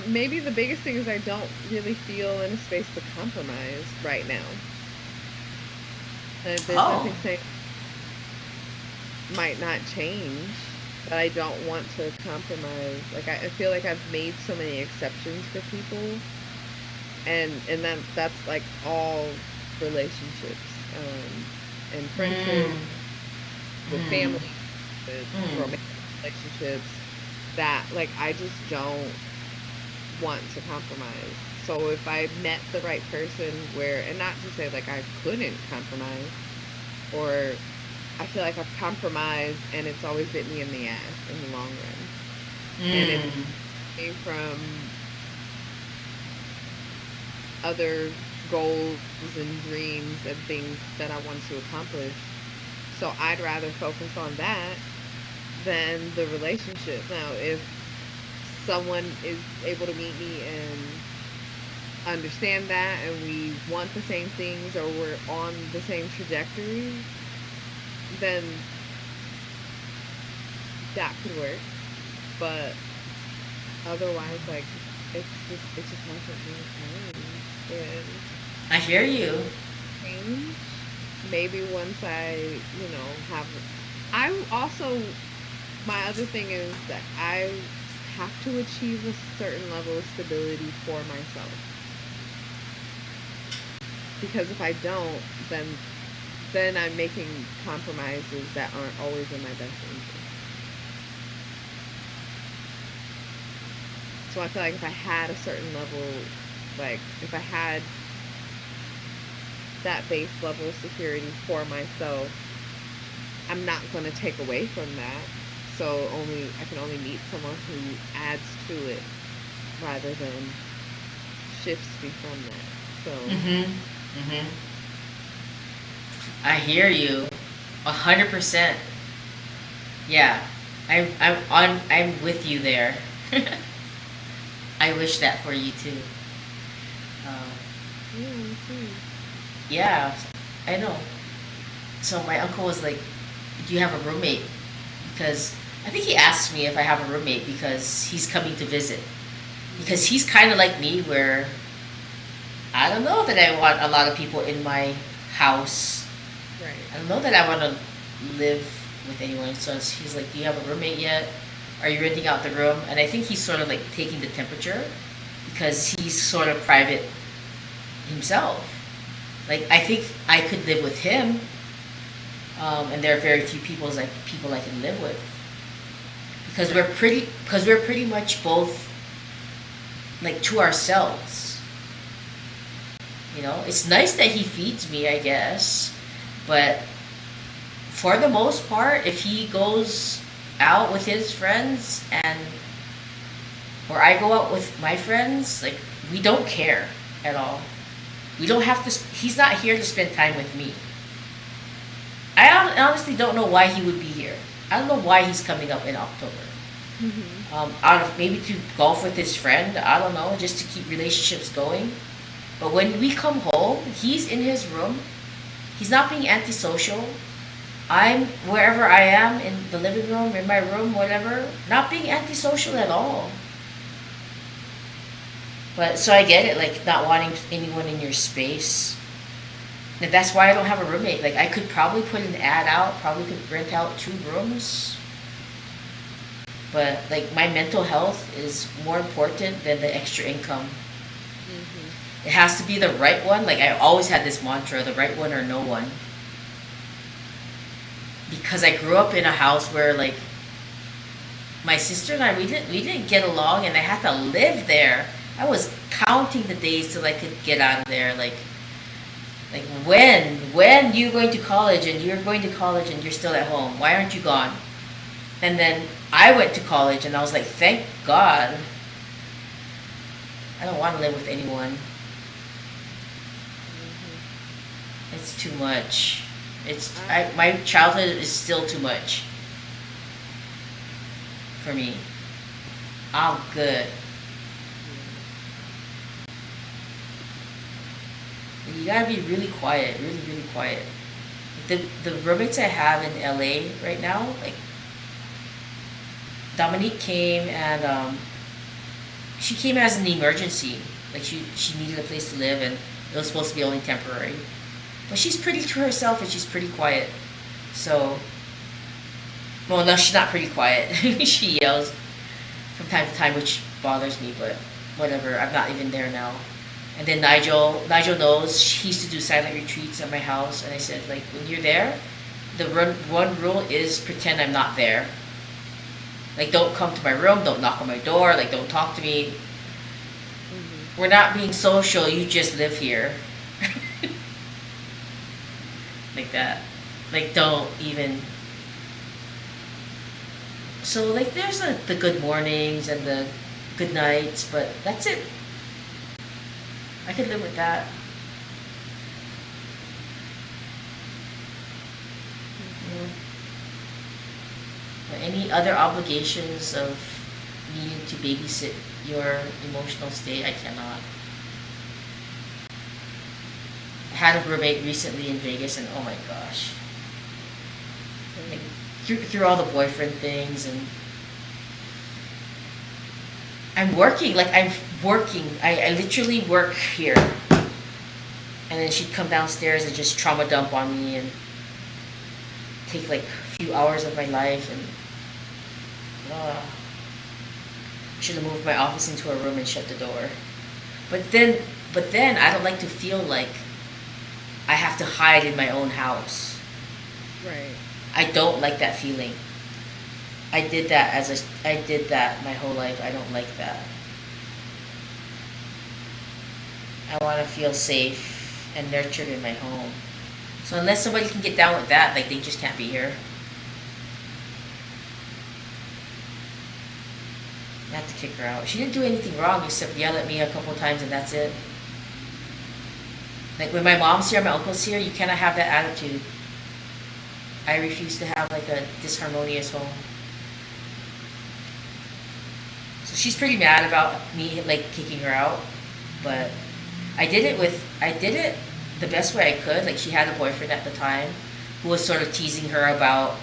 Maybe the biggest thing is I don't really feel in a space to compromise right now. And there's Oh. nothing saying might not change, but I don't want to compromise. Like I feel like I've made so many exceptions for people, and that's like all relationships, and friendships, with Mm. family, with Mm. romantic relationships, that like I just don't want to compromise. So if I met the right person where, and not to say like I couldn't compromise, or I feel like I've compromised and it's always bit me in the ass in the long run. And it Mm. came from other goals and dreams and things that I wanted to accomplish. So I'd rather focus on that than the relationship. Now, if someone is able to meet me and understand that and we want the same things or we're on the same trajectory, then that could work. But otherwise, like it just wasn't my priority. And I hear you. change, maybe once I, have. I also, my other thing is that I have to achieve a certain level of stability for myself. Because if I don't, then I'm making compromises that aren't always in my best interest. So I feel like if I had a certain level, like if I had that base level of security for myself, I'm not going to take away from that. So I can only meet someone who adds to it rather than shifts me from that. So, Mhm. Mhm. I hear you. 100%. Yeah. I'm with you there. I wish that for you too. Um, yeah, me too. yeah, I know. So my uncle was like, "Do you have a roommate?" Because I think he asked me if I have a roommate because he's coming to visit. Because Mm-hmm. he's kind of like me, where I don't know that I want a lot of people in my house. Right. I don't know that I want to live with anyone. So he's like, "Do you have a roommate yet? Are you renting out the room?" And I think he's sort of like taking the temperature because he's sort of private himself. Like I think I could live with him, and there are very few people I can live with because Right. we're pretty much both like to ourselves. It's nice that he feeds me, I guess, but for the most part, if he goes out with his friends and or I go out with my friends, like we don't care at all. We don't have to. He's not here to spend time with me. Honestly don't know why he would be here. I don't know why he's coming up in October. Mm-hmm. Out of maybe to golf with his friend. I don't know, just to keep relationships going. But when we come home, he's in his room. He's not being antisocial. I'm wherever I am in the living room, in my room, whatever, not being antisocial at all. But so I get it, like not wanting anyone in your space. And that's why I don't have a roommate. Like I could probably put an ad out, probably could rent out 2 rooms, but like my mental health is more important than the extra income. Mm-hmm. It has to be the right one. Like I always had this mantra, the right one or no one. Because I grew up in a house where like my sister and I we didn't get along and I had to live there. I was counting the days till I could get out of there. Like when you're going to college and you're going to college and you're still at home. Why aren't you gone? And then I went to college and I was like, thank God. I don't want to live with anyone. Mm-hmm. It's too much. I My childhood is still too much for me. I'm good. yeah. You gotta be really quiet, really, really quiet. The roommates I have in LA right now, like Dominique came and she came as an emergency. Like she needed a place to live and it was supposed to be only temporary. But she's pretty to herself and she's pretty quiet. So, well, no, she's not pretty quiet. She yells from time to time, which bothers me. But whatever, I'm not even there now. And then Nigel knows he used to do silent retreats at my house, and I said, like, when you're there, the one rule is pretend I'm not there. Like, don't come to my room, don't knock on my door, like, don't talk to me. Mm-hmm. We're not being social, you just live here. Like that. Like, don't even. So, like, there's the good mornings and the good nights, but that's it. I could live with that. But any other obligations of needing to babysit your emotional state, I cannot. I had a roommate recently in Vegas, and oh my gosh. Like, through all the boyfriend things, and I'm working, I literally work here, and then she'd come downstairs and just trauma dump on me and take like a few hours of my life, and I should have moved my office into a room and shut the door. But then I don't like to feel like I have to hide in my own house. Right. I don't like that feeling. I did that my whole life. I don't like that. I want to feel safe and nurtured in my home. So unless somebody can get down with that, like, they just can't be here. I have to kick her out. She didn't do anything wrong except yell at me a couple of times, and that's it. Like, when my mom's here, my uncle's here, you cannot have that attitude. I refuse to have like a disharmonious home. So she's pretty mad about me like kicking her out, but I did it the best way I could. Like, she had a boyfriend at the time who was sort of teasing her about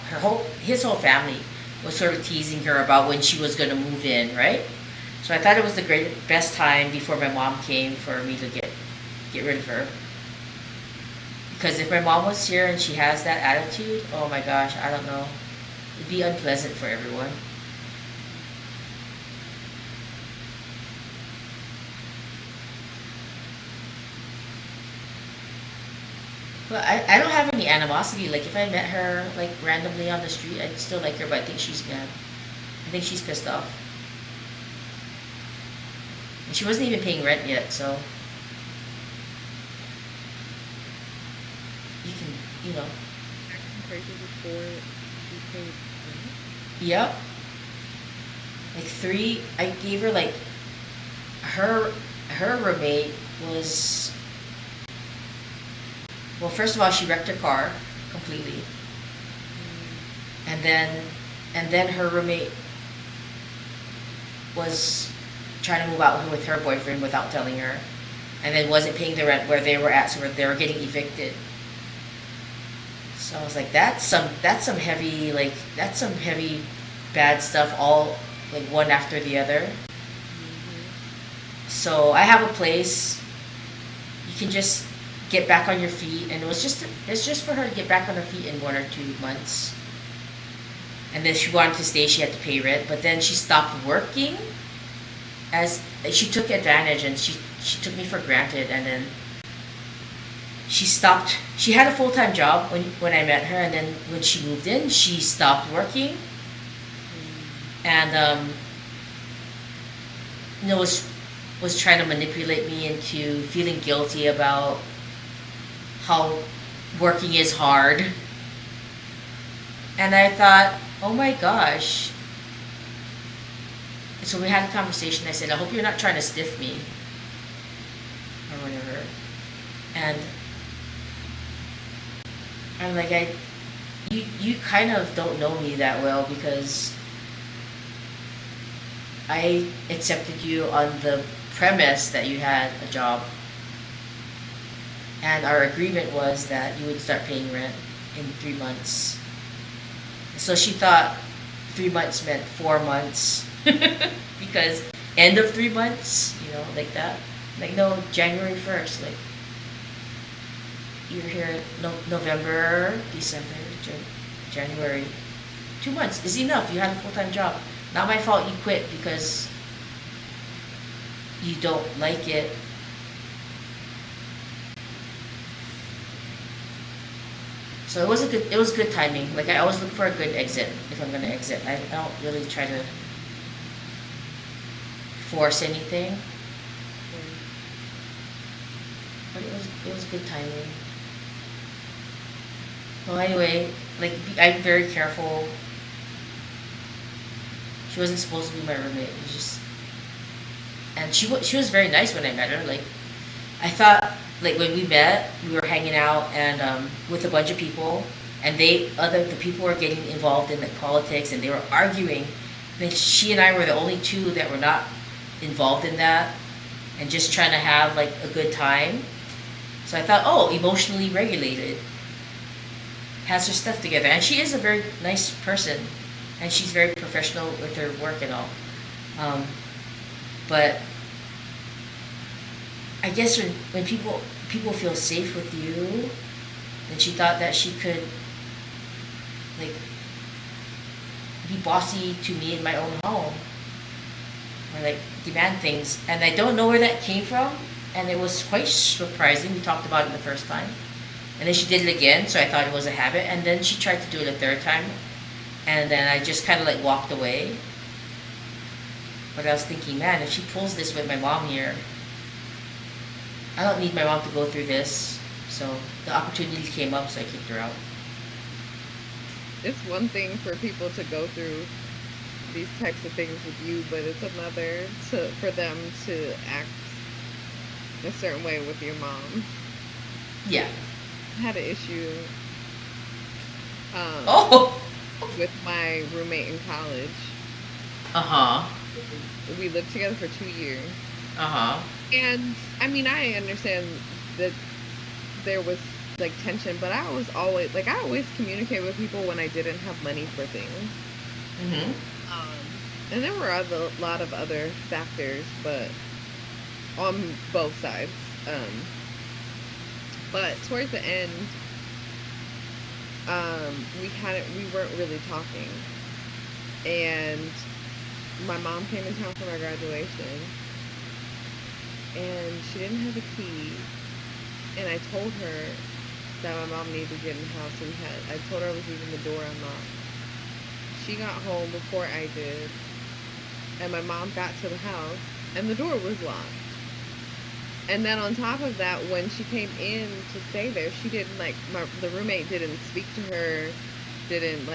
his whole family was sort of teasing her about when she was going to move in, right? So I thought it was the best time before my mom came for me to get rid of her. Because if my mom was here and she has that attitude, oh my gosh, I don't know. It'd be unpleasant for everyone. But I don't have any animosity. Like, if I met her like randomly on the street, I'd still like her, but I think she's mad. I think she's pissed off. And she wasn't even paying rent yet, so you can, you know. Acting crazy before you paid rent? Yep. Like I gave her like her roommate was, well, first of all, she wrecked her car completely. And then her roommate was trying to move out with her boyfriend without telling her, and then wasn't paying the rent where they were at, so they were getting evicted. So I was like, that's some heavy bad stuff, all like one after the other. So I have a place. You can just get back on your feet, and it's just for her to get back on her feet in 1 or 2 months. And then she wanted to stay, she had to pay rent, but then she stopped working, as she took advantage, and she took me for granted. And then she had a full-time job when I met her, and then when she moved in, she stopped working, and was trying to manipulate me into feeling guilty about how working is hard. And I thought, oh my gosh. So we had a conversation. I said, I hope you're not trying to stiff me or whatever. And I'm like, you kind of don't know me that well, because I accepted you on the premise that you had a job. And our agreement was that you would start paying rent in 3 months. So she thought 3 months meant 4 months. Because end of 3 months, like that. Like, no, January 1st. Like, you're here November, December, January. 2 months is enough. You had a full-time job. Not my fault you quit because you don't like it. So it was good timing. Like I always look for a good exit if I'm gonna exit. I don't really try to force anything. But it was good timing. Well, anyway, like I'm very careful. She wasn't supposed to be my roommate. It was just, and she was very nice when I met her. Like I thought, like when we met, we were hanging out and with a bunch of people, and the people were getting involved in like politics, and they were arguing. And she and I were the only two that were not involved in that, and just trying to have like a good time. So I thought, oh, emotionally regulated, has her stuff together, and she is a very nice person, and she's very professional with her work and all. But I guess when people feel safe with you, then she thought that she could like be bossy to me in my own home, or like demand things, and I don't know where that came from, and it was quite surprising. We talked about it the first time, and then she did it again, so I thought it was a habit, and then she tried to do it a third time, and then I just kind of like walked away. But I was thinking, man, if she pulls this with my mom here, I don't need my mom to go through this. So the opportunity came up, so I kicked her out. It's one thing for people to go through these types of things with you, but it's another for them to act a certain way with your mom. Yeah. I had an issue Oh. with my roommate in college. Uh-huh. We lived together for 2 years. Uh-huh. And I mean, I understand that there was like tension, but I always communicate with people when I didn't have money for things. Mm-hmm. And there were a lot of other factors, but on both sides. But towards the end, we weren't really talking, and my mom came in town for my graduation, and she didn't have a key, and I told her that my mom needed to get in the house, and I told her I was leaving the door unlocked. She got home before I did, and my mom got to the house, and the door was locked. And then on top of that, when she came in to stay there, she didn't the roommate didn't speak to her, didn't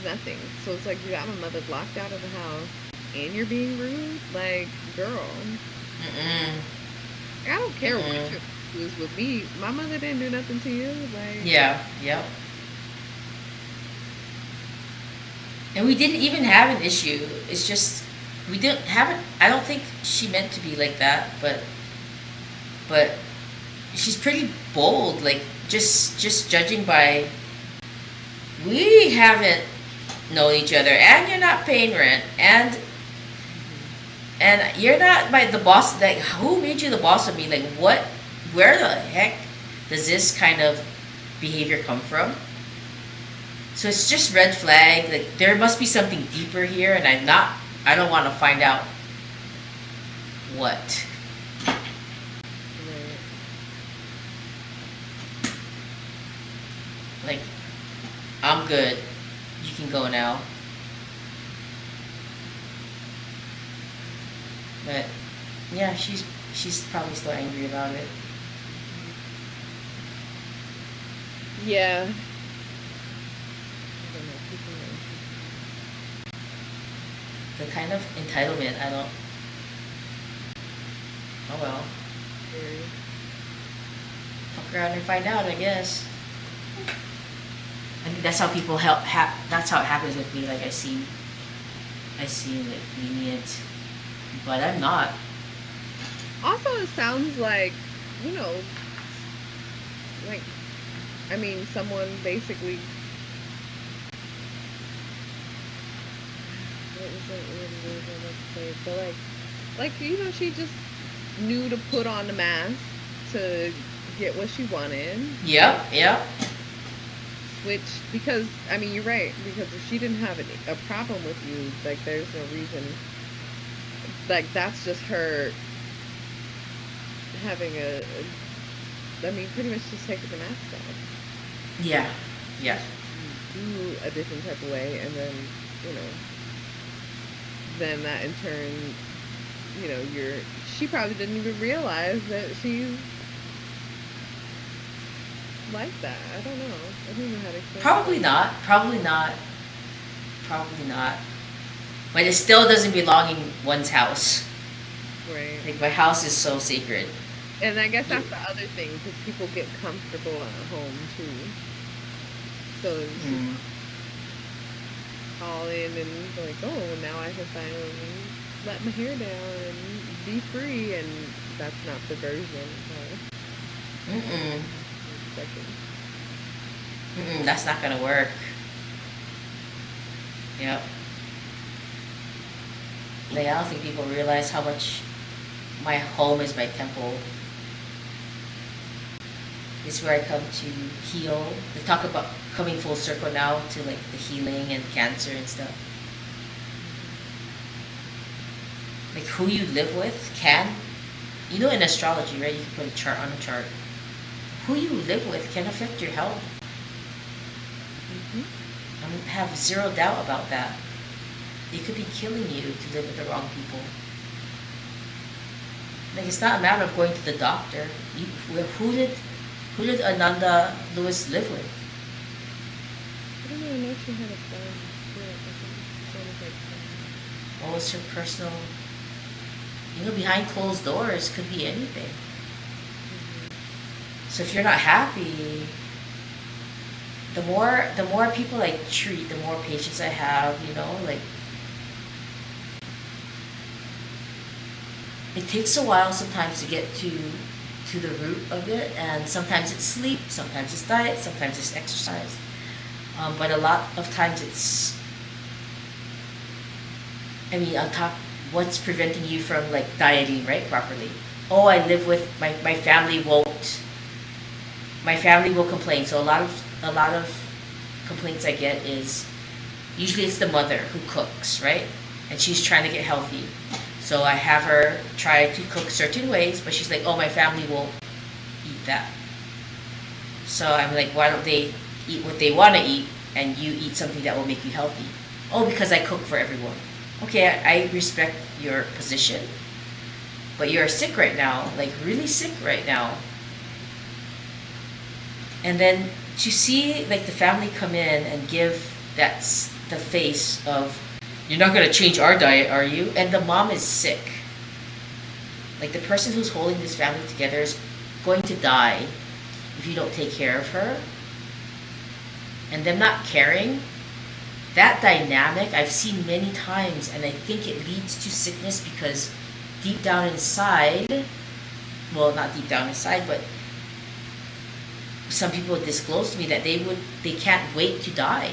nothing. So it's like, you got my mother locked out of the house, and you're being rude? Like, girl. Mm-mm. I don't care what your was with me. My mother didn't do nothing to you. Like, Yeah, yep. And we didn't even have an issue. It's just we didn't have it. I don't think she meant to be like that, but she's pretty bold. Like just judging by, we haven't known each other, and you're not paying rent, and you're not the boss. Like, who made you the boss of me? Like, what? Where the heck does this kind of behavior come from? So it's just red flag. Like, there must be something deeper here, and I don't want to find out what. Like, I'm good. You can go now. But yeah, she's probably still angry about it. yeah. The kind of entitlement, I don't. Oh well. Fuck around and find out, I guess. I think that's how people that's how it happens with me. Like, I seem like lenient, but I'm not. Also, it sounds like, I mean, someone basically. What was that word I was about to say? But she just knew to put on the mask to get what she wanted. Yep. Which, because, I mean, you're right, because if she didn't have a problem with you, like, there's no reason, like, that's just her having I mean, pretty much just taking the mask off. Yeah. Yeah. do a different type of way, and then you know, then that in turn, you know, she probably didn't even realize that she's like that. I don't know. I don't know how to explain Probably it. not. Probably not. Probably not. But it still doesn't belong in one's house. Right. Like my house is so sacred. And I guess that's the other thing, because people get comfortable at home too. So she Mm. call in and like, oh, now I can finally let my hair down and be free, and that's not the version Mm-mm. expecting. Mm-mm. That's not gonna work. Yep. Like I don't think people realize how much my home is my temple. It's where I come to heal. They talk about coming full circle now to like the healing and cancer and stuff. Like who you live with can, you know, in astrology, right? You can put a chart on a chart. Who you live with can affect your health. I have zero doubt about that. It could be killing you to live with the wrong people. Like it's not a matter of going to the doctor. Who did Ananda Lewis live with? I don't know. I know she had a friend. Yeah, I think she had a good friend. What was her personal? You know, behind closed doors could be anything. So if you're not happy, the more people I treat, the more patients I have. You know, like it takes a while sometimes to get to the root of it, and sometimes it's sleep, sometimes it's diet, sometimes it's exercise, but a lot of times it's, I mean, on top, what's preventing you from like dieting right properly? Oh, I live with my family won't, my family will complain. So a lot of complaints I get is usually it's the mother who cooks, right? And she's trying to get healthy. So I have her try to cook certain ways, but she's like, oh, my family won't eat that. So I'm like, why don't they eat what they want to eat and you eat something that will make you healthy? Oh, because I cook for everyone. Okay, I respect your position, but you're sick right now, like really sick right now. And then to see like the family come in and give the face of, you're not going to change our diet, are you? And the mom is sick. Like the person who's holding this family together is going to die if you don't take care of her. And them not caring, that dynamic I've seen many times, and I think it leads to sickness because deep down inside, well, not deep down inside, but some people disclose to me that they can't wait to die.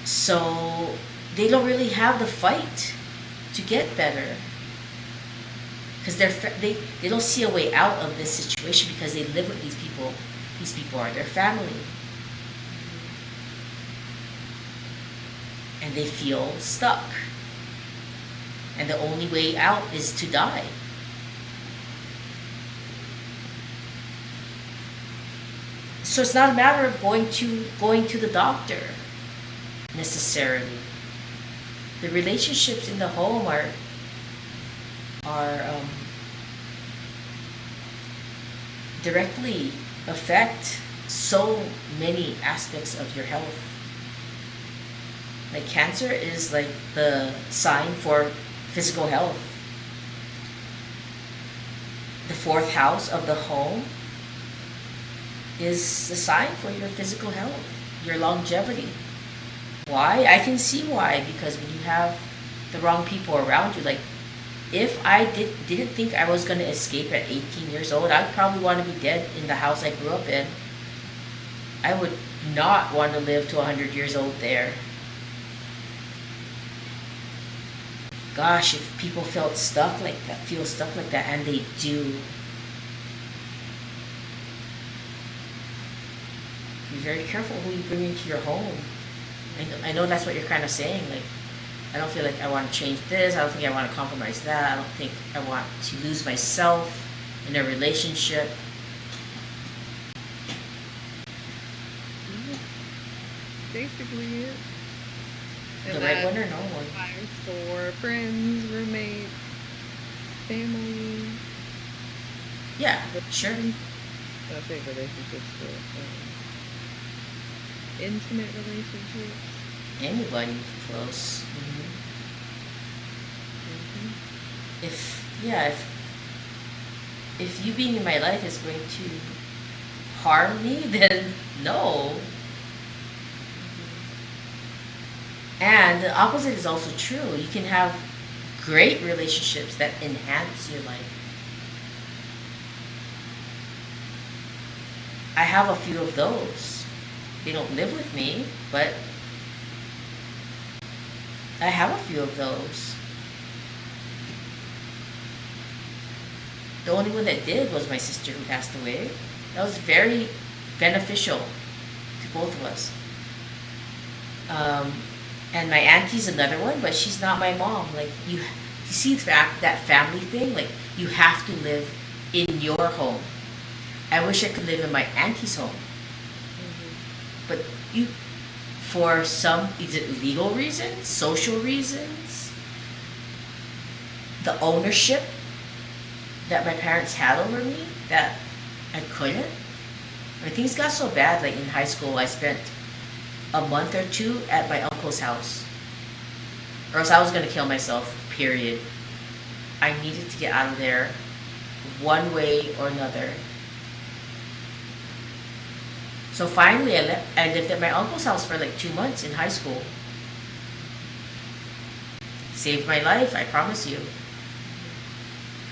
So they don't really have the fight to get better because they don't see a way out of this situation because they live with these people. These people are their family, and they feel stuck. And the only way out is to die. So it's not a matter of going to the doctor necessarily. The relationships in the home are directly affect so many aspects of your health. Like cancer is like the sign for physical health. The fourth house of the home is the sign for your physical health, your longevity. Why? I can see why. Because when you have the wrong people around you, like if I didn't think I was going to escape at 18 years old, I'd probably want to be dead in the house I grew up in. I would not want to live to 100 years old there. Gosh, if people feel stuck like that, and they do. Be very careful who you bring into your home. I know that's what you're kind of saying. Like, I don't feel like I want to change this. I don't think I want to compromise that. I don't think I want to lose myself in a relationship. basically it. The And right that one or no one? applies for friends, roommates, family. Yeah, sure. I say relationships, but intimate relationships. Anybody close. Mhm. If you being in my life is going to harm me, then no. And the opposite is also true. You can have great relationships that enhance your life. I have a few of those. They don't live with me, but I have a few of those. The only one that did was my sister who passed away. That was very beneficial to both of us. And my auntie's another one, but she's not my mom. Like you see that family thing. Like you have to live in your home. I wish I could live in my auntie's home, but for some, is it legal reasons, social reasons, the ownership that my parents had over me that I couldn't. I mean, things got so bad. Like in high school, I spent a month or two at my uncle's house, or else I was gonna kill myself. Period. I needed to get out of there, one way or another. So finally, I lived at my uncle's house for like 2 months in high school. Saved my life, I promise you.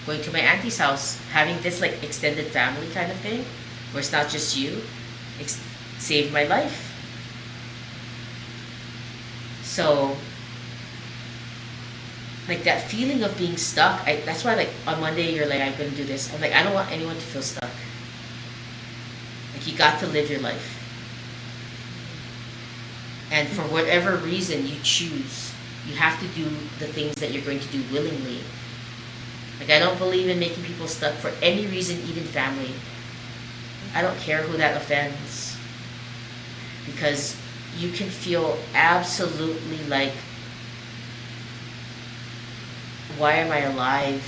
Going to my auntie's house, having this like extended family kind of thing, where it's not just you, saved my life. So, like that feeling of being stuck, that's why like on Monday you're like, I'm gonna do this. I'm like, I don't want anyone to feel stuck. Like you got to live your life. And for whatever reason you choose, you have to do the things that you're going to do willingly. Like I don't believe in making people stuck for any reason, even family. I don't care who that offends. Because you can feel absolutely like, why am I alive?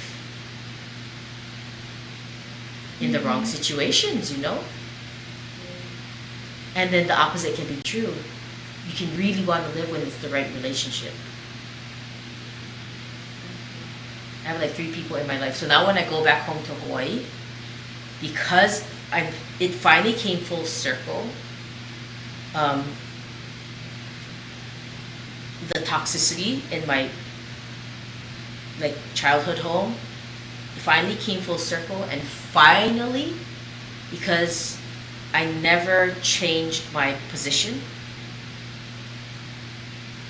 In the wrong situations, you know? And then the opposite can be true. You can really want to live when it's the right relationship. I have like 3 people in my life. So now when I go back home to Hawaii, because it finally came full circle, the toxicity in my like childhood home, it finally came full circle, and finally, because I never changed my position.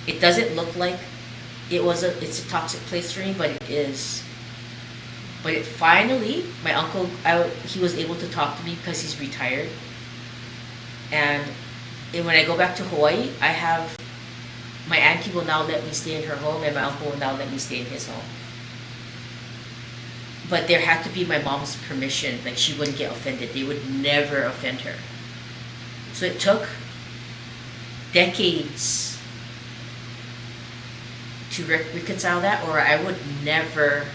It doesn't look like it's a toxic place for me, but it is. But it finally, my uncle, he was able to talk to me because he's retired. And when I go back to Hawaii, my auntie will now let me stay in her home, and my uncle will now let me stay in his home. But there had to be my mom's permission, like she wouldn't get offended. They would never offend her. So it took decades to reconcile that, or I would never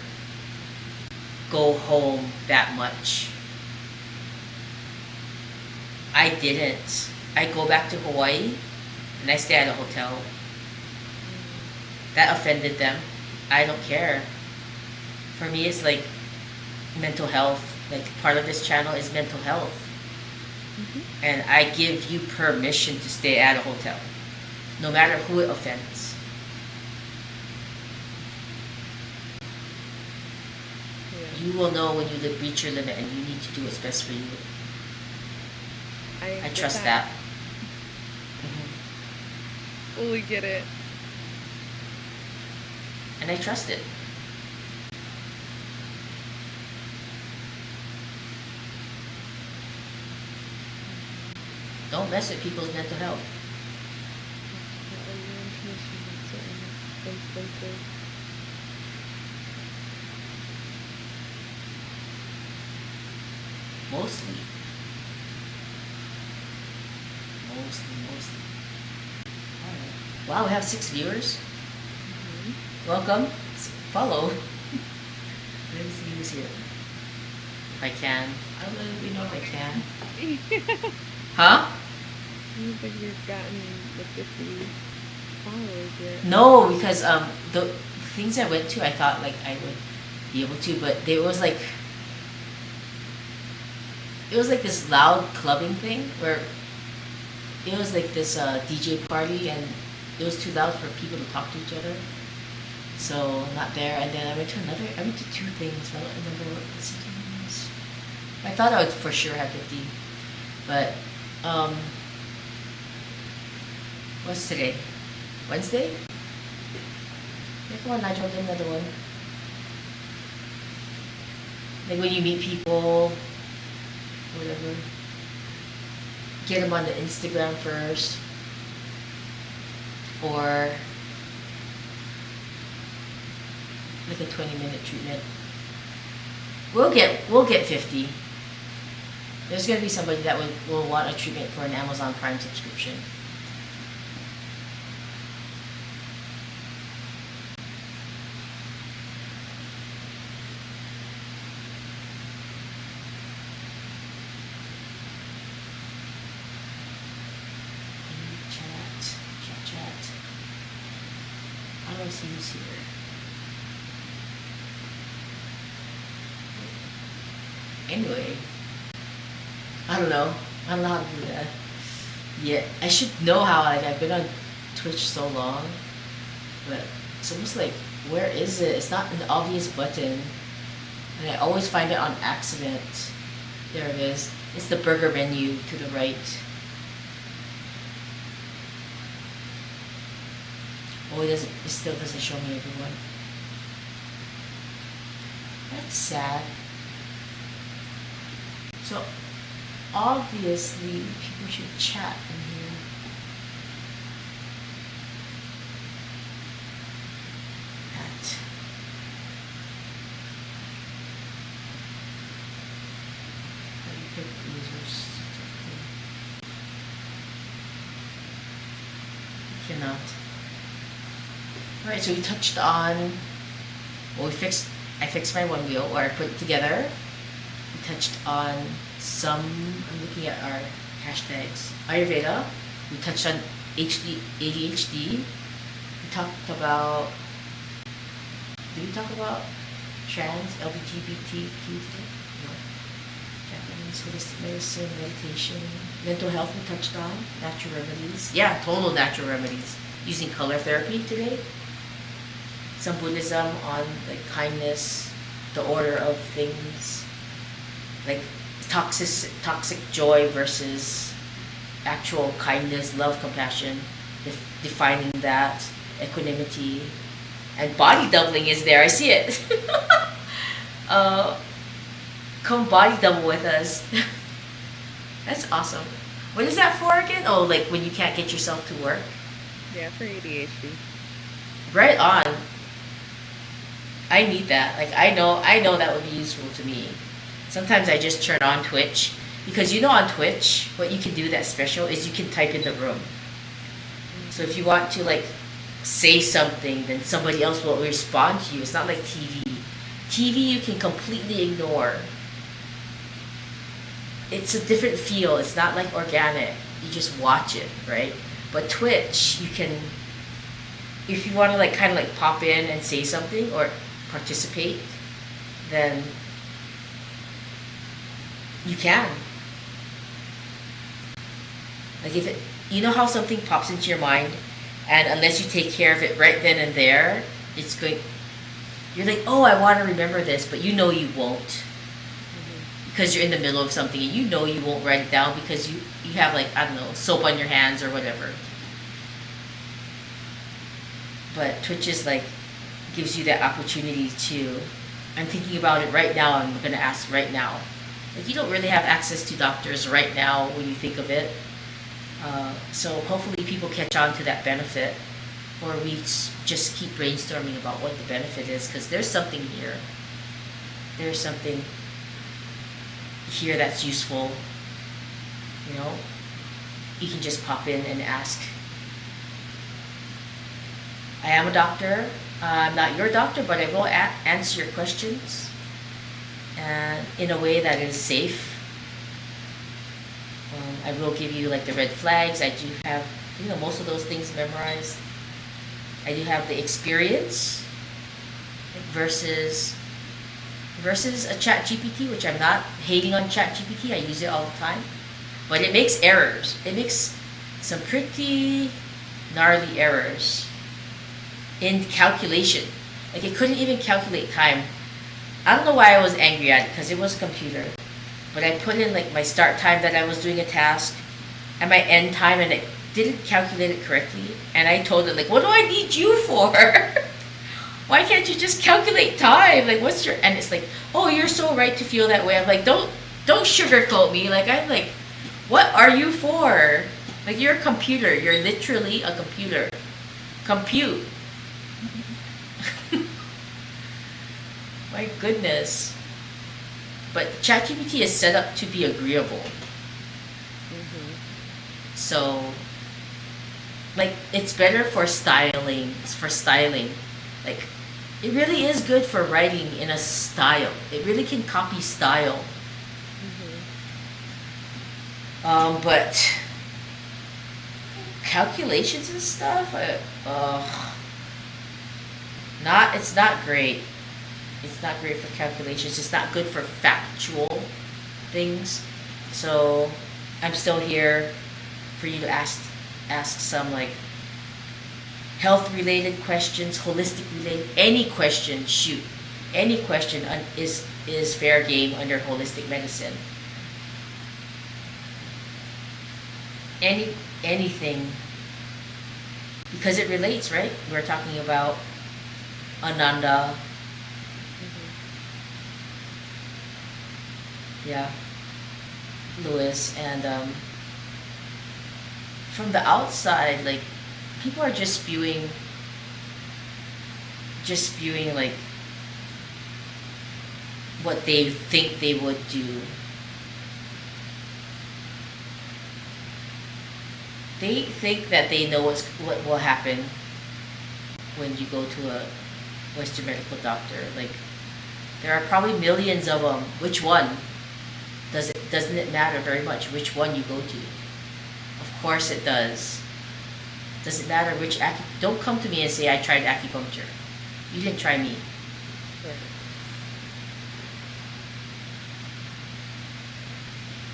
go home that much. I didn't. I go back to Hawaii and I stay at a hotel. That offended them. I don't care. For me, it's like mental health. Like part of this channel is mental health. And I give you permission to stay at a hotel, no matter who it offends. Yeah. You will know when you reach your limit, and you need to do what's best for you. I get trust that. Fully get it. And I trust it. Don't mess with people's mental health. Mostly. Wow, we have 6 viewers. Mhm. Welcome. Follow. Let me see who's here. If I can. I don't really know if I can. Huh? I don't think we've gotten the 50 followers yet. No, because the things I went to, I thought like I would be able to, but it was like this loud clubbing thing where it was like this DJ party and it was too loud for people to talk to each other. So not there. And then I went to 2 things, but I don't remember what the second one was. I thought I would for sure have 50, but what's today? Wednesday? Yeah, come on, Nigel, get another one. Like when you meet people, whatever. Get them on the Instagram first, or like a 20-minute treatment. We'll get 50. There's gonna be somebody that will want a treatment for an Amazon Prime subscription. Chat. How do I see who's here? Anyway, I don't know. I don't know how to do that. Yeah, I should know how. Like I've been on Twitch so long, but it's almost like where is it? It's not an obvious button, and I always find it on accident. There it is. It's the burger menu to the right. Oh, it still doesn't show me everyone. That's sad. So obviously people should chat in here. That. How do you pick users? You cannot. Alright, so we touched on, well, I fixed my one wheel, or I put it together. We touched on I'm looking at our hashtags. Ayurveda, we touched on ADHD. We talked about, did we talk about trans, LGBTQ today? No. Japanese, holistic medicine, meditation, mental health we touched on, natural remedies. Yeah, total natural remedies. Using color therapy today. Some Buddhism on like kindness, the order of things, like toxic joy versus actual kindness, love, compassion, defining that, equanimity, and body doubling is there. I see it. Come body double with us. That's awesome. What is that for again? Oh, like when you can't get yourself to work. Yeah, for ADHD. Right on. I need that. Like I know that would be useful to me. Sometimes I just turn on Twitch because on Twitch what you can do that's special is you can type in the room. So if you want to like say something, then somebody else will respond to you. It's not like TV. TV you can completely ignore. It's a different feel. It's not like organic. You just watch it, right? But Twitch, you can, if you want to like kind of like pop in and say something or participate, then you can. Like if it, how something pops into your mind, and unless you take care of it right then and there, it's going. You're like, oh, I want to remember this, but you won't, because you're in the middle of something, and you won't write it down because you have like, I don't know, soap on your hands or whatever. But Twitch is like gives you that opportunity to. I'm thinking about it right now. I'm gonna ask right now. Like you don't really have access to doctors right now when you think of it. So hopefully people catch on to that benefit, or we just keep brainstorming about what the benefit is, because there's something here. There's something here that's useful. You can just pop in and ask. I am a doctor. I'm not your doctor, but I will answer your questions and in a way that is safe. I will give you like the red flags. I do have, most of those things memorized. I do have the experience versus a chat GPT, which I'm not hating on chat GPT. I use it all the time, but it makes errors. It makes some pretty gnarly errors in calculation. Like it couldn't even calculate time. I don't know why I was angry at it, because it was a computer. But I put in like my start time that I was doing a task and my end time, and it didn't calculate it correctly. And I told it like, what do I need you for? Why can't you just calculate time? Like what's your, and it's like, oh, you're so right to feel that way. I'm like, don't sugarcoat me. Like I'm like, what are you for? Like you're a computer. You're literally a computer. Compute. My goodness. But ChatGPT is set up to be agreeable. So, like, it's better for styling. Like, it really is good for writing in a style. It really can copy style. But calculations and stuff, it's not great. It's not great for calculations. It's not good for factual things. So I'm still here for you to ask some like health related questions, holistic related, any question, shoot. Any question is fair game under holistic medicine. Anything, because it relates, right? We're talking about Ananda. Yeah, Lewis, and from the outside, like people are just spewing like what they think they would do. They think that they know what will happen when you go to a Western medical doctor. Like there are probably millions of them. Which one? Doesn't it matter very much which one you go to? Of course it does. Does it matter which don't come to me and say I tried acupuncture. You didn't try me. Right.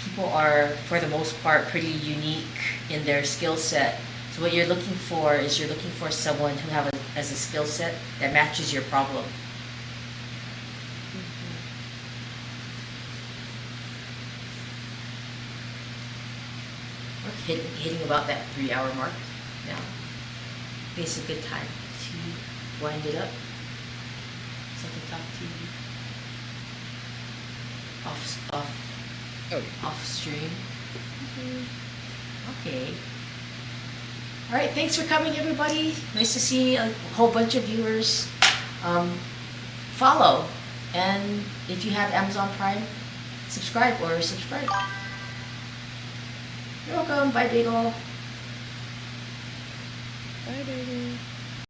People are, for the most part, pretty unique in their skill set. So what you're looking for is someone who has a skill set that matches your problem. Hitting about that 3-hour mark now. It's a good time to wind it up. So I can talk to you off stream. Okay. All right. Thanks for coming, everybody. Nice to see a whole bunch of viewers. Follow, and if you have Amazon Prime, subscribe. You're welcome. Bye, Bagel. Bye, baby.